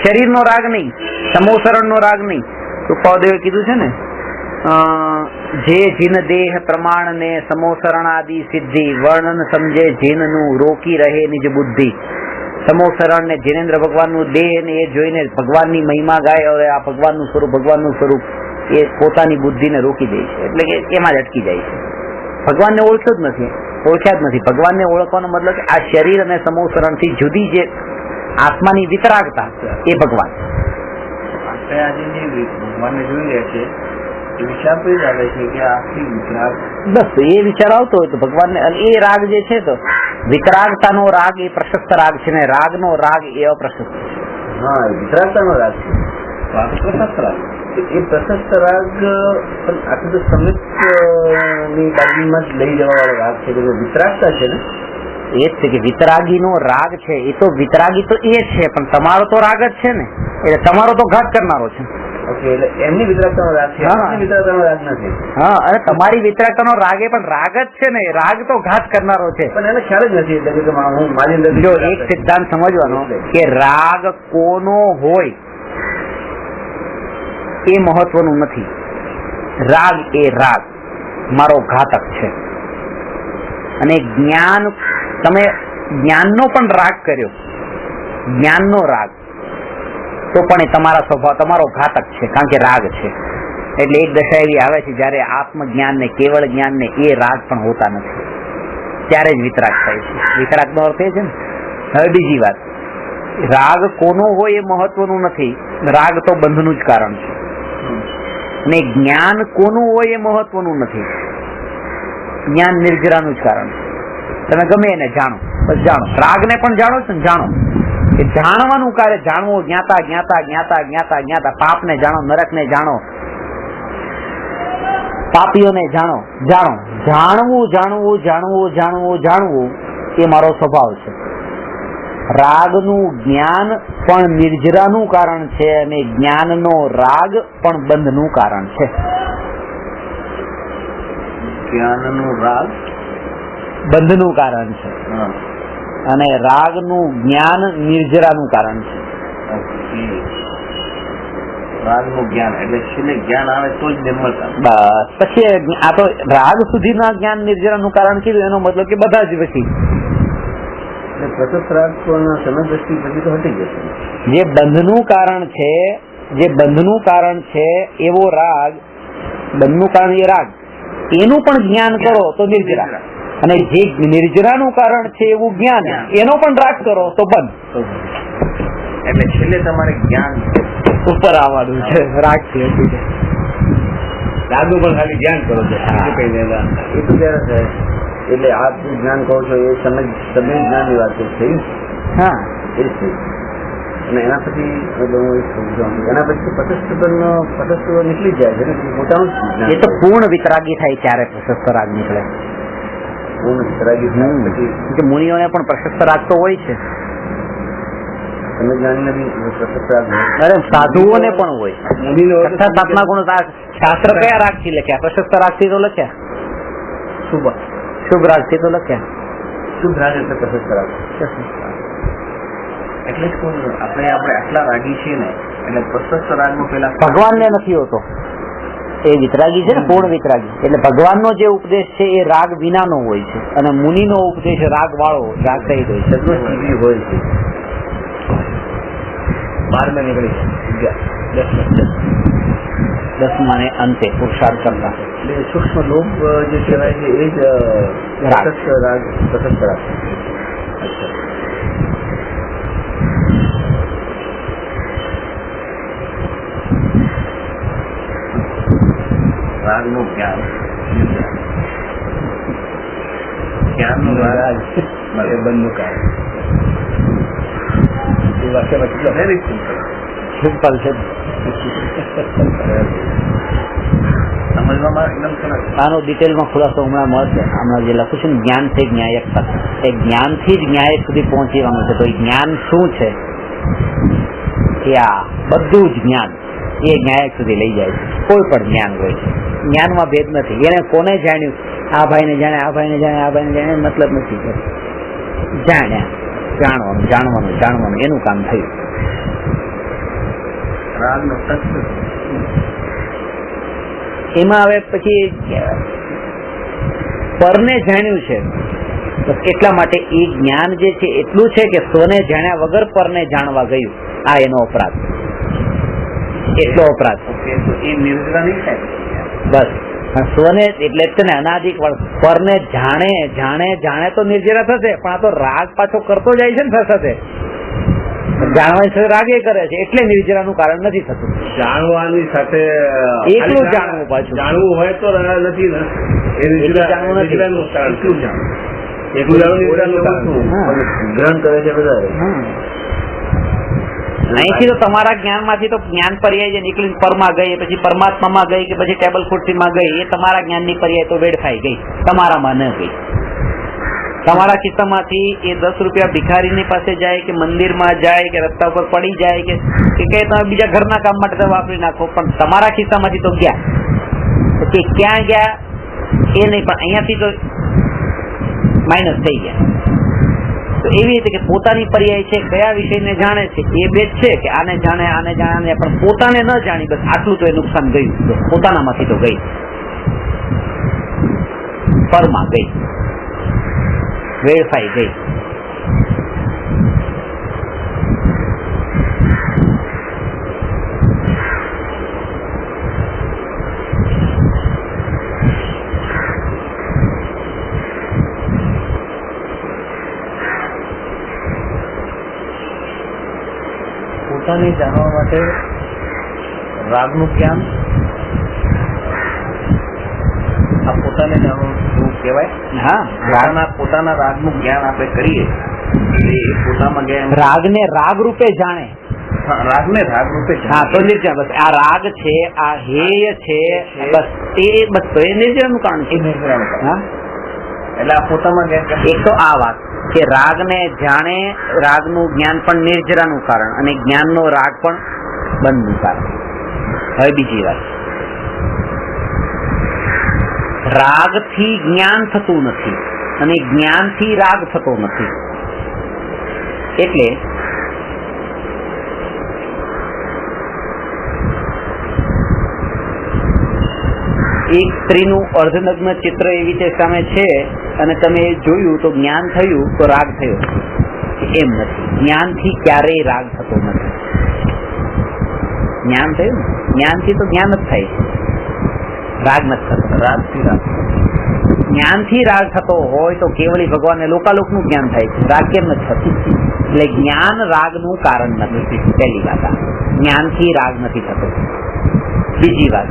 શરીરનો રાગ નહીં, સમોસરણનો રાગ નહીં. તો પૌદેવે કીધું છે ને, જે જીન દેહ પ્રમાણ ને સમોસરણ આદિ સિદ્ધિ વર્ણન સમજે જીનનું રોકી રહે નિજ બુદ્ધિ. સમોસરણ ને જીનેન્દ્ર ભગવાનનું દેહ ને એ જોઈને ભગવાનની મહિમા ગાય, હવે આ ભગવાનનું સ્વરૂપ એ પોતાની બુદ્ધિને રોકી દે છે. એટલે કે એમાં જ અટકી જાય છે. ભગવાનને ઓળખ્યા જ નથી. ભગવાનને ઓળખવાનો મતલબ કે આ શરીર અને સમોસરણથી જુદી જે આત્માની વિતરાગતા એ ભગવાન. આપણે આજે જે ભગવાનને જોઈ રહ્યા છે એ વિચાર તો જ આવે છે કે આખી વિતરાગ, બસ એ વિચાર આવતો હોય તો ભગવાનને. અને એ રાગ જે છે તો વિતરાગતાનો રાગ એ પ્રશસ્ત રાગ છે ને રાગનો રાગ એ અપ્રશસ્ત છે. હા, એ વિતરાગતાનો રાગ છે. પ્રશસ્ત રાગ. એ પ્રશસ્ત રાગ પણ આટલું તો સમિત ની બાજુમાં જ લઈ જવા વાળો રાગ છે. વિતરાગતા છે ને એ જ છે કે વિતરાગીનો રાગ છે. એ તો વિતરાગી તો એ છે, પણ તમારો તો રાગ જ છે ને. એટલે તમારો તો ઘાત કરનારો છે. ઓકે, એટલે એમની વિતરાગતાનો રાગ છે, હા. આપણી વિતરાગતાનો રાગ નથી. હા, અને તમારી વિતરાગતાનો રાગ એ પણ રાગ જ છે ને. રાગ તો ઘાત કરનારો છે. પણ એને ખ્યાલ જ નથી. એટલે કે હું મારી અંદર જો એક સિદ્ધાંત સમજવાનો કે રાગ કોનો હોય એ મહત્વનું નથી. રાગ એ રાગ મારો ઘાતક છે. અને જ્ઞાન, તમે જ્ઞાનનો પણ રાગ કર્યો, જ્ઞાનનો રાગ, તો પણ એ તમારા સ્વભાવ, તમારો ઘાતક છે, કારણ કે રાગ છે. એટલે એક દશા એવી આવે છે જયારે આત્મજ્ઞાન ને કેવળ જ્ઞાન ને એ રાગ પણ હોતા નથી, ત્યારે જ વિતરાગ થાય છે. વિતરાગનો અર્થ એ છે ને. હવે બીજી વાત, રાગ કોનો હોય એ મહત્વનું નથી. રાગ તો બંધનું જ કારણ છે. અને જ્ઞાન કોનું હોય એ મહત્વનું નથી. જ્ઞાન નિર્જરાનું જ કારણ છે. તમે ગમે એને જાણો, બસ જાણો. રાગને પણ જાણો છો ને, જાણો. એ જાણવાનું કાર્ય, જાણવું, જ્ઞાતા. પાપને જાણો, નરકને જાણો, પાપીઓને જાણો. જાણવું એ મારો સ્વભાવ છે. રાગનું જ્ઞાન પણ નિર્જરાનું કારણ છે અને જ્ઞાનનો રાગ પણ બંધનું કારણ છે. જ્ઞાનનો રાગ બંધનું કારણ છે અને રાગનું જ્ઞાન નિર્જરાનું કારણ છે. રાગનું જ્ઞાન એટલે છેલ્લે જ્ઞાન આવે તો જ નિર્મળતા. બસ પછી આ તો રાગ સુધીના જ્ઞાન નિર્જરાનું કારણ કીધું, એનો મતલબ કે બધા જ પછી પ્રશસ્ત રાગ પણ સમય દ્રષ્ટિ પછી તો હટી જશે. જે બંધનું કારણ છે એવો રાગ, બંધનું કારણ એ રાગ, એનું પણ જ્ઞાન કરો તો નિર્જરા. અને જે નિર્જરાનું કારણ છે એવું જ્ઞાન, એનો પણ રાગ કરો તો બંધ. એટલે છેલ્લે તમારે જ્ઞાન ઉપર આવવાનું છે. રાગ છે રાગનું પણ ખાલી ધ્યાન કરો છો. એ તો ત્યારે થાય. એટલે આપ જે જ્ઞાન કહો છો એ તમે જ્ઞાનની વાત થઈ. હા, એ જ થઈ. અને એના પછી એના પછી પતસ્થ નીકળી જાય છે ને પોતાનું એ તો પૂર્ણ વિતરાગી થાય ત્યારે પ્રશસ્ત રાગ નીકળે. પૂર્ણ વિતરાગી પછી મુનિઓને પણ પ્રશસ્ત રાગ તો હોય છે. તમે જ્ઞાનીને બી પ્રશસ્ત રાગ અરે સાધુઓને પણ હોય. મુનિનો છઠ્ઠા સાતમા ગુણ શાસ્ત્ર કયા રાગથી લખ્યા? પ્રશસ્ત રાગથી તો લખ્યા. શુભ રાગથી તો લખ્યા. શુભ રાગ એટલે પ્રશસ્ત રાગ. એટલે જ કહું છું, આપણે આટલા રાગી છીએ ને એટલે પ્રશસ્ત રાગનો પેલા ભગવાનને નથી હોતો. એ વિતરાગી છે ને, પૂર્ણ વિતરાગી. એટલે ભગવાનનો જે ઉપદેશ છે એ રાગ વિનાનો હોય છે અને મુનિનો ઉપદેશ રાગ વાળો, રાગ સહિત હોય છે. સદગુણ હોય છે. 12 નીકળી જાય. 10મા ને અંતે પુરુષાર્થ કરતા. એટલે સૂક્ષ્મ લોભ જે કહેવાય છે એ જ પ્રશસ્ત રાગ. રાગનું જ્ઞાન જ્ઞાનનો રાગ એ બંધનું કારણ એ વાક્યમાં કેટલો વેરી સિમ્પલ સિમ્પલ છે. સમજવામાં એકદમ સરસ. આનો ડિટેલમાં ખુલાસો હમણાં મળશે. હમણાં જે લખું છું ને જ્ઞાન થી ન્યાયક તક, એ જ્ઞાનથી જ ન્યાયક સુધી પહોંચવાનું છે. તો એ જ્ઞાન શું છે કે આ બધું જ જ્ઞાન એ ન્યાયક સુધી લઈ જાય છે. કોઈ પણ જ્ઞાન હોય છે, જ્ઞાનમાં ભેદ નથી. એને કોને જાણ્યું, આ ભાઈને જાણે, આ ભાઈને જાણે, આ ભાઈને જાણે, મતલબ નથી. જાણ્યા, જાણવાનું જાણવાનું જાણવાનું એનું કામ થયું. રાગનો ટચ એમાં હવે પછી પરને જાણ્યું છે તો એટલા માટે એ જ્ઞાન જે છે એટલું છે કે સ્વને જાણ્યા વગર પરને જાણવા ગયું, આ એનો અપરાધ, એટલો અપરાધ. ઓકે, તો એ નિર્જરા નહીં થાય. બસ સ્વને એટલે છે ને અનાદિક પરને જાણે જાણે જાણે તો નિર્જરા થશે, પણ આ તો રાગ પાછો કરતો જાય છે ને થશે. જાણવાની સાથે રાગે કરે છે એટલે નિર્જરાનું કારણ નથી થતું. જાણવાની સાથે એકલું જાણવું, પાછું જાણવું હોય તો નથી ને, એ જાણવું નથી. નિર્જરાનું કારણ એટલું જાણવું. એકલું જાણવું નિર્જરાનું કારણ. હા. ગ્રહણ કરે છે બધા. અહીંથી તો તમારા જ્ઞાન માંથી તો જ્ઞાન પર્યાય જે નીકળીને પરમાં ગઈ, પછી પરમાત્મામાં ગઈ કે પછી ટેબલ ખુરશીમાં ગઈ, એ તમારા જ્ઞાનની પર્યાય તો વેડફાઈ ગઈ, તમારામાં ન ગઈ. તમારા ખિસ્સામાંથી એ 10 રૂપિયા ભિખારીની પાસે જાય કે મંદિરમાં જાય કે રસ્તા ઉપર પડી જાય કે તમે બીજા ઘરના કામ માટે તો વાપરી નાખો, પણ તમારા ખિસ્સામાંથી તો ગયા. તો કે ક્યાં ગયા એ નહીં, પણ અહીંયાથી તો માઇનસ થઈ ગયા. તો એવી રીતે કે પોતાની પર્યાય છે, કયા વિષયને જાણે છે એ બે છે કે આને જાણે આને જાણે, પણ પોતાને ન જાણી, બસ આટલું તો એ નુકસાન ગયું. પોતાનામાંથી તો ગઈ, પરમાં ગઈ, વેડફાઈ ગઈ. પોતાને જાણવા માટે રાગનું જ્ઞાન, આ પોતાને જાણવું એવું કહેવાય. હા, પોતાના રાગનું જ્ઞાન આપણે કરીએ એટલે એ પોતામાં ગયા. રાગને રાગ રૂપે જાણે, રાગને રાગ રૂપે હા તો નિર્જન. બસ આ રાગ છે, આ હેય છે, બસ તો એ નિર્જનનું કારણ છે. હા, એટલે આ પોતામાં ગયા. એક તો આ વાત કે રાગને જાણે, રાગનું જ્ઞાન પણ નિર્જરાનું કારણ અને જ્ઞાનનો રાગ પણ બંધનું કારણ. હવે બીજી વાત, રાગથી જ્ઞાન થતું નથી અને જ્ઞાનથી રાગ થતો નથી. એટલે એક સ્ત્રીનું અર્ધનગ્ન ચિત્ર એવી રીતે સામે છે અને તમે જોયું તો જ્ઞાન થયું તો રાગ થયો, એમ નથી. જ્ઞાનથી ક્યારેય રાગ થતો નથી. જ્ઞાન થયું ને, જ્ઞાનથી તો જ્ઞાન જ થાય છે, રાગ નથી થતો. રાગથી રાગ, જ્ઞાનથી રાગ થતો હોય તો કેવળી ભગવાનને લોકાલોકનું જ્ઞાન થાય છે, રાગ કેમ નથી થતું? એટલે જ્ઞાન રાગનું કારણ નથી. પહેલી વાત, જ્ઞાનથી રાગ નથી થતો. બીજી વાત,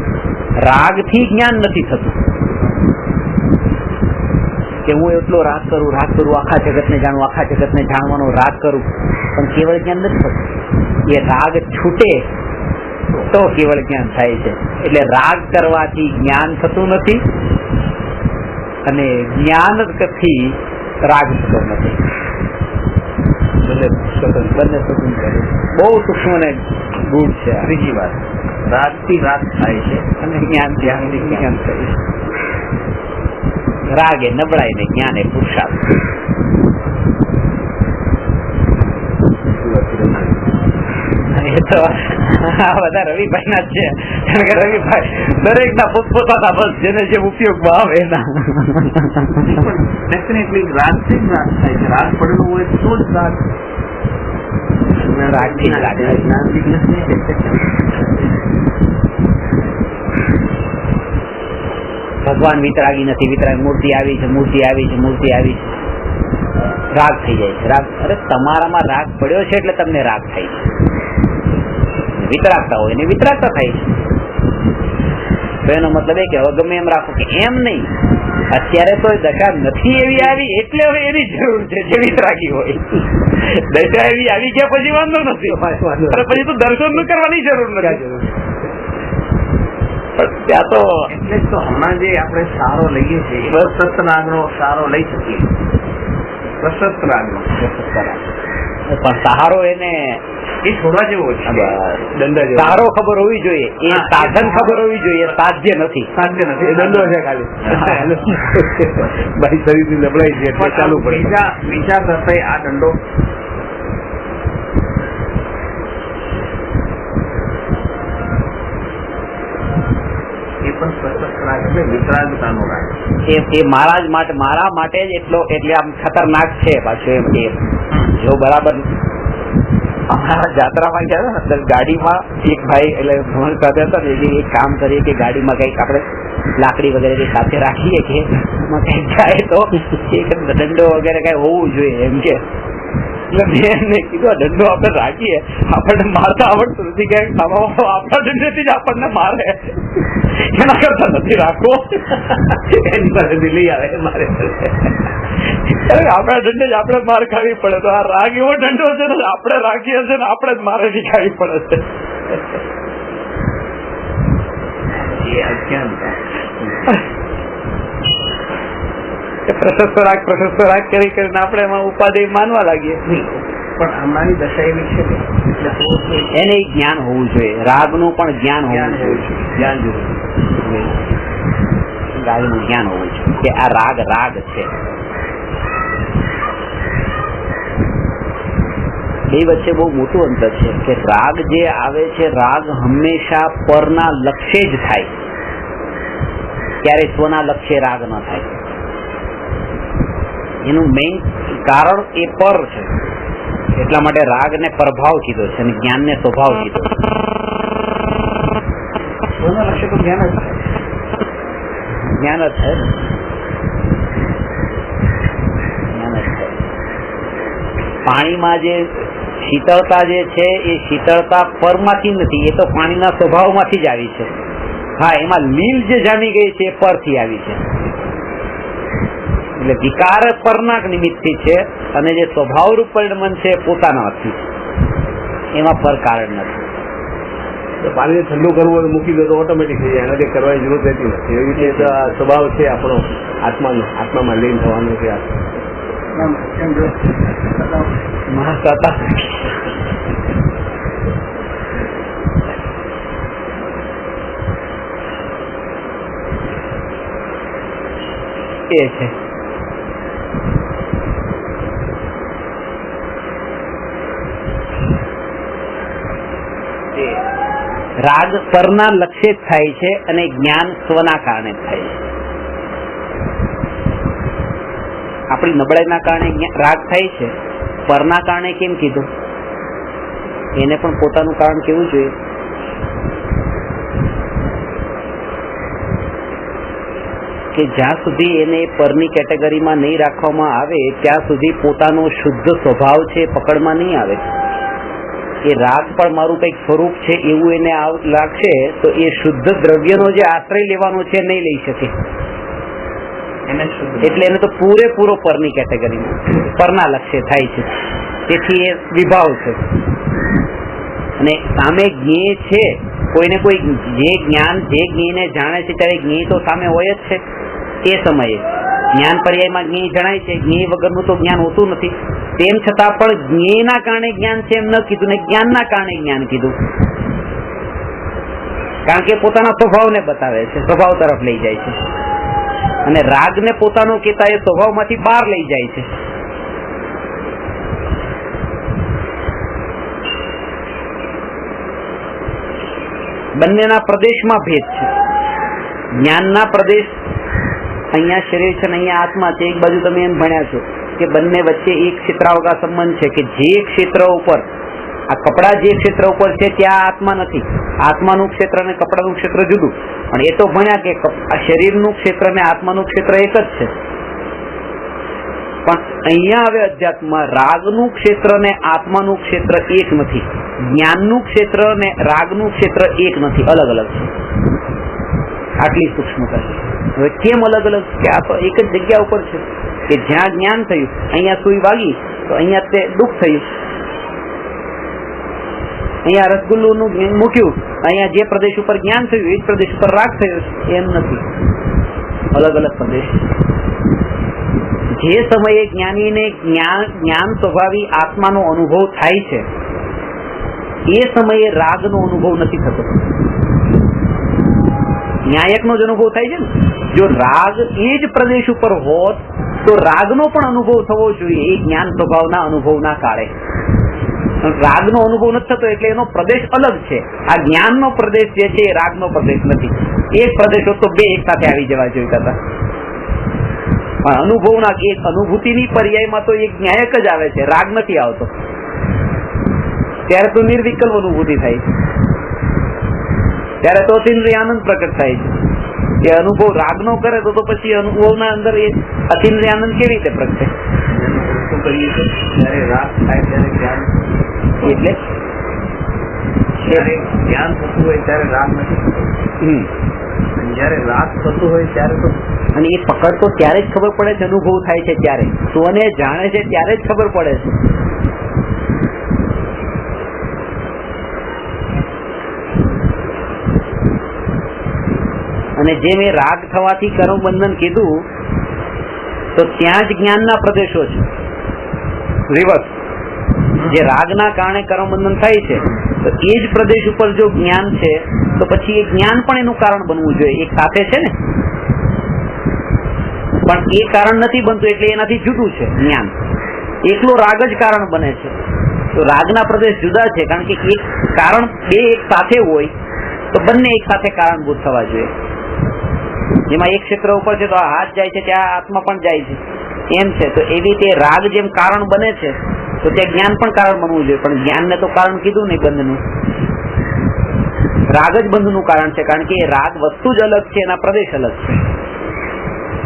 રાગથી જ્ઞાન નથી થતું કે હું એટલો રાગ કરું, આખા જગતને જાણું, આખા જગતને જાણવાનો રાગ કરું, પણ કેવળ જ્ઞાન નથી થતું. એ રાગ છૂટે તો કેવળ જ્ઞાન થાય છે. એટલે રાગ કરવાથી જ્ઞાન થતું નથી અને જ્ઞાનથી રાગ થતો નથી. બંને સ્વતંત્ર, બહુ સૂક્ષ્મ ને ગૂઢ છે. ત્રીજી વાત, રાગથી રાગ થાય છે અને જ્ઞાનથી જ્ઞાન થાય છે. રાગ એ નબળાઈ ને જ્ઞાન એ પુરુષાર્થ. એ તો આ બધા રવિભાઈ ના જ છે, કારણ કે રવિભાઈ દરેક ના પોતપોતાના બસ જેને જે ઉપયોગમાં આવે એના. ડેફિનેટલી રાગથી જ રાગ થાય છે. રાગ પડેલો હોય તો જ રાગ. રાગથી જ રાગ થાય. ભગવાન વિતરાગી નથી, વિતરાગ મૂર્તિ આવી છે, મૂર્તિ આવી છે, મૂર્તિ આવી છે, રાગ થઈ જાય છે. રાગ, અરે તમારામાં રાગ પડ્યો છે એટલે તમને રાગ થાય છે. વિતરાગતા હોય ને વિતરાગતા થાય છે. તો એનો મતલબ એ કે હવે ગમે એમ રાખો કે એમ નહીં, અત્યારે તો દશા નથી એવી આવી એટલે હવે એની જરૂર છે જે વિતરાગી હોય. દશા એવી આવી ગયા પછી વાંધો નથી, પછી તો દર્શન નું કરવાની જરૂર નથી. ત્યાં તો એટલે જ તો હમણાં જે આપણે સારો લઈએ છીએ એ પ્રશસ્ત રાગનો સારો લઈ શકીએ. પ્રશસ્ત રાગનો પણ સહારો એને એ છોડવા જેવો છે. સહારો ખબર હોવી જોઈએ, એ સાધન ખબર હોવી જોઈએ, સાધ્ય નથી. સાધ્ય નથી, એ દંડો છે ખાલી. ભાઈ શરીરની નબળાઈ છે એટલે ચાલુ પડે. બીજા કરતા આ દંડો એ પણ પ્રશસ્ત રાગ એટલે વિતરાગતાનો રાગ. એ મારા માટે જ એટલે આમ ખતરનાક છે પાછું. એમ જો બરાબર અમારા જાત્રામાં ગયા હતા ને ગાડીમાં એક ભાઈ એટલે ભ્રમણ સાથે હતા ને એક કામ કરીએ કે ગાડીમાં કઈક આપણે લાકડી વગેરે કઈ સાથે રાખીએ કે એમાં કઈક જાય તો એક દંડો વગેરે કઈ હોવું જોઈએ એમ કે. એટલે મેં એમને કીધું દંડો આપણે રાખીએ, આપણને મારતા આવડતું નથી, ક્યાંક આપણા દંડેથી જ આપણને મારે, એના કરતા નથી રાખવો. એની પાસેથી લઈ આવે મારે. આપણા દંડે જ આપણે માર ખાવી પડે. તો આ રાગ એવો દંડો છે ને આપણે રાખીએ છીએ ને આપણે જ મારે ખાવી પડે છે. એ અજ્ઞાનતા. પ્રશસ્ત રાગ કરી કરીને આપણે એમાં ઉપાધિ માનવા લાગીએ. પણ અમારી દશા એવી છે કે એને જ્ઞાન હોવું જોઈએ, રાગનું પણ જ્ઞાન હોવું જોઈએ. જ્ઞાન જરૂર. રાગનું જ્ઞાન હોવું જોઈએ કે આ રાગ છે. બે વચ્ચે બહુ મોટું અંતર છે કે રાગ જે આવે છે, રાગ હંમેશા પરના લક્ષ્ય જ થાય, ત્યારે સ્વના લક્ષ્ય રાગ ન થાય. એનું મેઇન કારણ એ પર છે, એટલા માટે રાગ ને પ્રભાવ કીધો છે અને જ્ઞાન ને સ્વભાવ કીધો છે. સ્વના લક્ષ્ય તો જ્ઞાન જ થાય. જ્ઞાન જ થાય ને, જ્ઞાન જ થાય. પાણીમાં જે શીતળતા જે છે એ શીતળતા પરમાંથી નથી, એ તો પાણીના સ્વભાવમાંથી જ આવી છે. હા, એમાં લીલ જે જામી ગઈ છે એ પરથી આવી છે. એટલે વિકાર પરના નિમિત્તથી છે અને જે સ્વભાવરૂપ પરિણમન છે પોતાનાથી, એમાં પર કારણ નથી. પાણીને ઠંડુ કરવું હોય મૂકી દો તો ઓટોમેટિક થઈ જાય, એનાથી કરવાની જરૂર રહેતી નથી. એવી રીતે સ્વભાવ છે આપણો આત્મામાં લીન થવાનું છે. મહાસત્તા એ છે. રાગ પરના લક્ષ્ય જ થાય છે અને જ્ઞાન સ્વના કારણે થાય છે. આપણી નબળાઈના કારણે રાગ થાય છે, પરના કારણે કેમ કીધું? એને પણ પોતાનું કારણ કેવું જોઈએ. કે જ્યાં સુધી એને પરની કેટેગરીમાં નહીં રાખવામાં આવે ત્યાં સુધી પોતાનો શુદ્ધ સ્વભાવ છે પકડમાં નહીં આવે. એ રાગ પણ મારું કઈક સ્વરૂપ છે એવું એને લાગશે તો એ શુદ્ધ દ્રવ્યનો જે આશ્રય લેવાનો છે નહીં લઈ શકે. એટલે એને તો પૂરેપૂરો પરની કેટેગરીમાં પરના લક્ષ્ય થાય છે. તેથી એ વિભાવ છે. અને સામે જ્ઞેય છે, કોઈને કોઈ જે જ્ઞેયને જાણે છે ત્યારે જ્ઞેય તો સામે હોય જ છે. એ સમયે જ્ઞાન પર્યાયમાં જ્ઞેય જણાય છે, જ્ઞેય વગરનું તો જ્ઞાન હોતું નથી. તેમ છતાં પણ જ્ઞેયના કારણે જ્ઞાન છે એમ ન કીધું ને જ્ઞાનના કારણે જ્ઞાન કીધું, કારણ કે પોતાના સ્વભાવને બતાવે છે, સ્વભાવ તરફ લઈ જાય છે. અને રાગને પોતાનો કહેતા એ સ્વભાવમાંથી બહાર લઈ જાય છે. બંનેના પ્રદેશમાં ભેદ છે. જ્ઞાનના પ્રદેશ અહીંયા શરીર છે ને અહીંયા આત્મા છે. એક બાજુ તમે એમ ભણ્યા છો કે બંને વચ્ચે એક ક્ષેત્રાવકાશ સંબંધ છે કે જે ક્ષેત્ર ઉપર આ કપડા જે ક્ષેત્ર ઉપર છે ત્યાં આત્મા નથી. આત્માનું ક્ષેત્ર અને કપડાનું ક્ષેત્ર જુદું. પણ એ તો ભણ્યા કે આ શરીરનું ક્ષેત્ર અને આત્માનું ક્ષેત્ર એક જ છે. પણ અહીંયા હવે અધ્યાત્મમાં રાગનું ક્ષેત્ર ને આત્માનું ક્ષેત્ર એક નથી. જ્ઞાનનું ક્ષેત્ર ને રાગનું ક્ષેત્ર એક નથી, અલગ અલગ છે. આટલી સૂક્ષ્મતા છે. હવે કેમ અલગ અલગ કે આ તો એક જ જગ્યા ઉપર છે કે જ્યાં જ્ઞાન થયું અહીંયા સુઈ વાગી તો અહીંયા તે દુઃખ થયું, અહીંયા રસગુલ્લુનું મૂક્યું અહીંયા જે પ્રદેશ ઉપર જ્ઞાન થયું એ જ પ્રદેશ ઉપર રાગ થયો. એમ નથી, અલગ અલગ પ્રદેશ. જે સમયે જ્ઞાનીને જ્ઞાન સ્વભાવી આત્માનો અનુભવ થાય છે એ સમયે રાગનો અનુભવ નથી થતો. ન્યાયકનો જ અનુભવ થાય છે ને. જો રાગ એ જ પ્રદેશ ઉપર હોત તો રાગનો પણ અનુભવ થવો જોઈએ એ જ્ઞાન સ્વભાવના અનુભવના કાળે. રાગનો અનુભવ નથી થતો એટલે એનો પ્રદેશ અલગ છે. આ જ્ઞાનનો પ્રદેશ જે છે એ રાગનો પ્રદેશ નથી. એક પ્રદેશ હોત તો બે એક સાથે આવી જવા જોઈતા હતા. પણ અનુભવના એક અનુભૂતિની પર્યાયમાં તો એક ન્યાયક જ આવે છે, રાગ નથી આવતો. ત્યારે તો નિર્વિકલ્પ અનુભૂતિ થાય છે, ત્યારે તો અતિન્દ્રિય આનંદ પ્રકટ થાય છે. એ અનુભવ રાગ નો કરે તો પછી અનુભવના અંદર એ અતિન્દ્રિય આનંદ કેવી રીતે પ્રગટે? જયારે રાગ થાય ત્યારે જ્ઞાન, એટલે જયારે જ્ઞાન થતું હોય ત્યારે રાગ નથી થતો. જયારે રાગ થતું હોય ત્યારે તો, અને એ પકડ તો ત્યારે જ ખબર પડે છે, અનુભવ થાય છે ત્યારે, સ્વને જાણે છે ત્યારે જ ખબર પડે છે. અને જે મેં રાગ થવાથી કર્મ બંધન કીધું તો ત્યાં જ જ્ઞાનના પ્રદેશો છે. રિવર્સ, જે રાગના કારણે કર્મ બંધન થાય છે તો એ જ પ્રદેશ ઉપર જો જ્ઞાન છે તો પછી એ જ્ઞાન પણ એનું કારણ બનવું જોઈએ. એક સાથે છે ને, પણ એ કારણ નથી બનતું એટલે એનાથી જુદું છે જ્ઞાન. એકલો રાગ જ કારણ બને છે તો રાગના પ્રદેશ જુદા છે. કારણ કે એક કારણ બે એક સાથે હોય તો બંને એક સાથે કારણભૂત થવા જોઈએ. જેમાં એક ક્ષેત્ર ઉપર છે તો આ હાથ જાય છે ત્યાં આત્મા પણ જાય છે એમ છે. તો એવી રીતે રાગ જેમ કારણ બને છે તો ત્યાં જ્ઞાન પણ કારણ બનવું જોઈએ. પણ જ્ઞાનને તો કારણ કીધું નહીં બંધનું. રાગ જ બંધનું કારણ છે કારણ કે એ રાગ વસ્તુ જ અલગ છે, એના પ્રદેશ અલગ છે.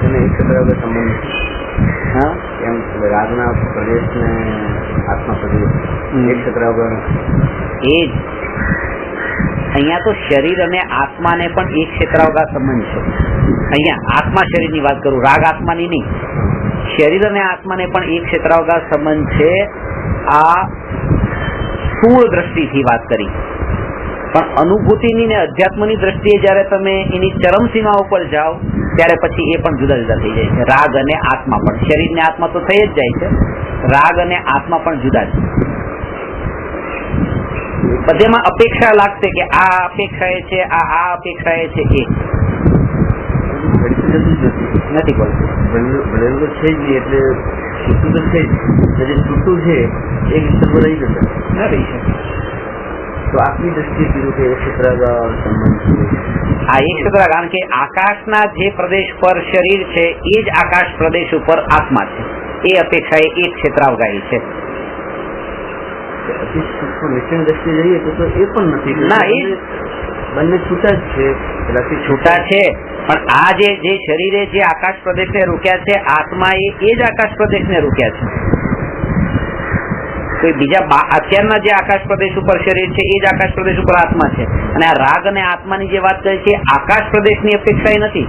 એક ક્ષેત્ર વગર સંબંધ. હા, એમ રાગના પ્રદેશ ને આત્મા પ્રદેશ એક ક્ષેત્ર વગર. એ જ અહીંયા તો શરીર અને આત્માને પણ એક ક્ષેત્રાવકાશ સંબંધ છે. અહીંયા આત્મા શરીરની વાત કરું, રાગ આત્માની નહીં. શરીર અને આત્માને પણ એક ક્ષેત્રાવકાશ સંબંધ છે. આ સ્થૂળ દ્રષ્ટિથી વાત કરી, પણ અનુભૂતિની ને અધ્યાત્મની દ્રષ્ટિએ જયારે તમે એની ચરમસીમા ઉપર જાઓ ત્યારે પછી એ પણ જુદા જુદા થઈ જાય છે. રાગ અને આત્મા પણ, શરીર ને આત્મા તો થઈ જ જાય છે, રાગ અને આત્મા પણ જુદા છે. બધેમાં અપેક્ષા લાગશે કે આ અપેક્ષા એ છે, આ અપેક્ષા એ છે, એ નથી બોલતું. ભરેલું છે જ નહીં એટલે છૂટું તો છે જ. જે છૂટું છે એ વિસ્તારમાં રહી જશે ના રહી શકે. તો આપની દ્રષ્ટિએ કીધું કે એક ક્ષેત્ર સંબંધ છે. આ એક ક્ષેત્ર, કારણ કે આકાશના જે પ્રદેશ પર શરીર છે એ જ આકાશ પ્રદેશ ઉપર આત્મા છે. એ અપેક્ષા એ એક ક્ષેત્રાવગાહી છે. નિશ્ચયની દ્રષ્ટિએ જઈએ તો એ પણ નથી. ના, એ બંને છૂટા જ છે. છૂટા છે, પણ આ જે શરીરે જે આકાશ પ્રદેશને રોક્યા છે, આત્મા એ જ આકાશ પ્રદેશને રોક્યા છે. કોઈ બીજા અત્યારના જે આકાશ પ્રદેશ ઉપર શરીર છે એ જ આકાશ પ્રદેશ ઉપર આત્મા છે. અને આ રાગ અને આત્માની જે વાત કરી છે આકાશ પ્રદેશની અપેક્ષા નથી,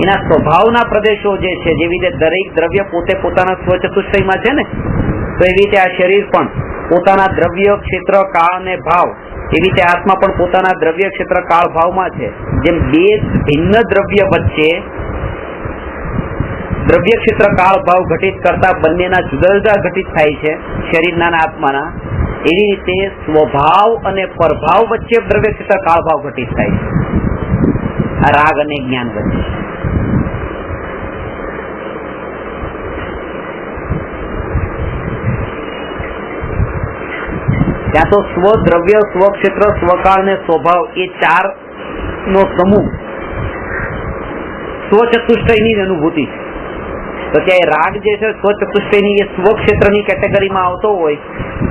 એના સ્વભાવના પ્રદેશો જે છે. જેવી રીતે દરેક દ્રવ્ય પોતે પોતાના સ્વચતુષ્ટયમાં છે ને, તો એવી રીતે આ શરીર પણ પોતાના દ્રવ્ય, ક્ષેત્ર, કાળ અને ભાવ, એવી રીતે આત્મા પણ પોતાના દ્રવ્ય, ક્ષેત્ર, કાળ, ભાવમાં છે. જેમ બે ભિન્ન દ્રવ્ય વચ્ચે દ્રવ્ય, ક્ષેત્ર, કાળ, ભાવ ઘટિત કરતા બંનેના જુદા જુદા ઘટિત થાય છે શરીરના અને આત્માના, એવી રીતે સ્વભાવ અને પરભાવ વચ્ચે દ્રવ્ય, ક્ષેત્ર, કાળ, ભાવ ઘટિત થાય છે આ રાગ અને જ્ઞાન વચ્ચે. ત્યાં તો સ્વદ્રવ્ય, સ્વક્ષેત્ર, સ્વકાળ ને સ્વભાવ એ ચાર નો સમૂહ સ્વચતુષ્ટયની અનુભૂતિ છે. તો ત્યાં રાગ જે છે સ્વચતુષ્ટયની એ સ્વક્ષેત્રની કેટેગરીમાં આવતો હોય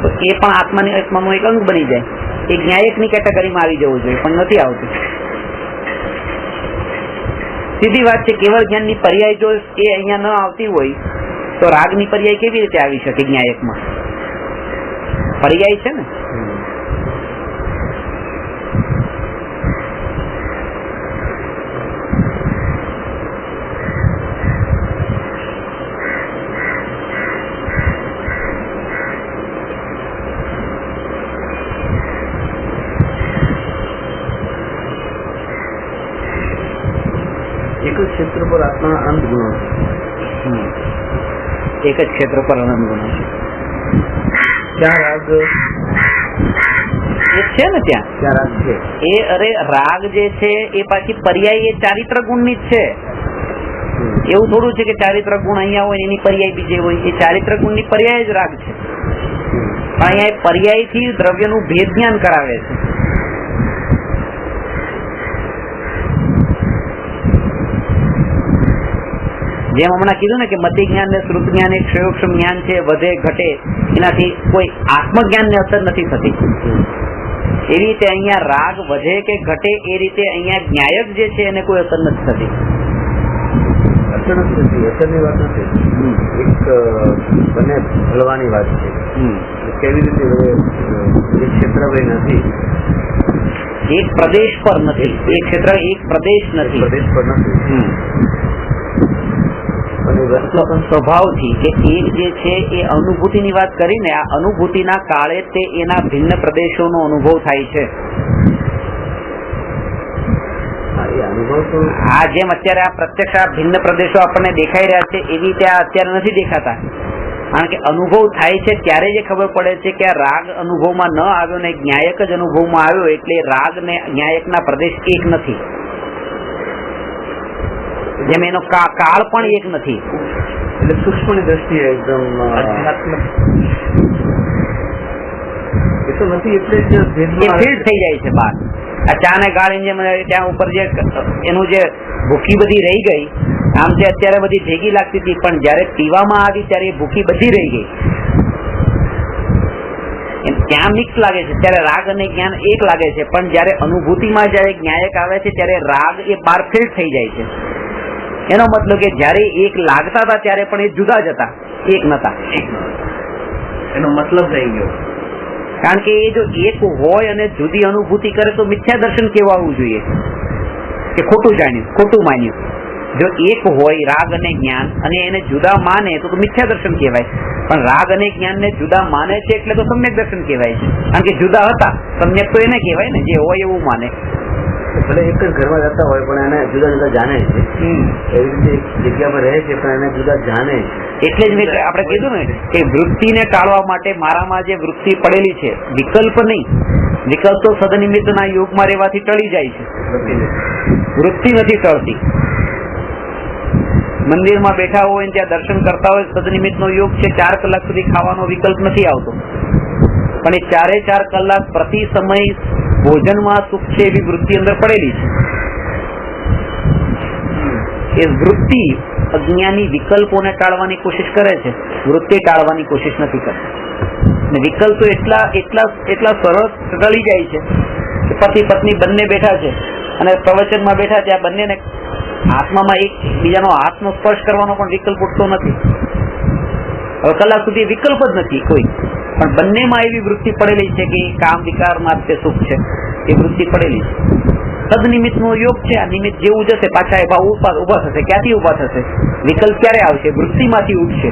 તો એ પણ આત્માનું એક અંગ બની જાય. એ ન્યાયકની કેટેગરીમાં આવી જવું જોઈએ, પણ નથી આવતું. સીધી વાત છે, કેવળ જ્ઞાનની પર્યાય જો એ અહીંયા ન આવતી હોય તો રાગની પર્યાય કેવી રીતે આવી શકે ન્યાયકમાં? પર્યાય છે ને. એક જ ક્ષેત્ર પર આત્માના અનંત ગુણો છે. એક જ ક્ષેત્ર પર અનંત ગુણો છે. ત્યાં રાગ એ છે ને ત્યાં રાગ છે. એ અરે રાગ જે છે એ પાછી પર્યાય એ ચારિત્ર ગુણ ની જ છે. એવું થોડું છે કે ચારિત્ર ગુણ અહીંયા હોય એની પર્યાય બીજે હોય. એ ચારિત્ર ગુણ ની પર્યાય જ રાગ છે. પણ અહીંયા પર્યાય થી દ્રવ્યનું ભેદ જ્ઞાન કરાવે છે. જેમ હમણાં કીધું ને કે મતિ જ્ઞાન ને શ્રુત જ્ઞાન એક ક્ષયોક્ષમ જ્ઞાન છે, વધે ઘટે, એનાથી કોઈ આત્મજ્ઞાન ને અસર નથી થતી. એવી રીતે અહીંયા રાગ વધે કે ઘટે એ રીતે અહીંયા જ્ઞાયક જે છે એને કોઈ અસર નથી થતી. અસર નથી થતી, અસરની વાત નથી. એક બંને હળવાની વાત છે. કેવી રીતે એક ક્ષેત્ર ભાઈ નથી, એક પ્રદેશ પર નથી, એક ક્ષેત્ર એક પ્રદેશ નથી, પ્રદેશ પર નથી. સ્વભાવથી કે એક જે છે એ અનુભૂતિની વાત કરીને આ અનુભૂતિના કાળે તે એના ભિન્ન પ્રદેશોનો અનુભવ થાય છે. આ જેમ અત્યારે આ પ્રત્યક્ષ આ ભિન્ન પ્રદેશો આપણને દેખાઈ રહ્યા છે એવી રીતે આ અત્યારે નથી દેખાતા. કારણ કે અનુભવ થાય છે ત્યારે જે ખબર પડે છે કે આ રાગ અનુભવમાં ન આવ્યો ને જ્ઞાયક જ અનુભવમાં આવ્યો, એટલે રાગ ને જ્ઞાયકના પ્રદેશ એક નથી. જેમ એનો કાળ પણ એક નથી. એટલે સૂક્ષ્મની દ્રષ્ટિએ એકદમ એ તો નથી, એટલે જ ફીલ્ડ થઈ જાય છે બહાર. આ ચા ને ગાળીને જેમ ત્યાં ઉપર જે એનું જે ભૂખી બધી રહી ગઈ, આમ જે અત્યારે બધી ભેગી લાગતી હતી, પણ જયારે પીવામાં આવી ત્યારે એ ભૂખી બધી રહી ગઈ. ત્યાં મિક્સ લાગે છે ત્યારે રાગ અને જ્ઞાન એક લાગે છે, પણ જયારે અનુભૂતિમાં જયારે જ્ઞાયક આવે છે ત્યારે રાગ એ બાર ફીલ્ડ થઈ જાય છે. એનો મતલબ કે જયારે એક લાગતા હતા ત્યારે પણ એ જુદા જ હતા, એક નતા. એનો મતલબ થઈ ગયો. કારણ કે એ જો એક હોય અને જુદી અનુભૂતિ કરે તો મિથ્યા દર્શન કહેવાવું જોઈએ કે ખોટું જાણ્યું, ખોટું માન્યું. જો એક હોય રાગ અને જ્ઞાન અને એને જુદા માને તો મિથ્યા દર્શન કહેવાય. પણ રાગ અને જ્ઞાન ને જુદા માને છે એટલે તો સમ્યક દર્શન કહેવાય છે. કારણ કે જુદા હતા, સમ્યક તો એને કહેવાય ને જે હોય એવું માને. ભલે એક જ ઘરમાં રહેતા હોય પણ એને જુદા જુદા જાણે છે. એવી રીતે એક જગ્યામાં રહે છે પણ એને જુદા જાણે છે. એટલે જ આપણે કીધું ને કે વૃત્તિને ટાળવા માટે મારામાં જે વૃત્તિ પડેલી છે, વિકલ્પ નહીં. વિકલ્પ તો સદનિમિત્તના યોગમાં રહેવાથી ટળી જાય છે, વૃત્તિ નથી ટળતી. મંદિરમાં બેઠા હોય ને ત્યાં દર્શન કરતા હોય, સદનિમિત્તનો યોગ છે, 4 કલાક સુધી ખાવાનો વિકલ્પ નથી આવતો, પણ એ 4 કલાક પ્રતિ સમય ભોજનમાં સુખ છે એવી વૃત્તિ અંદર પડેલી છે. એ વૃત્તિ અજ્ઞાની વિકલ્પોને ટાળવાની કોશિશ કરે છે, વૃત્તિ ટાળવાની કોશિશ નથી કરતી. વિકલ્પો એટલા સરસ ટળી જાય છે કે પતિ પત્ની બંને બેઠા છે અને પ્રવચનમાં બેઠા છે, આ બંનેને આત્મામાં એક બીજાનો હાથનો સ્પર્શ કરવાનો પણ વિકલ્પ ઉઠતો નથી. હવે કલાક સુધી વિકલ્પ જ નથી કોઈ, પણ બંનેમાં એવી વૃત્તિ પડેલી છે કે કામ વિકાર માત્ર સુખ છે, એ વૃત્તિ પડેલી છે. સદનિમિત્ત નો યોગ છે. આ નિમિત્ત જેવું જશે પાછા એ ભાવ ઉભા થશે. ક્યાંથી ઉભા થશે? વિકલ્પ ક્યારે આવશે? વૃત્તિમાંથી ઉઠશે.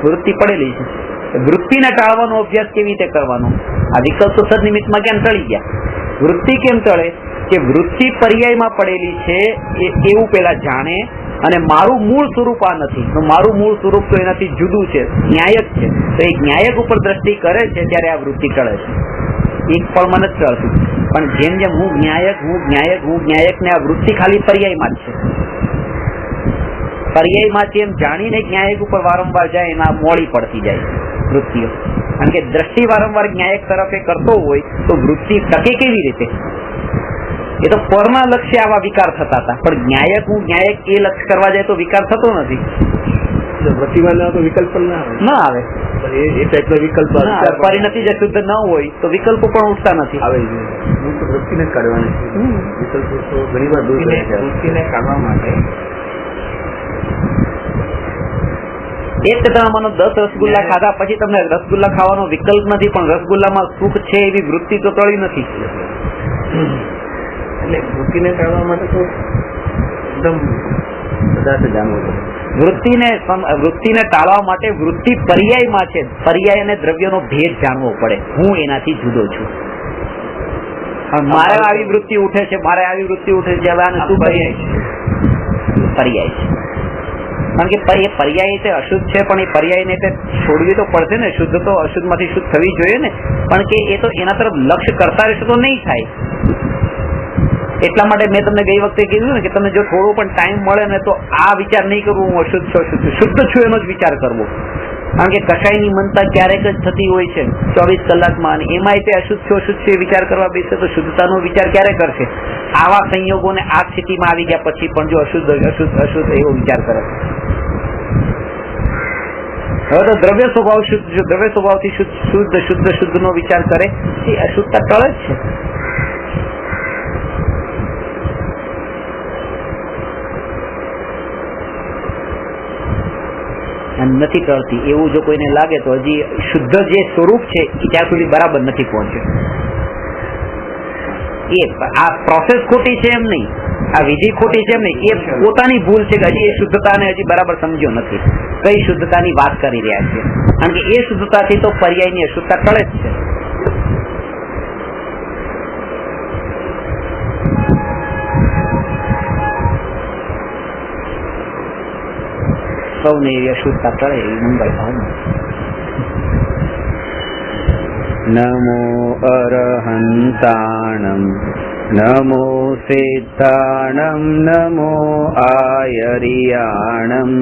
વૃત્તિ પડેલી છે. વૃત્તિને ટાળવાનો અભ્યાસ કેવી રીતે કરવાનો? આ વિકલ્પ તો સદનિમિત્તમાં કેમ ટળી ગયા? વૃત્તિ કેમ ટળે? કે વૃત્તિ પર્યાયમાં પડેલી છે એવું પેલા જાણે, અને મારું મૂળ સ્વરૂપ આ નથી. મારું મૂળ સ્વરૂપ તો એનાથી જુદું છે, જ્ઞાયક છે. તો એ જ્ઞાયક ઉપર દ્રષ્ટિ કરે છે ત્યારે આ વૃત્તિ ટળે છે. એક પણ મને જ ટળતું. પણ જેમ જેમ હું જ્ઞાયક ને આ વૃત્તિ ખાલી પર્યાયમાં જ છે. પર્યાયમાંથી એમ જાણીને જ્ઞાયક ઉપર વારંવાર જાય એમાં મોડી પડતી જાય વૃત્તિઓ. કારણ કે દ્રષ્ટિ વારંવાર જ્ઞાયક તરફ કરતો હોય તો વૃત્તિ ટકે કેવી રીતે? એ તો પરના લક્ષ્ય આવા વિકાર થતા હતા, પણ જ્ઞાયક એ લક્ષ્ય કરવા જાય તો વિકાર થતો નથી. વૃત્તિમાં તો વિકલ્પ પણ ના આવે. એ ટાઈપનો વિકલ્પ પરિણતિ જે શુદ્ધ ન હોય તો વિકલ્પો પણ ઉઠતા નથી. આવે તો વૃત્તિને કાઢવાની વિકલ્પો તો ઘણી વાર દૂર રહે છે. વૃત્તિને કાઢવા માટે એક તમે માનો 10 રસગુલ્લા ખાધા પછી તમને રસગુલ્લા ખાવાનો વિકલ્પ નથી, પણ રસગુલ્લામાં સુખ છે એવી વૃત્તિ તો ટળી નથી. એટલે વૃત્તિને ટાળવા માટે તો એકદમ પદાર્થ જાણવો પડે. વૃત્તિને ટાળવા માટે વૃત્તિ પર્યાયમાં છે. પર્યાય અને દ્રવ્યનો ભેદ જાણવો પડે. હું એનાથી જુદો છું. મારે આવી વૃત્તિ ઉઠે છે, હવે આને શું કરીએ? પર્યાય છે. કારણ કે એ પર્યાય તે અશુદ્ધ છે, પણ એ પર્યાયને તે છોડવી તો પડશે ને. શુદ્ધ તો અશુદ્ધમાંથી શુદ્ધ થવી જોઈએ ને, પણ કે એ તો એના તરફ લક્ષ્ય કરતા રહેશે તો નહીં થાય. એટલા માટે મેં તમને ગઈ વખતે કીધું ને કે તમને જો થોડો પણ ટાઈમ મળે ને તો આ વિચાર નહીં કરવો હું અશુદ્ધ છું અશુદ્ધ છું, શુદ્ધ છું એનો જ વિચાર કરવો. કારણ કે કશાયની મનતા ક્યારેક જ થતી હોય છે 24 કલાકમાં, અને એમાંય તે અશુદ્ધ છે એ વિચાર કરવા બેસે તો શુદ્ધતાનો વિચાર ક્યારે કરશે? આવા સંયોગોને આ સ્થિતિમાં આવી ગયા પછી પણ જો અશુદ્ધ અશુદ્ધ અશુદ્ધ એવો વિચાર કરે. હવે તો દ્રવ્ય સ્વભાવ શુદ્ધ, દ્રવ્ય સ્વભાવથી શુદ્ધ શુદ્ધ શુદ્ધ નો વિચાર કરે એ અશુદ્ધતા ટળે જ છે. નથી ટળતી એવું જો કોઈને લાગે તો હજી શુદ્ધ જે સ્વરૂપ છે એ ત્યાં સુધી બરાબર નથી પહોંચ્યો. એ આ પ્રોસેસ ખોટી છે એમ નહીં, આ વિધિ ખોટી છે એમ નહીં, એ પોતાની ભૂલ છે કે હજી એ શુદ્ધતાને હજી બરાબર સમજ્યો નથી. કઈ શુદ્ધતાની વાત કરી રહ્યા છે? કારણ કે એ શુદ્ધતાથી તો પર્યાયની અશુદ્ધતા ટળે જ છે. સૌને એવી અશુદ્ધતા ટળે એવી મંગળ ભાવના. નમો અરહંતાણમ નમો સિદ્ધાણમ નમો આયરિયાણમ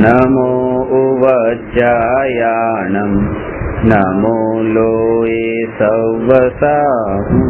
નમો ઉવજ્જાયાણમ નમો લોએ સવસાહુ.